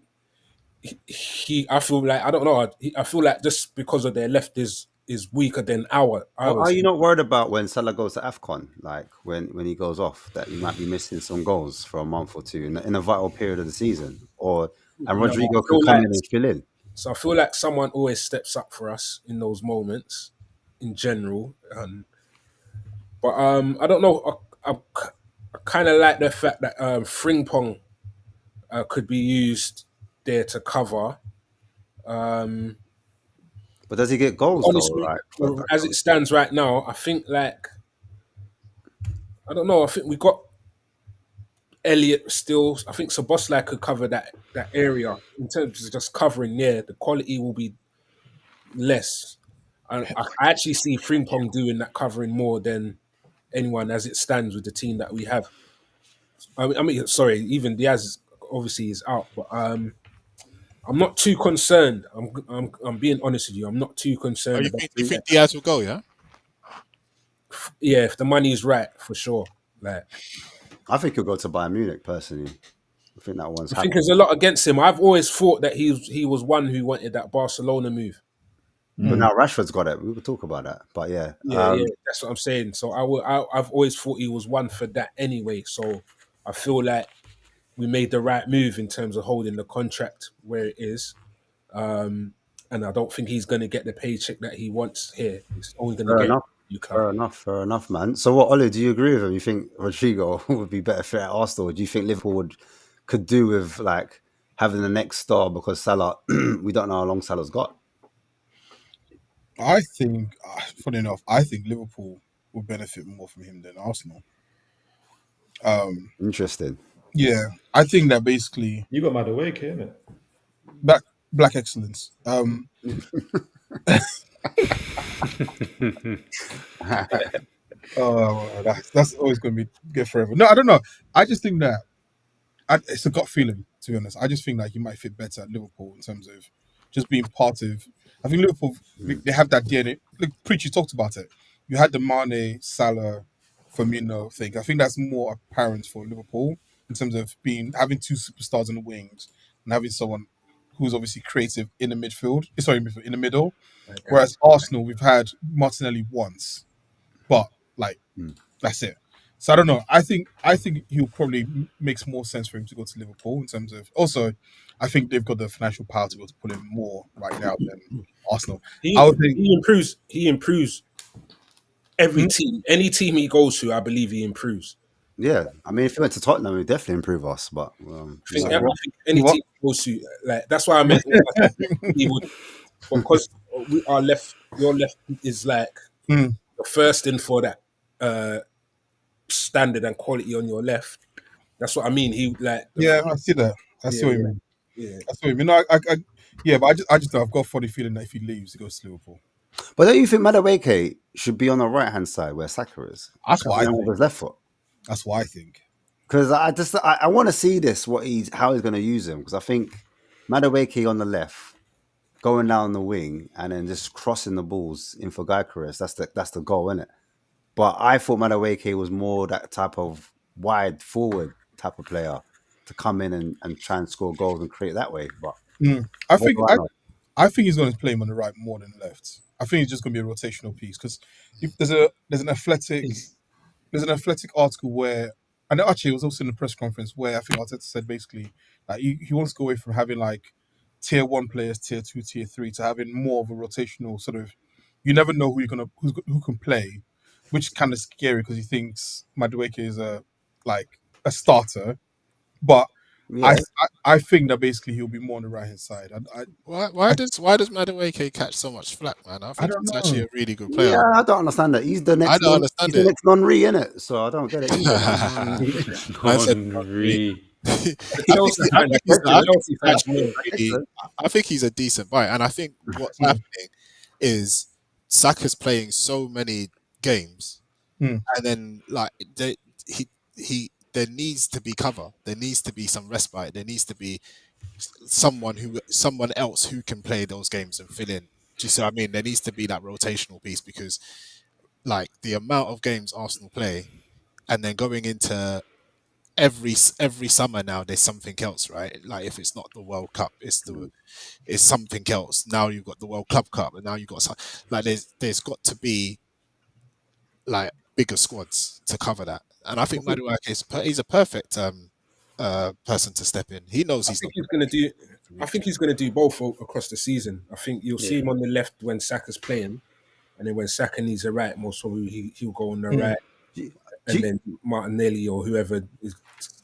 I feel like, I don't know. I feel like just because of their left is weaker than ours. Well, are you not worried about when Salah goes to AFCON, like when he goes off, that he might be missing some goals for a month or two in a vital period of the season, and No, Rodrigo I could feel come like in and fill in? So I feel like someone always steps up for us in those moments, in general. But I don't know. I kind of like the fact that Frimpong could be used there to cover. But does he get goals though? Honestly, Like, as it stands right now, I think like, I don't know. I think we got Elliot still. I think Szoboszlai could cover that area in terms of just covering there. The quality will be less. I actually see Frimpong doing that covering more than anyone as it stands with the team that we have. I mean, sorry, even Diaz obviously is out, but I'm not too concerned. I'm being honest with you. I'm not too Oh, concerned about you think Diaz will go? Yeah. yeah, if the money is right, for sure. Like, I think he'll go to Bayern Munich personally. I think that one's I think happened. there's a lot against him. I've always thought that he was one who wanted that Barcelona move. But now Rashford's got it. We could talk about that. But yeah, Yeah, that's what I'm saying. So I've always thought he was one for that anyway. So I feel like we made the right move in terms of holding the contract where it is. And I don't think he's going to get the paycheck that he wants here. He's only going to fair get enough. you club. Fair enough, man. So what, Ollie, do you agree with him? You think Rodrigo would be better fit at Arsenal? Or do you think Liverpool could do with like having the next star because Salah, we don't know how long Salah's got. I think, funny enough, I think Liverpool will benefit more from him than Arsenal. Interesting. Yeah, I think that basically You got Madueke, innit? black excellence. That's always going to be good forever. No, I don't know. I just think that it's a gut feeling, to be honest. I just think that he might fit better at Liverpool in terms of just being part of. I think Liverpool, they have that DNA. Like Preach, you talked about it. You had the Mane, Salah, Firmino thing. I think that's more apparent for Liverpool in terms of having two superstars in the wings and having someone who's obviously creative in the midfield. Sorry, in the middle. Whereas Arsenal, we've had Martinelli once, but like that's it. So I don't know. I think he'll probably makes more sense for him to go to Liverpool in terms of. Also, I think they've got the financial power to be able to pull him more right now than Arsenal. He I would think improves. He improves every team. Any team he goes to, I believe he improves. Yeah, I mean, if he went to Tottenham, he'd definitely improve us. But I think any team he goes to, like that's why I meant he would, because your left is like the first in for that standard and quality on your left. That's what I mean. He like I see that. I see what you mean. Yeah, I see what you mean. But I just know I've got a funny feeling that if he leaves, he goes to Liverpool. But don't you think Madueke should be on the right hand side where Saka is? That's what I think. With his left foot. That's what I think. Because I want to see this how he's going to use him, because I think Madueke on the left, going down the wing and then just crossing the balls in for Gyökeres, that's the goal, isn't it? But I thought Madueke was more that type of wide forward type of player to come in and try and score goals and create that way. But I think he's going to play him on the right more than left. I think he's just going to be a rotational piece, because if there's an athletic article where, and actually it was also in the press conference where I think Arteta said basically that he wants to go away from having like tier 1 players, tier 2, tier 3 to having more of a rotational sort of. You never know who can play, which is kind of scary because he thinks Madueke is a starter, but I think that basically he'll be more on the right hand side. Why does Madueke catch so much flack, man? I think he's actually a really good player. Yeah, I don't understand that. He's the next. The next non-re, innit? So I don't get it. Non-re. I think he's a decent buy, and I think what's happening is Saka's playing so many games, and then like there needs to be cover. There needs to be some respite. There needs to be someone else who can play those games and fill in. Do you see what I mean? There needs to be that rotational piece, because like the amount of games Arsenal play, and then going into every summer now, there's something else, right? Like if it's not the World Cup, it's something else. Now you've got the World Club Cup, and now you've got like there's got to be like bigger squads to cover that. And I think Madueke he's a perfect person to step in. He knows he's going to do. I think he's going to do both across the season. I think you'll see him on the left when Saka's playing, and then when Saka needs a right, most probably he'll go on the right, and then Martinelli or whoever is.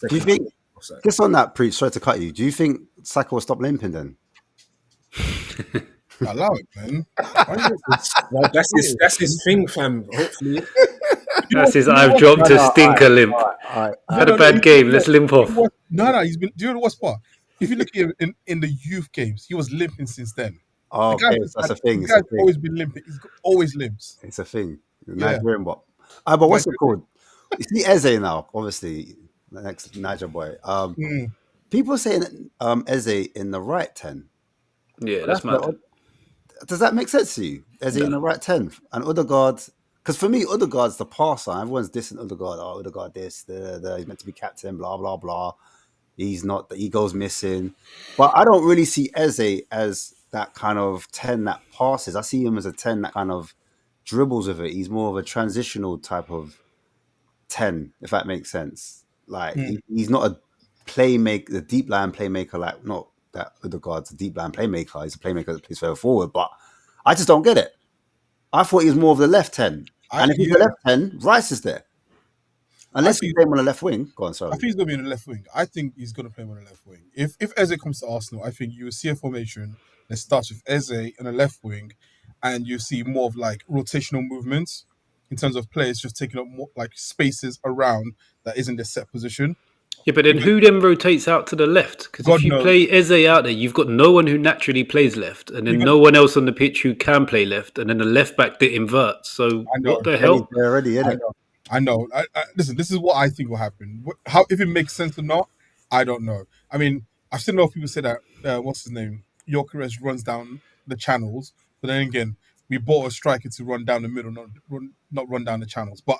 Do you think? Just on that, Preach, sorry to cut you. Do you think Saka will stop limping then? Allow it, man. That's his thing, fam. Hopefully. That's his I've dropped a stinker limp. Had a bad game, let's limp off. He's been. Do you know what's part? If you look at him in the youth games, he was limping since then. Oh, okay, that's a thing. The guy's always been limping. He's always limps. It's a thing. Nigerian but what's it called? You see Eze now, obviously, the next Niger boy. People saying Eze in the right 10. Yeah, that's mad. Does that make sense to you? Eze in the right 10? And Odegaard, because for me, Odegaard's the passer. Everyone's dissing Odegaard. Oh, Odegaard this, he's meant to be captain, blah, blah, blah. He's not, the ego's missing. But I don't really see Eze as that kind of 10 that passes. I see him as a 10 that kind of dribbles with it. He's more of a transitional type of 10, if that makes sense. Like he's not a playmaker, the deep line playmaker, like not that with regards to deep line playmaker. He's a playmaker that plays further forward, but I just don't get it. I thought he was more of the left 10. And if he's the left 10, Rice is there. Unless he's playing on the left wing. Go on, sorry. I think he's going to be on the left wing. I think he's going to play on the left wing. If Eze comes to Arsenal, I think you will see a formation that starts with Eze on the left wing, and you see more of like rotational movements in terms of players just taking up more like spaces around that isn't their set position. Yeah, but then who then rotates out to the left? Because if you play Eze out there, you've got no one who naturally plays left, and then no one else on the pitch who can play left, and then the left back that inverts. So what the hell? Already, I know. Listen, this is what I think will happen. How if it makes sense or not, I don't know. I mean, I've seen a lot of people say that what's his name, Gyökeres runs down the channels, but then again, we bought a striker to run down the middle, not run down the channels. But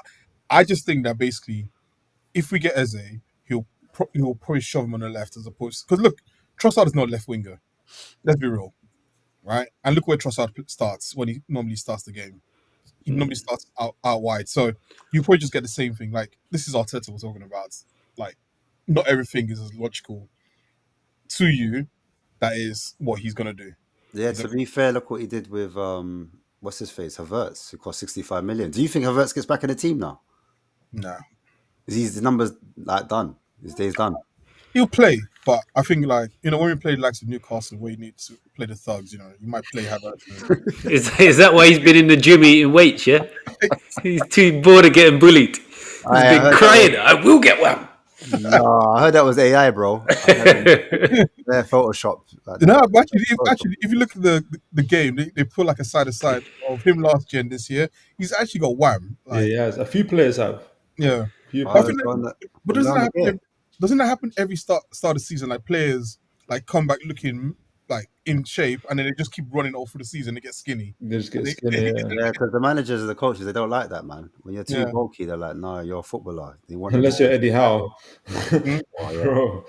I just think that basically, if we get Eze, he'll probably shove him on the left as opposed because look, Trossard is not a left winger. Let's be real, right? And look where Trossard starts when he normally starts the game. He normally starts out wide, so you probably just get the same thing. Like this is Arteta we're talking about. Like not everything is as logical to you. That is what he's gonna do. Yeah, to be fair, look what he did with what's his face, Havertz, who cost 65 million. Do you think Havertz gets back in the team now? No. Is his numbers like done? His day's done. He'll play, but I think like when we played likes of Newcastle, where you need to play the thugs, you might play Havertz. Is that why he's been in the gym eating weights? Yeah, he's too bored of getting bullied. He's been crying. I will get one. No, I heard that was AI, bro. They're photoshopped. No, actually, if you look at the game, they put like a side to side of him last year and this year. He's actually got wham. Like, yeah, a few players have. Yeah, but doesn't that happen every start of the season? Like players like come back looking like in shape, and then they just keep running all through the season. They get skinny. They just get skinny. Yeah, because the managers and the coaches, they don't like that, man. When you're too bulky, they're like, "No, you're a footballer." Unless you're Eddie Howe, bro,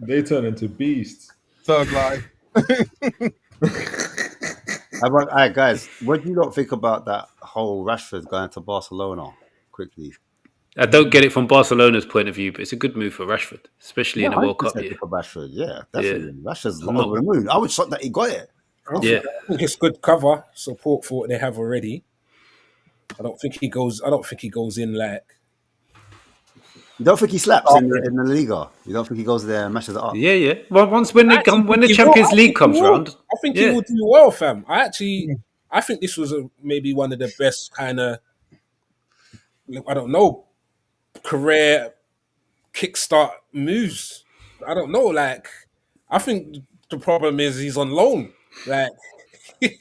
they turn into beasts. Third line. All right, guys, what do you not think about that whole Rashford going to Barcelona quickly? I don't get it from Barcelona's point of view, but it's a good move for Rashford, especially in a World Cup year. For Rashford, yeah, definitely. Yeah. Rashford's over the moon. I would shock that he got it. I think it's good cover support for what they have already. I don't think he goes in like. You don't think he slaps in the Liga? You don't think he goes there and mashes it up? Yeah. Well, when the Champions League comes around, I think he will do well, fam. I think this was maybe one of the best kind of, I don't know, career kickstart moves. I don't know. Like, I think the problem is he's on loan. Like, you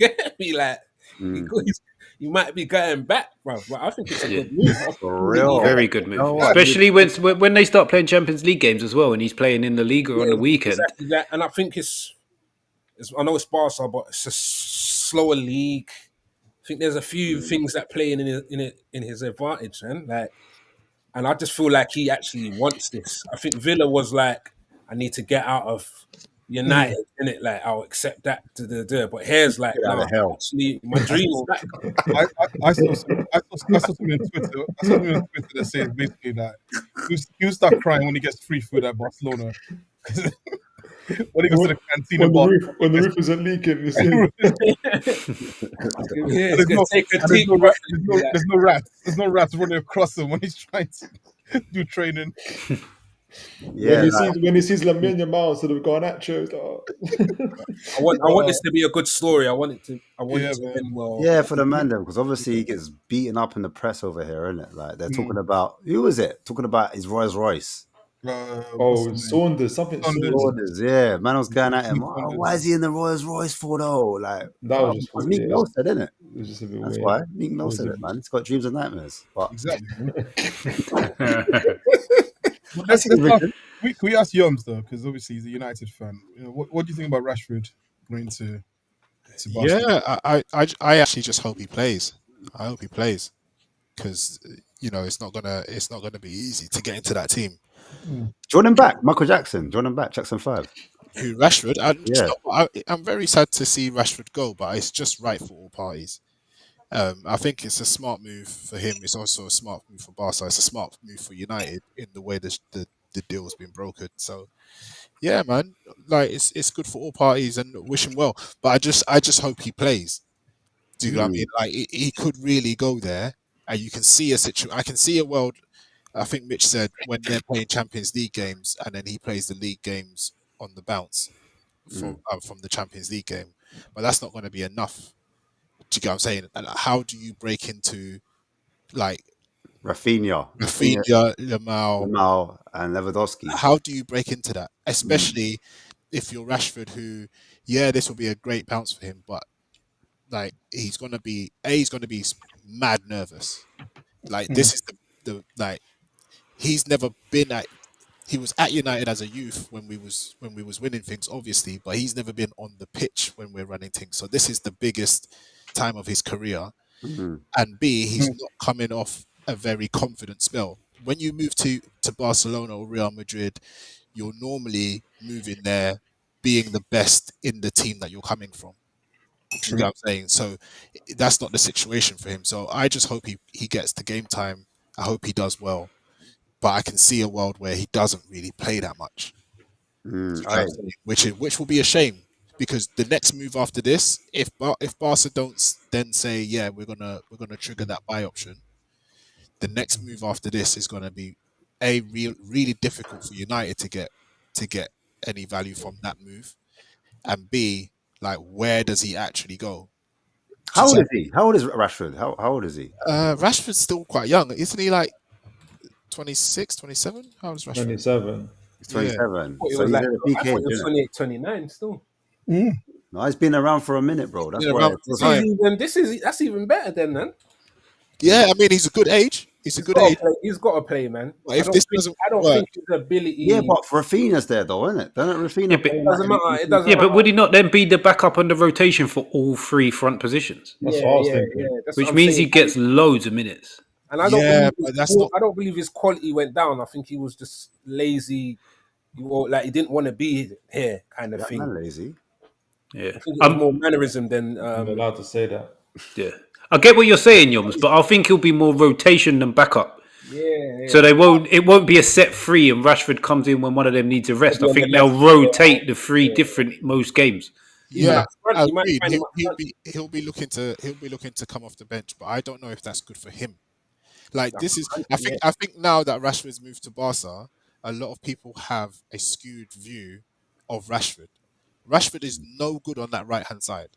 might be going back, bro. But I think it's a good move. For real. Very good move. Especially when they start playing Champions League games as well, and he's playing in the Liga on the weekend. Exactly that. And I think it's I know it's Barca, but it's a slower league. I think there's a few things that play in his advantage, man. Like, and I just feel like he actually wants this. I think Villa was like, I need to get out of United, in it. Like, I'll accept that. But here's like, actually, my dream's back. I saw something on Twitter. That says basically that he'll start crying when he gets free food at Barcelona. When he goes to the canteen, when the roof isn't leaking, there's no rats. There's no rats running across him when he's trying to do training. Yeah, when he sees Lamine Yamal instead of Garnacho, I want this to be a good story. I want it to end well. Yeah, for the man then, because obviously he gets beaten up in the press over here, isn't it? Like they're talking about who was it? Talking about his Rolls Royce. Saunders, something Saunders. Yeah, man was going at him. Oh, why is he in the Rolls Royce for though? Like that was just Meek Mill said, isn't it? It was just a bit That's weird. why Meek Mill said it, man. He's got dreams and nightmares. But exactly. We asked Yoms though, because obviously he's a United fan. What do you think about Rashford going to Barcelona? Yeah, I actually just hope he plays. I hope he plays because it's not gonna be easy to get into that team. Join him back, Michael Jackson. Join him back, Jackson 5. Who Rashford? And do you Yeah. know what? I'm very sad to see Rashford go, but it's just right for all parties. I think it's a smart move for him. It's also a smart move for Barca. It's a smart move for United in the way the deal's been brokered. So yeah, man, like it's good for all parties and wish him well. But I just hope he plays. Do you know what I mean? Like he could really go there, and you can see a situation. I can see a world. I think Mitch said when they're playing Champions League games, and then he plays the league games on the bounce from the Champions League game. But that's not going to be enough. Do you get what I'm saying? And how do you break into like Rafinha, Rafinha, Lamau? Jamal, and Lewandowski. How do you break into that? Especially if you're Rashford, who, yeah, this will be a great bounce for him, but like he's gonna be mad nervous. Like this is the like he's never been at. He was at United as a youth when we was winning things, obviously, but he's never been on the pitch when we're running things. So this is the biggest time of his career. And B, he's not coming off a very confident spell. When you move to Barcelona or Real Madrid, you're normally moving there being the best in the team that you're coming from. You know what I'm saying? So that's not the situation for him. So I just hope he gets the game time. I hope he does well. But I can see a world where he doesn't really play that much. Do you know what I'm saying? Which will be a shame because the next move after this, if Barca don't then say, yeah, we're gonna trigger that buy option, the next move after this is gonna be really difficult for United to get any value from that move, and B, like where does he actually go? How old is he? How old is Rashford? How old is he? Rashford's still quite young, isn't he? Like 26, 27? How old is Rashford? 27. He's 27. It So was he's like, at a I PK, thought it was isn't 28, 29 still. No, he's been around for a minute, bro. That's Been why. around for time. That's even better than man. Yeah, I mean he's a good age. He's a good age. He's got to play, man. But if this doesn't I don't work, think his ability. Yeah, but Rafinha's there though, isn't it? Doesn't Rafinha Yeah, but- play in doesn't that- matter. It doesn't Yeah, matter. but would he not then be the backup on the rotation for all three front positions? That's what I was thinking. That's Which what I'm means he saying. gets loads of minutes. And I don't Yeah, believe but that's not. I don't believe his quality went down. I think he was just lazy. Like he didn't want to be here, kind of That thing. man lazy. Yeah, I think it was more mannerism than. I'm allowed to say that. yeah. I get what you're saying, Yoms, but I think he'll be more rotation than backup. Yeah. So it won't be a set three and Rashford comes in when one of them needs a rest. I Maybe on think the they'll left, rotate the three yeah. different most games. Even Yeah, up front, you might agreed. find him up front. He'll be looking to come off the bench, but I don't know if that's good for him. Like this is, I think now that Rashford's moved to Barca, a lot of people have a skewed view of Rashford. Rashford is no good on that right hand side.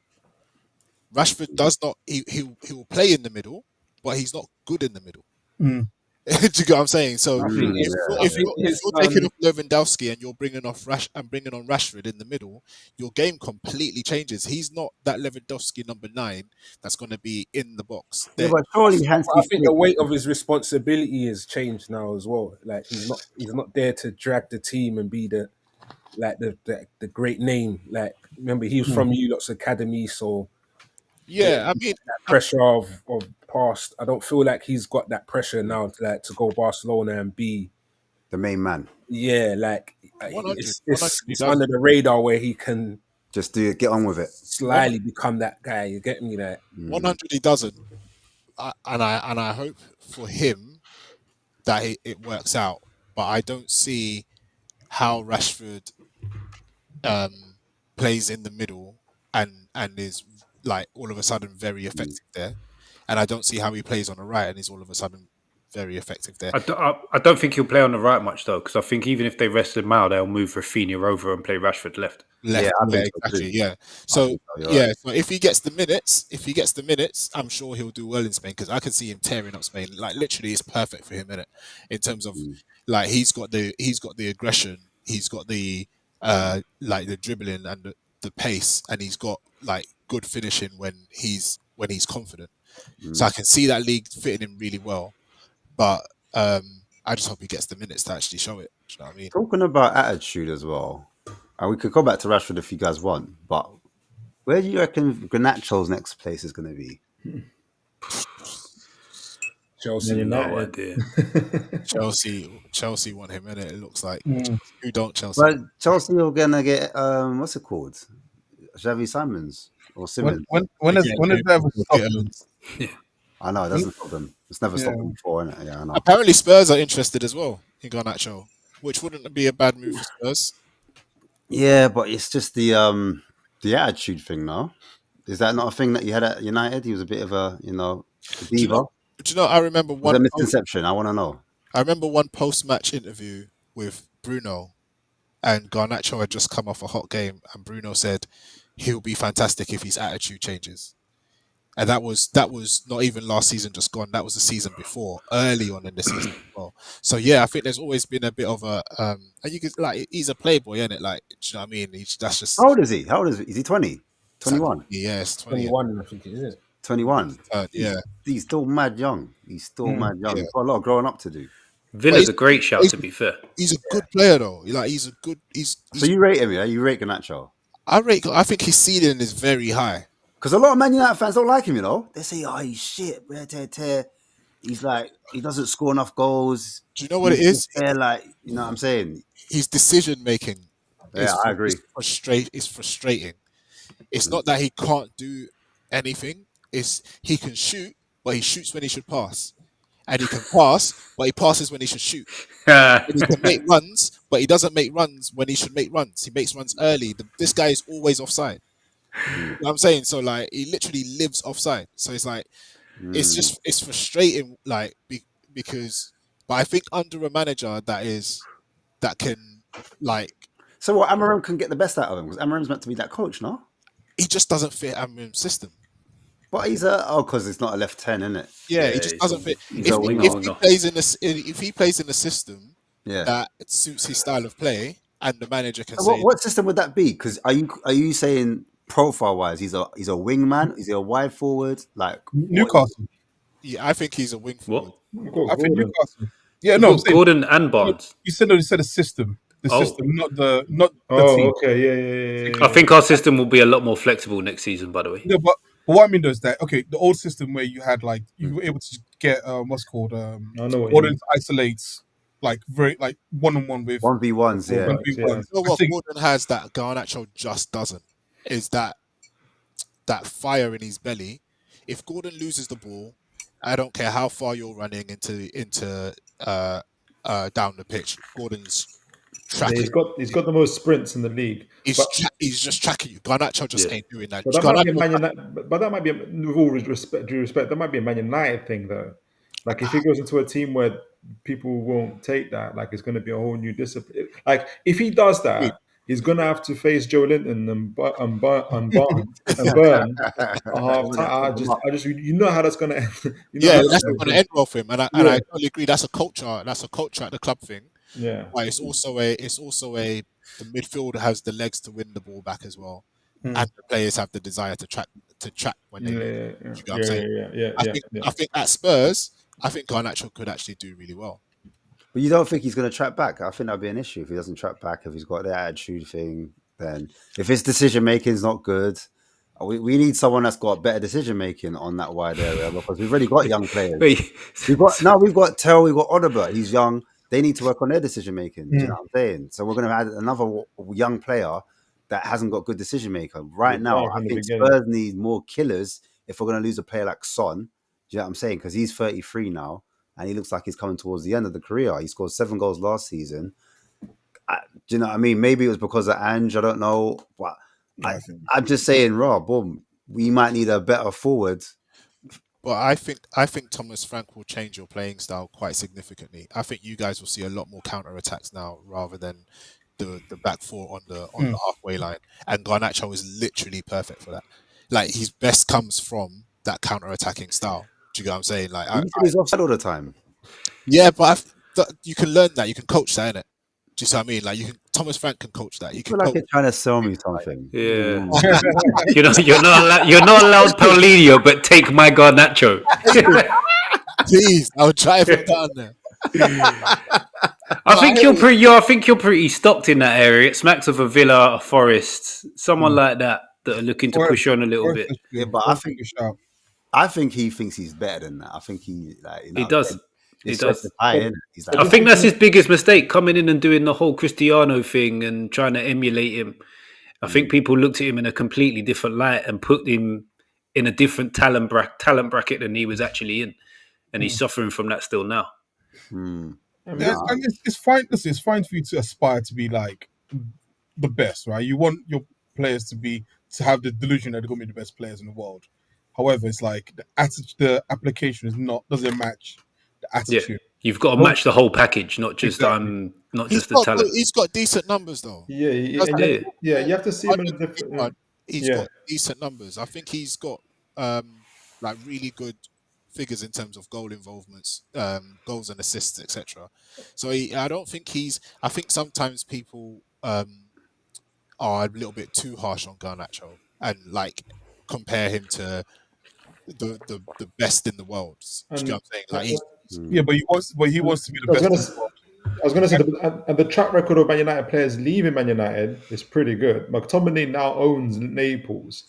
Rashford does not. He will play in the middle, but he's not good in the middle. Do you get what I'm saying? So if you're taking off Lewandowski and you're bringing on Rashford in the middle, your game completely changes. He's not that Lewandowski number 9 that's going to be in the box. Yeah, but surely I think the weight of his responsibility has changed now as well. Like he's not there to drag the team and be the great name. Like remember he was from U Lot's academy, so yeah, I mean that pressure of past. I don't feel like he's got that pressure now to go Barcelona and be the main man. Yeah, like 100, it's under the radar where he can just get on with it, slyly become that guy. You get me? That 100 he doesn't, and I hope for him that it works out. But I don't see how Rashford plays in the middle and is like all of a sudden very effective there, and I don't see how he plays on the right and is all of a sudden very effective there. I don't think he'll play on the right much though, because I think even if they rest him out, they'll move Rafinha over and play Rashford left. Yeah, exactly. Yeah. So right. So if he gets the minutes, I'm sure he'll do well in Spain because I can see him tearing up Spain. Like literally, it's perfect for him, innit? In terms of like he's got the aggression, he's got the like the dribbling and the pace, and he's got like good finishing when he's confident. So I can see that league fitting him really well, but I just hope he gets the minutes to actually show it. Do you know what I mean? Talking about attitude as well. And we could go back to Rashford if you guys want, but where do you reckon Garnacho's next place is going to be? Chelsea. No United. idea. Chelsea want him, innit? It looks like. Mm. Who don't Chelsea? But Chelsea are gonna get what's it called? Xavi Simons or Simmons. When has that ever stopped them? I know it doesn't stop them. It's never stopped them before, innit? Yeah, I know. Apparently, Spurs are interested as well in Garnacho, which wouldn't be a bad move for Spurs. Yeah, but it's just the attitude thing, no? Is that not a thing that you had at United? He was a bit of a diva. Do you know? I remember Was a misconception. I want to know. I remember one post-match interview with Bruno, and Garnacho had just come off a hot game, and Bruno said he'll be fantastic if his attitude changes. And that was not even last season just gone. That was the season before, early on in the season as well. So yeah, I think there's always been a bit of a and you could like he's a playboy, isn't it? Like, do you know what I mean? That's just How old is he? How old is he? Is he 20? 21? Yeah, it's 20. 21, I think it is. 21. Yeah. He's still mad young. He's still mad young. Yeah. He's got a lot of growing up to do. Villa's a great shout, to be fair. He's a good player though. Like he's So you rate him, yeah? You rate Garnacho? I think his ceiling is very high. Because a lot of Man United fans don't like him, you know? They say, oh, he's shit. He's like, he doesn't score enough goals. Do you know what it is? Like, you know what I'm saying? His decision making. Yeah, I agree. It's frustrating. It's not that he can't do anything. It's he can shoot, but he shoots when he should pass. And he can pass, but he passes when he should shoot. And he can make runs, but he doesn't make runs when he should make runs. He makes runs early. This guy is always offside. You know what I'm saying? So like he literally lives offside. So it's like it's frustrating, like because but I think under a manager that can like. So what, Amarim can get the best out of him? Because Amarim's meant to be that coach, no? He just doesn't fit Amarim's system. But he's because it's not a left 10, isn't it? Yeah, he just doesn't fit. If he plays in a system that suits his style of play, and the manager can say, what system would that be? Because are you saying profile wise, he's a wing man? Is he a wide forward? Like Newcastle? Yeah, I think he's a wing forward. I think Newcastle. Yeah, no, Gordon and Barnes. You said a system. The system, not the team. Okay, yeah. I think our system will be a lot more flexible next season, by the way. No, but what I mean though is that the old system where you had like you were able to get what's called Gordon isolates like very like 1-on-1 with 1v1s, yeah. 1v1s. You know what Gordon has that Garnacho just doesn't is that fire in his belly. If Gordon loses the ball, I don't care how far you're running into down the pitch. Gordon's tracking. He's got the most sprints in the league. He's just tracking you. Garnacho just ain't doing that. But that might be Man United, but that might be, with all due respect, that might be a Man United thing though. Like if he goes into a team where people won't take that, like it's going to be a whole new discipline. Like if he does that, he's going to have to face Joe Linton and Burn I just you know how that's going to end. That's going to end well for him, and I totally agree. That's a culture. That's a culture at the club thing. Yeah, but it's also the midfield has the legs to win the ball back as well, and the players have the desire to track when they. You know what I'm saying? I think at Spurs, I think Garnacho could actually do really well. But you don't think he's going to track back? I think that'd be an issue if he doesn't track back. If he's got the attitude thing, then if his decision making is not good, we need someone that's got better decision making on that wide area because we've already got young players. We've got Tell, we've got Odobert. He's young. They need to work on their decision making. Do you know what I'm saying? So we're going to add another young player that hasn't got good decision making. Right now, I think Spurs need more killers if we're going to lose a player like Son. Do you know what I'm saying? Because he's 33 now. And he looks like he's coming towards the end of the career. He scored 7 goals last season. Do you know what I mean? Maybe it was because of Ange. I don't know. But I'm just saying, boom, we might need a better forward. But I think Thomas Frank will change your playing style quite significantly. I think you guys will see a lot more counter attacks now rather than the back four on the halfway line. And Garnacho is literally perfect for that. Like his best comes from that counter attacking style. Do you get what I'm saying? Like he's offside all the time. Yeah, but you can learn that. You can coach that, innit? Do you see what I mean? Like Thomas Frank can coach that. You feel like you're trying to sell me something. Yeah. you're not allowed Paulinho, but take my Garnacho. Please, I'll drive him down there. I think you're pretty stocked in that area. It smacks of a Villa, a Forest, someone like that are looking to push on a little bit. Yeah, but I think I think he thinks he's better than that. I think he like He does. He It's does. high, isn't it? He's But like, I think that's his biggest mistake, coming in and doing the whole Cristiano thing and trying to emulate him. I think people looked at him in a completely different light and put him in a different talent bracket than he was actually in, and he's suffering from that still now. hmm. Yeah, and it's fine. Listen, it's fine for you to aspire to be like the best, right? You want your players to have the delusion that they're going to be the best players in the world. However, it's like the application doesn't match the Yeah, attitude. you've got to match the whole package, not just Exactly. not just the talent. He's got decent numbers though. Yeah, you have to see him in a different. He's got decent numbers. I think he's got like really good figures in terms of goal involvements, goals and assists, etc. So I don't think I think sometimes people are a little bit too harsh on Garnacho and like compare him to the best in the world. Do you know what I'm saying? Like Yeah, but he wants to be the I was best. gonna, I was going to say, and the track record of Man United players leaving Man United is pretty good. McTominay now owns Naples.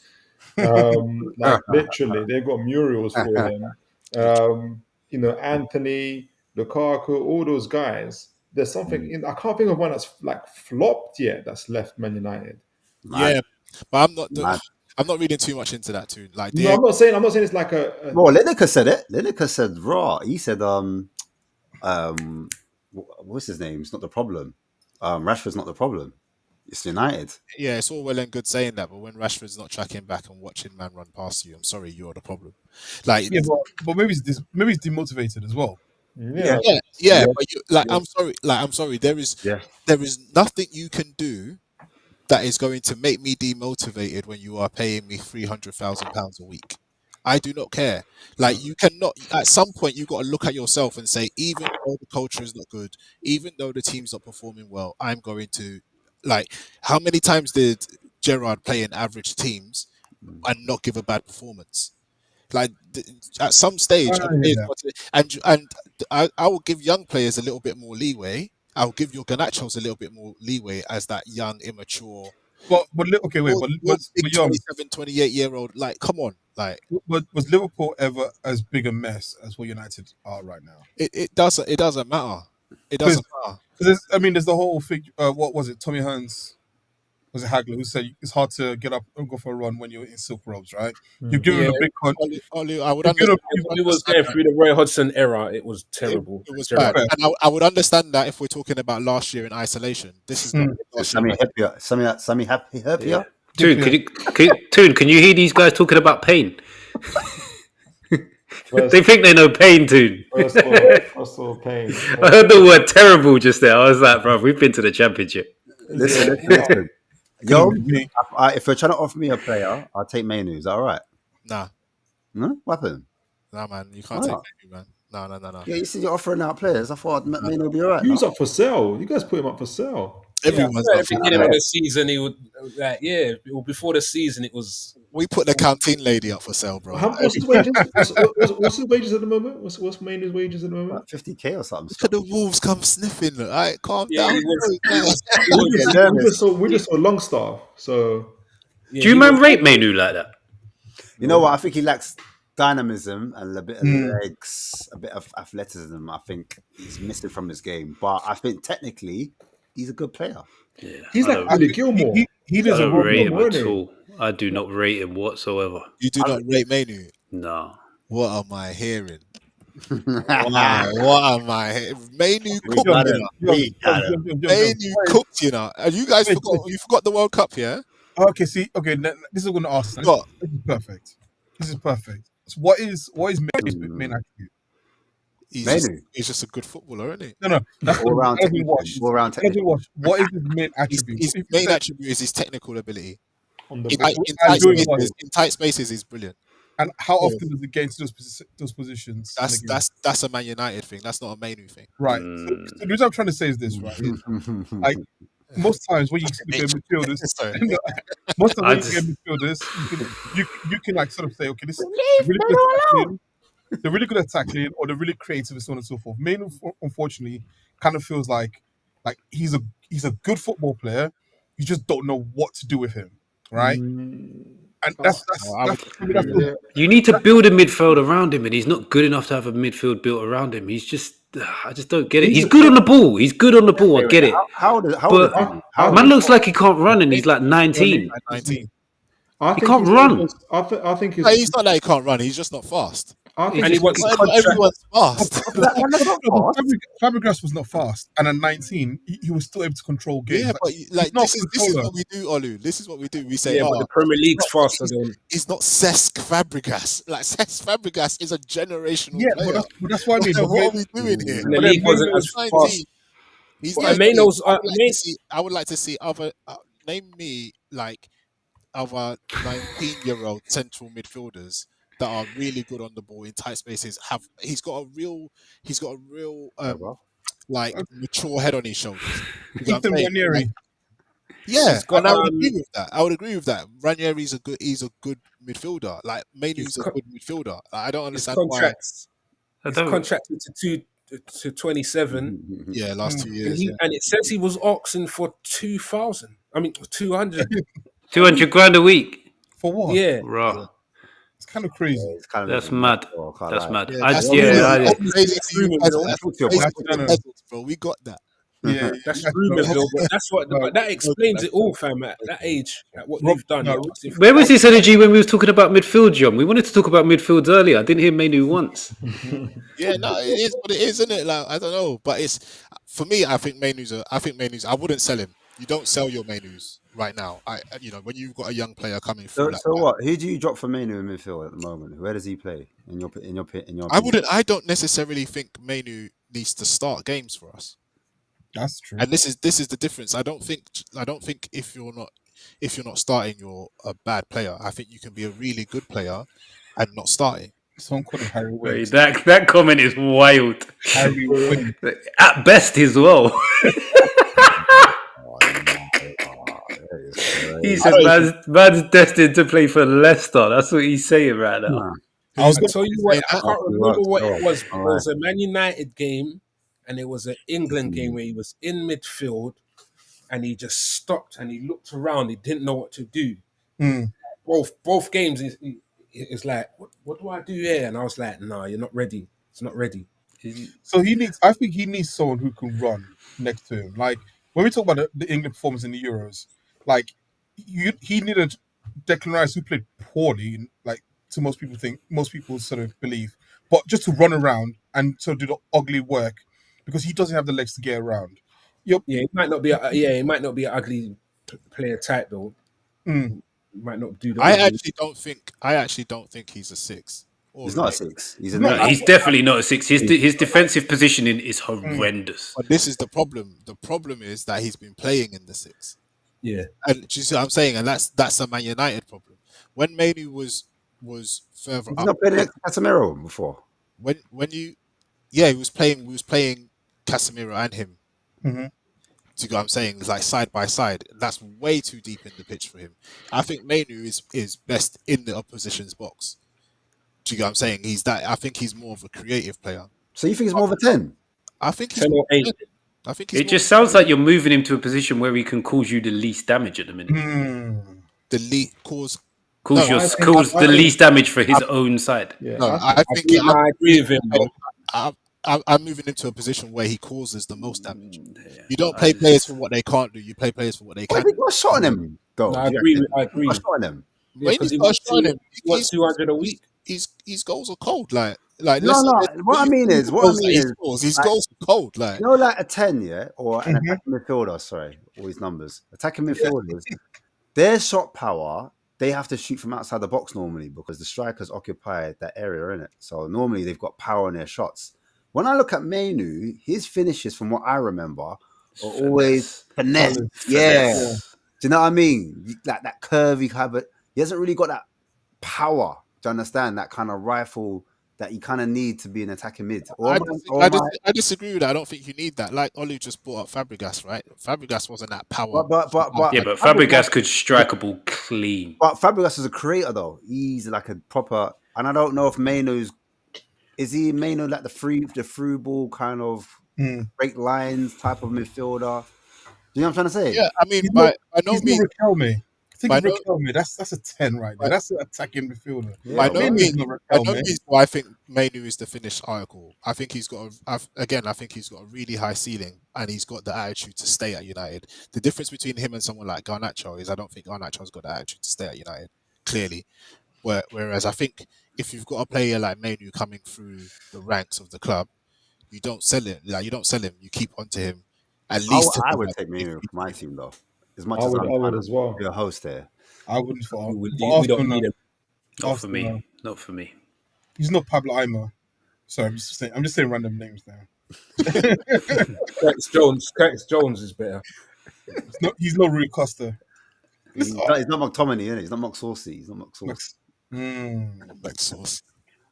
Like literally, they've got murals for him. Anthony, Lukaku, all those guys. There's something I can't think of one that's like flopped yet that's left Man United. yeah, but Mad. I'm not reading too much into that too. Like, No, I'm not saying it's like a Well, Lineker said it. Lineker said raw. He said what's his name? It's not the problem. Rashford's not the problem. It's United. yeah, it's all well and good saying that, but when Rashford's not tracking back and watching man run past you, I'm sorry, you're the problem. Like, Yeah, but maybe he's demotivated as well. yeah. But I'm sorry. There is nothing you can do that is going to make me demotivated when you are paying me £300,000 a week. I do not care. Like, you cannot. At some point, you got to look at yourself and say, even though the culture is not good, even though the team's not performing well, I'm going to. Like, how many times did Gerrard play in average teams and not give a bad performance? Like, at some stage, and I will give young players a little bit more leeway. I'll give your Garnachos a little bit more leeway as that young, immature. But okay, wait, but 27, 28-year-old. Like, come on, like. Was Liverpool ever as big a mess as what United are right now? It doesn't matter. It doesn't matter. There's the whole thing. What was it? Tommy Hearns, was it Hagler, who said it's hard to get up and go for a run when you're in silk robes, right? You've given him a big con. I would understand. He was going through the Roy Hodgson era. It was terrible. It was bad. And I would understand that if we're talking about last year in isolation. This is not. Sammy happier. Toon, can you hear these guys talking about pain? They think they know pain, Toon. First of all, pain. I heard the word terrible just there. I was like, bro, we've been to the championship. Listen. Yo, if you're trying to offer me a player, I'll take Mainu. Is that all right? Nah. No? What happened? Nah, man. You can't take Mainu, man. No. Yeah, you said you're offering out players. I thought Mainu would be all right. He was up for sale. You guys put him up for sale. Everyone's at the beginning of the season, he would before the season it was. We put the canteen lady up for sale, bro. What's his wages? What's his wages at the moment? What's Mainu's wages at the moment? Like 50k or something. Look at the Wolves come sniffing. All right, calm down. We just saw Longstaff. So, do you man rate Mainu like that? You know what? I think he lacks dynamism and a bit of legs, a bit of athleticism. I think he's missing from his game. But I think technically, he's a good player. Yeah, he's like Billy Gilmore. He doesn't rate him at all. I do not rate him whatsoever. You do not rate Mainu? No. What am I hearing? Wow, what am I hearing? Mainu cooked. Mainu cooked, you know. And you guys forgot the World Cup, yeah? Okay, this is what I'm going to ask. This is perfect. So what is Mainu's main attribute? He's just a good footballer, isn't he? No. That's all round technical. What is his main attribute? His main attribute is his technical ability. In tight spaces, he's brilliant. And how often does it get into those positions? That's a Man United thing. That's not a Mainu thing. Right. So the reason I'm trying to say is this, right? Like most times when you get midfielders, you can like sort of say, okay, this is they're really good at tackling, or they're really creative, and so on and so forth. Mainu, unfortunately, kind of feels like he's a good football player. You just don't know what to do with him, right? And Oh, that's I would probably that's the, You need to build a midfield around him, and he's not good enough to have a midfield built around him. He's just, I just don't get it. He's good on the ball. He's good on the ball. I get it. How old is But he? I man think looks like he can't run, and he's like Only 19. at 19. I He think can't his run. levels. I think his. No, he's not that he can't run. He's just not fast. I think And he his, wants Not a contract. everyone's fast. Fabregas was not fast, and at 19, he was still able to control games. Yeah, but like not this is controller. what we do, Olu. This is what we do. We say, Yeah, but the Premier League's faster than. he's not Cesc Fabregas. Like Cesc Fabregas is a generational Yeah, player. but that's what I mean. What are we doing here? The league wasn't as He's fast. 19. He's But 19. Ameno's- I would like to see other. Name me like other 19-year-old central midfielders that are really good on the ball in tight spaces. He's got a real like mature head on his shoulders. You know what I'm saying? Ranieri. Like, yeah, He's got, and I would agree with that. I would agree with that. Ranieri's he's a good midfielder. Like Mainu's a good midfielder. Like, I don't his understand contracts. He's don't- contracted to 27. Yeah, last 2 And, years. and it says he was auctioned for 2,000. I mean, 200. 200 grand a week. For what? Yeah. Raw. It's kind of crazy. It's kind of That's mad. That's mad. Yeah, I, that's yeah, crazy to you peasants. That's Talk to your crazy boy. to the peasants, bro. We got that. Yeah, That's Rubenville, but that's what. But that explains it all, fam. At that age, at what Rob- they've done. no, yeah. Where was this energy when we was talking about midfield, John? We wanted to talk about midfields earlier. I didn't hear Manu once. Yeah, no, it is what it is, isn't it? Like I don't know, but it's for me. I think Mainu's. I wouldn't sell him. You don't sell your Mainu's right now. When you've got a young player coming through. So, like so that. what? Who do you drop for Manu in midfield at the moment? Where does he play in your I wouldn't. I don't necessarily think Mainu needs to start games for us. That's true. And this is the difference. I don't think if you're not starting, you're a bad player. I think you can be a really good player and not starting. Someone called him Harry Wait, Winks. that comment is wild. Harry Winks. At best as well. He said man's destined to play for Leicester. That's what he's saying right now. I was I'll tell you what. I can't remember what it was. It All was a Man United game, and it was an England game where he was in midfield, and he just stopped and he looked around. He didn't know what to do. Mm. Both games, it's like, what do I do here? And I was like, no, you're not ready. It's not ready. So I think he needs someone who can run next to him. Like when we talk about the England performance in the Euros, like he needed Declan Rice, who played poorly, like to most people sort of believe, but just to run around and sort of do the ugly work because he doesn't have the legs to get around. Yeah, he might not be. He might not be an ugly player type though. Mm. He might not do that. I actually don't think he's a 6. He's not a 6. He's a No, 9. he's definitely not a 6. His defensive positioning is horrendous. But this is the problem. The problem is that he's been playing in the 6. Yeah. And do you see what I'm saying? And that's a Man United problem. When Mainu was further He's up, not played next to Casemiro before. he was playing Casemiro and him. Mm-hmm. Do you know what I'm saying? It's like side by side. That's way too deep in the pitch for him. I think Mainu is best in the opposition's box. Do you know what I'm saying? I think he's more of a creative player. So you think he's more of a 10? I think he's 10 or 8. I think he's It just sounds like you're moving him to a position where he can cause you the least damage at the minute. Mm. the lead cause. Cause the least damage for his own side. Yeah, No, I think I agree with him though. I'm moving into a position where he causes the most damage. You don't play players for what they can't do. You play players for what they Well, can. he got a shot on him, though. No, I agree. He got a shot on him. When because he's he wants got a shot on him, he wants 200 a week. his goals are cold. Like No. listen, What I mean is, his goals are cold. Like you know, like a 10, yeah, or an attacking midfielder. Sorry, all these numbers. Attacking midfielders, their shot power. They have to shoot from outside the box normally because the strikers occupy that area, innit? So normally they've got power in their shots. When I look at Mainu, his finishes, from what I remember, are always finesse. Yeah. Do you know what I mean? Like that curvy habit. He hasn't really got that power. Do you understand? That kind of rifle that you kind of need to be an attacking mid. I disagree with that. I don't think you need that. Like Olu just brought up Fabregas, right? Fabregas wasn't that power. But Fabregas could strike a ball clean. But Fabregas is a creator, though. He's like a proper, and I don't know if is he like the through ball kind of break lines type of midfielder? Do you know what I'm trying to say? Yeah, I mean, by no means. Riquelme think By of no- Riquelme. That's a 10 right there. By- That's an attacking midfielder. By Yeah, no man. Mainly's means, not by no Riquelme. means do I think Mainu is the finished article. I think he's got I think he's got a really high ceiling and he's got the attitude to stay at United. The difference between him and someone like Garnacho is I don't think Garnacho's got the attitude to stay at United, clearly. Whereas I think if you've got a player like Mainu coming through the ranks of the club, you don't sell him. Like, you don't sell him. You keep onto him at least. I till would like take Mino for my 50. team though. As much I as would, I'm I would trying as to well. be a host here. I wouldn't for We Arsenal. don't No. need him. Not for Arsenal, me. no. Not for me. He's not Pablo Aimar. Sorry, I'm just saying random names now. Curtis Jones is better. He's not Rui Costa. He's not McTominay, is it? He's not McSaucy. He's not McSauce. Like sauce.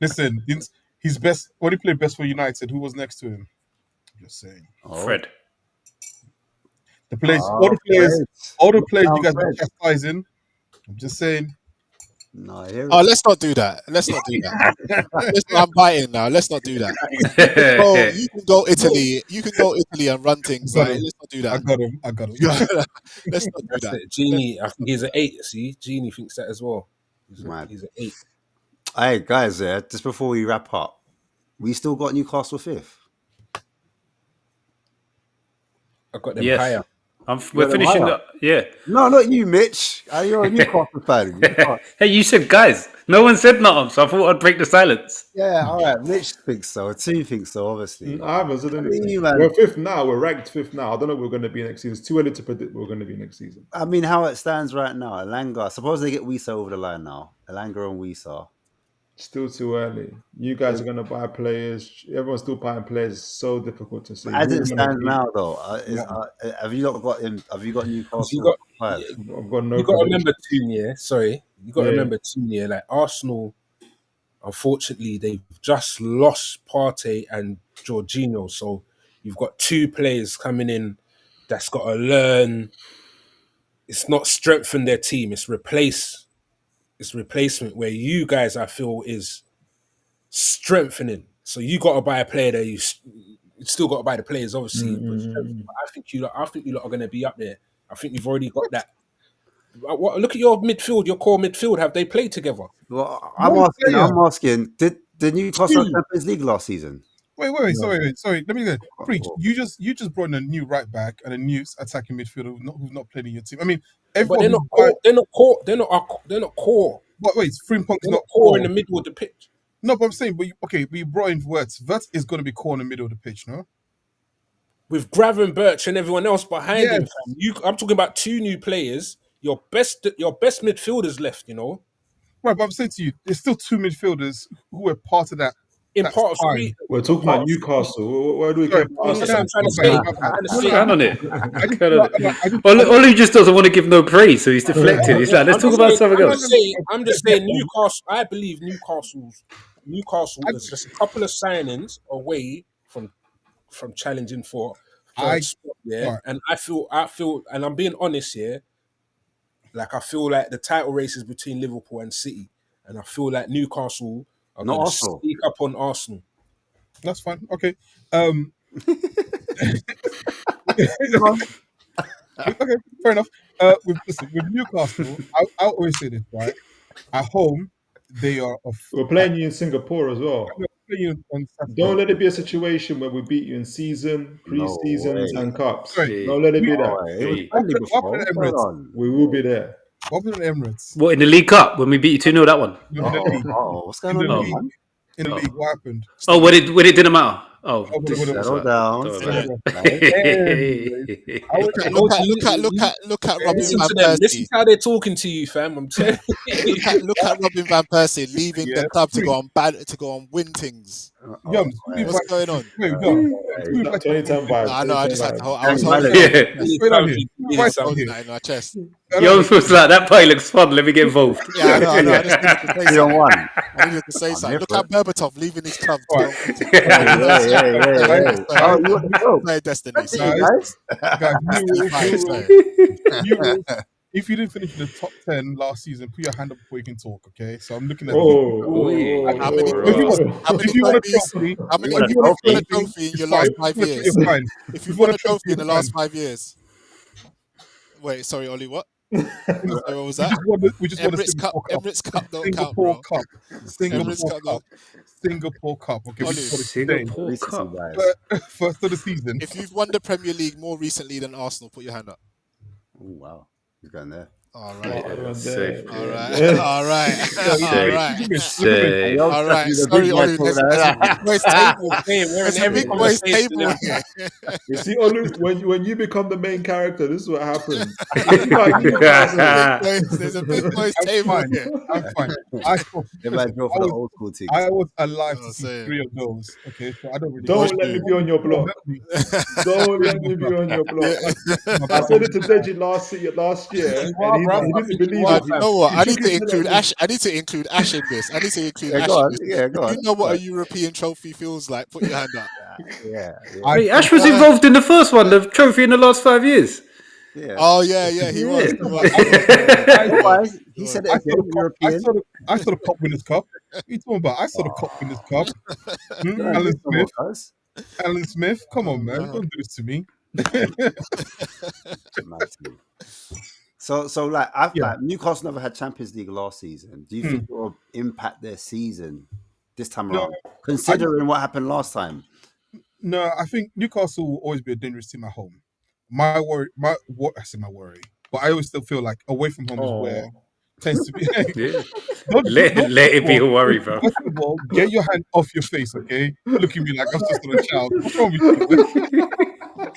Listen, he's best when he played best for United. Who was next to him? I'm just saying. Oh. Fred. The players, Oh, all the players Fred. you guys Fred. are chastising. I'm just saying. No, I hear it. Oh, let's not do that. Let's not do that. I'm biting now. Let's not do that. You can go Italy. You can go Italy and run things. Got Like, him. let's not do I that. got him. Let's not do That's that. it. Genie, I think he's an 8. See, Genie thinks that as well. He's Mad. an 8. Hey guys, just before we wrap up, we still got Newcastle 5th. I got them Yes. higher. We're them finishing higher? up. Yeah. No, not you, Mitch. You're a Newcastle fan. Hey, you said guys. No one said nothing, so I thought I'd break the silence. Yeah, all right. Mitch thinks so. Two thinks so, obviously. I haven't said anything. you, man. We're fifth now. We're ranked fifth now. I don't know where we're going to be next season. It's too early to predict where we're going to be next season. I mean, how it stands right now, Elanga. Suppose they get Wisa over the line now. Elanga and Wisa. Still too early. You guys are going to buy players. Everyone's still buying players. It's so difficult to see. As Who it are we gonna stands beat? now, though, have you not got him? Have you got Newcastle 5? I've got no. You got to prediction. remember Tunia. Sorry, you got to Yeah. remember Tunia. Like Arsenal, unfortunately, they've just lost Partey and Jorginho. So you've got two players coming in that's got to learn. It's not strengthen their team. It's replacement. Where you guys, I feel, is strengthening. So you got to buy a player that you still got to buy the players, obviously. But I think you lot are going to be up there. I think you've already got that. Look at your midfield, your core midfield. Have they played together? Well, One player. I'm asking. Did Newcastle have Champions League last season? Wait, sorry. Let me go. Preach. You just brought in a new right back and a new attacking midfielder who's not played in your team. I mean, But everyone. they're not core. They're not core. They're not core. But wait, Frimpong's They're not not core in the middle of the pitch. No, but I'm saying, we brought in Wirtz. Wirtz is going to be core in the middle of the pitch, no? With Gravenberch and everyone else behind Yes. him, fam. I'm talking about two new players. Your best midfielders left. You know, Right, but I'm saying to you, there's still two midfielders who were part of that. in That's part of fine. the We're talking about Newcastle. Where do we Sorry, care about That's Arsenal? what I'm trying to say. Okay. I'm trying to What's say. going on it? I just- Going on I it? just- Oli just doesn't want to give no praise, so he's deflecting. He's like, let's talk about something else. I'm just saying Newcastle. I believe Newcastle is just a couple of signings away from challenging for third spot. Yeah, right. and I feel, and I'm being honest here. Like I feel like the title race is between Liverpool and City, and I feel like Newcastle are Not going to Arsenal. sneak up on Arsenal. That's fine. Okay. Okay, fair enough. With Newcastle, I always say this, right? At home, they are We're playing you in Singapore as well. on Saturday. Don't let it be a situation where we beat you in season, No pre-seasons, way. and cups. Sorry. Don't let it be Oh, that. it was Hey. friendly What before. happened at What's going Emirates? on? We will be there. What happened at Emirates? What, in the League Cup when we beat you 2-0 that one? In the league. What's going In the on, league. man? In the league, what happened? Oh, when it didn't matter. Oh, Oh, this- what- what- Settle down. Don't settle worry. down. Look at Robin Listen van to them. Listen Persie. to how they're talking to you, fam. I'm telling you. Look at Robin van Persie leaving Yeah. the club to go on win things. Young, What's going on? Wait, It's Young. not 2010 vibes. No, I know. I just had to hold. I was Gang holding violence. Yeah. Wait, I'm here. Right holding here. that in my chest. Young was like, that play looks fun. Let me get involved. Yeah, I know. I just needed to say 3 on something. 1. I needed to say something. Look at Berbatov leaving his club. To Right. go on Hey. Oh, you want to go? Play Destiny. That's See, it, guys. Guys, Fine, so. if you didn't finish in the top 10 last season, put your hand up before you can talk, okay? So I'm looking at How many If you want a trophies? trophy, How many? You want a If you won trophy? a trophy in it's your fine. last 5 years? It's fine. If you've won a trophy in the last 5 years. Wait, sorry, Ollie. What? So what was that? We just won the Emirates Cup. Singapore Cup. Emirates Cup don't count, Singapore bro. Cup. Emirates Singapore Cup Cup. don't. Singapore Cup. Okay, we Olu, just got it today. Singapore Recency Cup. bias. First of the season. If you've won the Premier League more recently than Arsenal, put your hand up. Oh wow, he's going there. All right. Yeah, Safe. safe. All right. All right. All right. Look at me. Safe. All right. Sorry, Olu. There's a big boys table. Hey, we're There's in a every big boys conversation table now. here. You see, Olu, when you become the main character, this is what happens. If you like Newcastle, There's a big boys I'm table fine. here. I'm fine. They might go for the old school teams. I was alive Oh, to see same. 3 of those. Okay, so I don't really. don't let me be on your block. Don't let me be on your block. I said it to Deji last year, You and are, he bruv. didn't believe Nah, it. you know what? He I shook need to his head include at me. Ash. I need to include Ash in this. I need to include Yeah, Ash go in on. this. Yeah, go If on. you know what a European trophy feels like, put your hand up. Yeah, Hey, Ash was involved in the first one, the trophy in the last 5 years. yeah. Oh yeah, he was. He was. Otherwise, he said it I saw again. the cup. European. I saw the Cup Winners' Cup. What are you talking about? I saw the Cup Winners' Cup. Alan Smith. Come on, man. Don't do this to me. So like Yeah. like Newcastle never had Champions League last season. Do you think it will impact their season this time No, around? Considering what happened last time. No, I think Newcastle will always be a dangerous team at home. My worry, I say my worry, but I always still feel like away from home is where it tends to be. Yeah. Don't- Let it be a worry, bro. First of all, get your hand off your face, okay? Look at me like I'm just a child. What's wrong with you, man?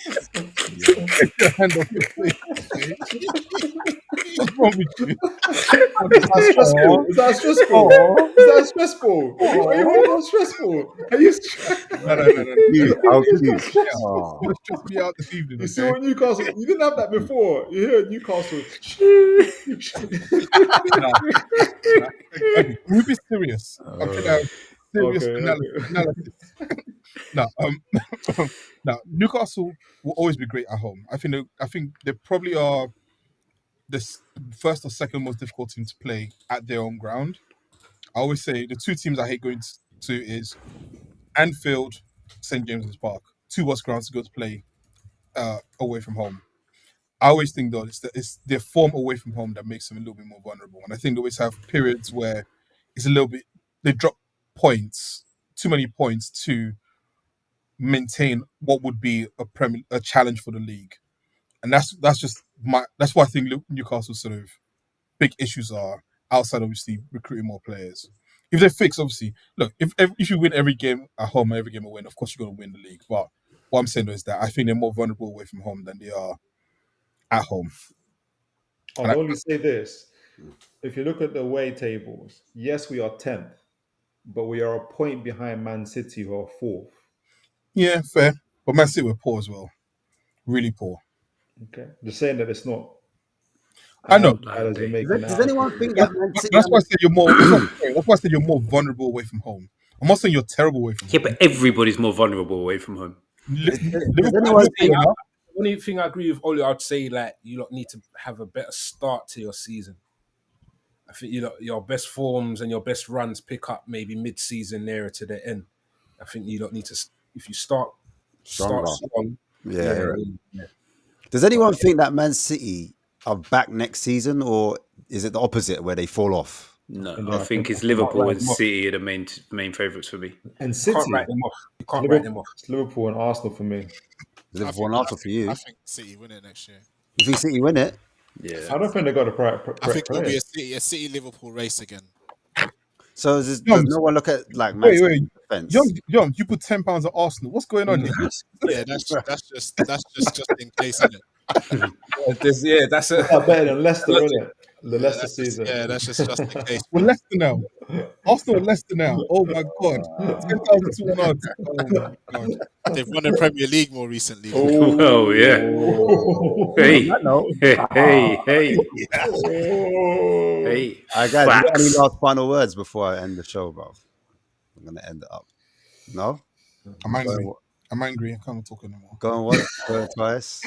Get your hand off your face, okay? What's wrong with you? Is that stressful? Is that stressful? Is that stressful? Are you all stressful? Are you stressed? No. How cute. You're gonna stress me out this evening, You see okay? what Newcastle? You didn't have that before. You hear Newcastle? Okay, can we be serious? I'm trying to have serious Okay, analysis. No, no. Newcastle will always be great at home. I think they probably are the first or second most difficult team to play at their own ground. I always say the 2 teams I hate going to is Anfield, St James's Park. 2 worst grounds to go to play away from home. I always think though it's their form away from home that makes them a little bit more vulnerable, and I think they always have periods where it's a little bit they drop points, too many points to maintain what would be a challenge for the league, and that's why I think Newcastle's sort of big issues are outside obviously recruiting more players. If they fix obviously, look, if you win every game at home, every game away, of course you're going to win the league. But what I'm saying is that I think they're more vulnerable away from home than they are at home. I'll only say this. If you look at the away tables, yes, we are 10th, but we are a point behind Man City, who are 4th. Yeah, fair. But Man City were poor as well. Really poor. Okay. Just saying that it's not. I know. Does anyone think that Man City? That's why I said you're more. That's why I said you're more vulnerable away from home. I'm not saying you're terrible away from Yeah, home. but everybody's more vulnerable away from home. The only thing I agree with Oli, I'd say like you lot need to have a better start to your season. I think your best forms and your best runs pick up maybe mid-season nearer to the end. I think you don't need to. If you start strong, Yeah. Does anyone think that Man City are back next season, or is it the opposite where they fall off? No, I think it's Liverpool and City are the main favourites for me. And you City. can't write them off. You can't write them off. It's Liverpool and Arsenal for me. Liverpool and Arsenal for you. I think City win it next year. You think City win it? Yeah, I don't think they got a I think it'll be a City Liverpool race again. So does no one look at like Man Wait, City's defense? Young, you put £10 at Arsenal. What's going on here? Yeah, that's just in case, isn't it? That's a better than Leicester, isn't it? The Leicester season. Yeah, that's just in case. We're Leicester now. Arsenal and Leicester now. Oh my God. 10,000 to 1 odds. Oh my God. They've won the Premier League more recently. Oh yeah. Hey, hey. Guys, you got any last final words before I end the show, bro? I'm gonna end it up. No? I'm angry. I can't talk anymore. Going once, going twice.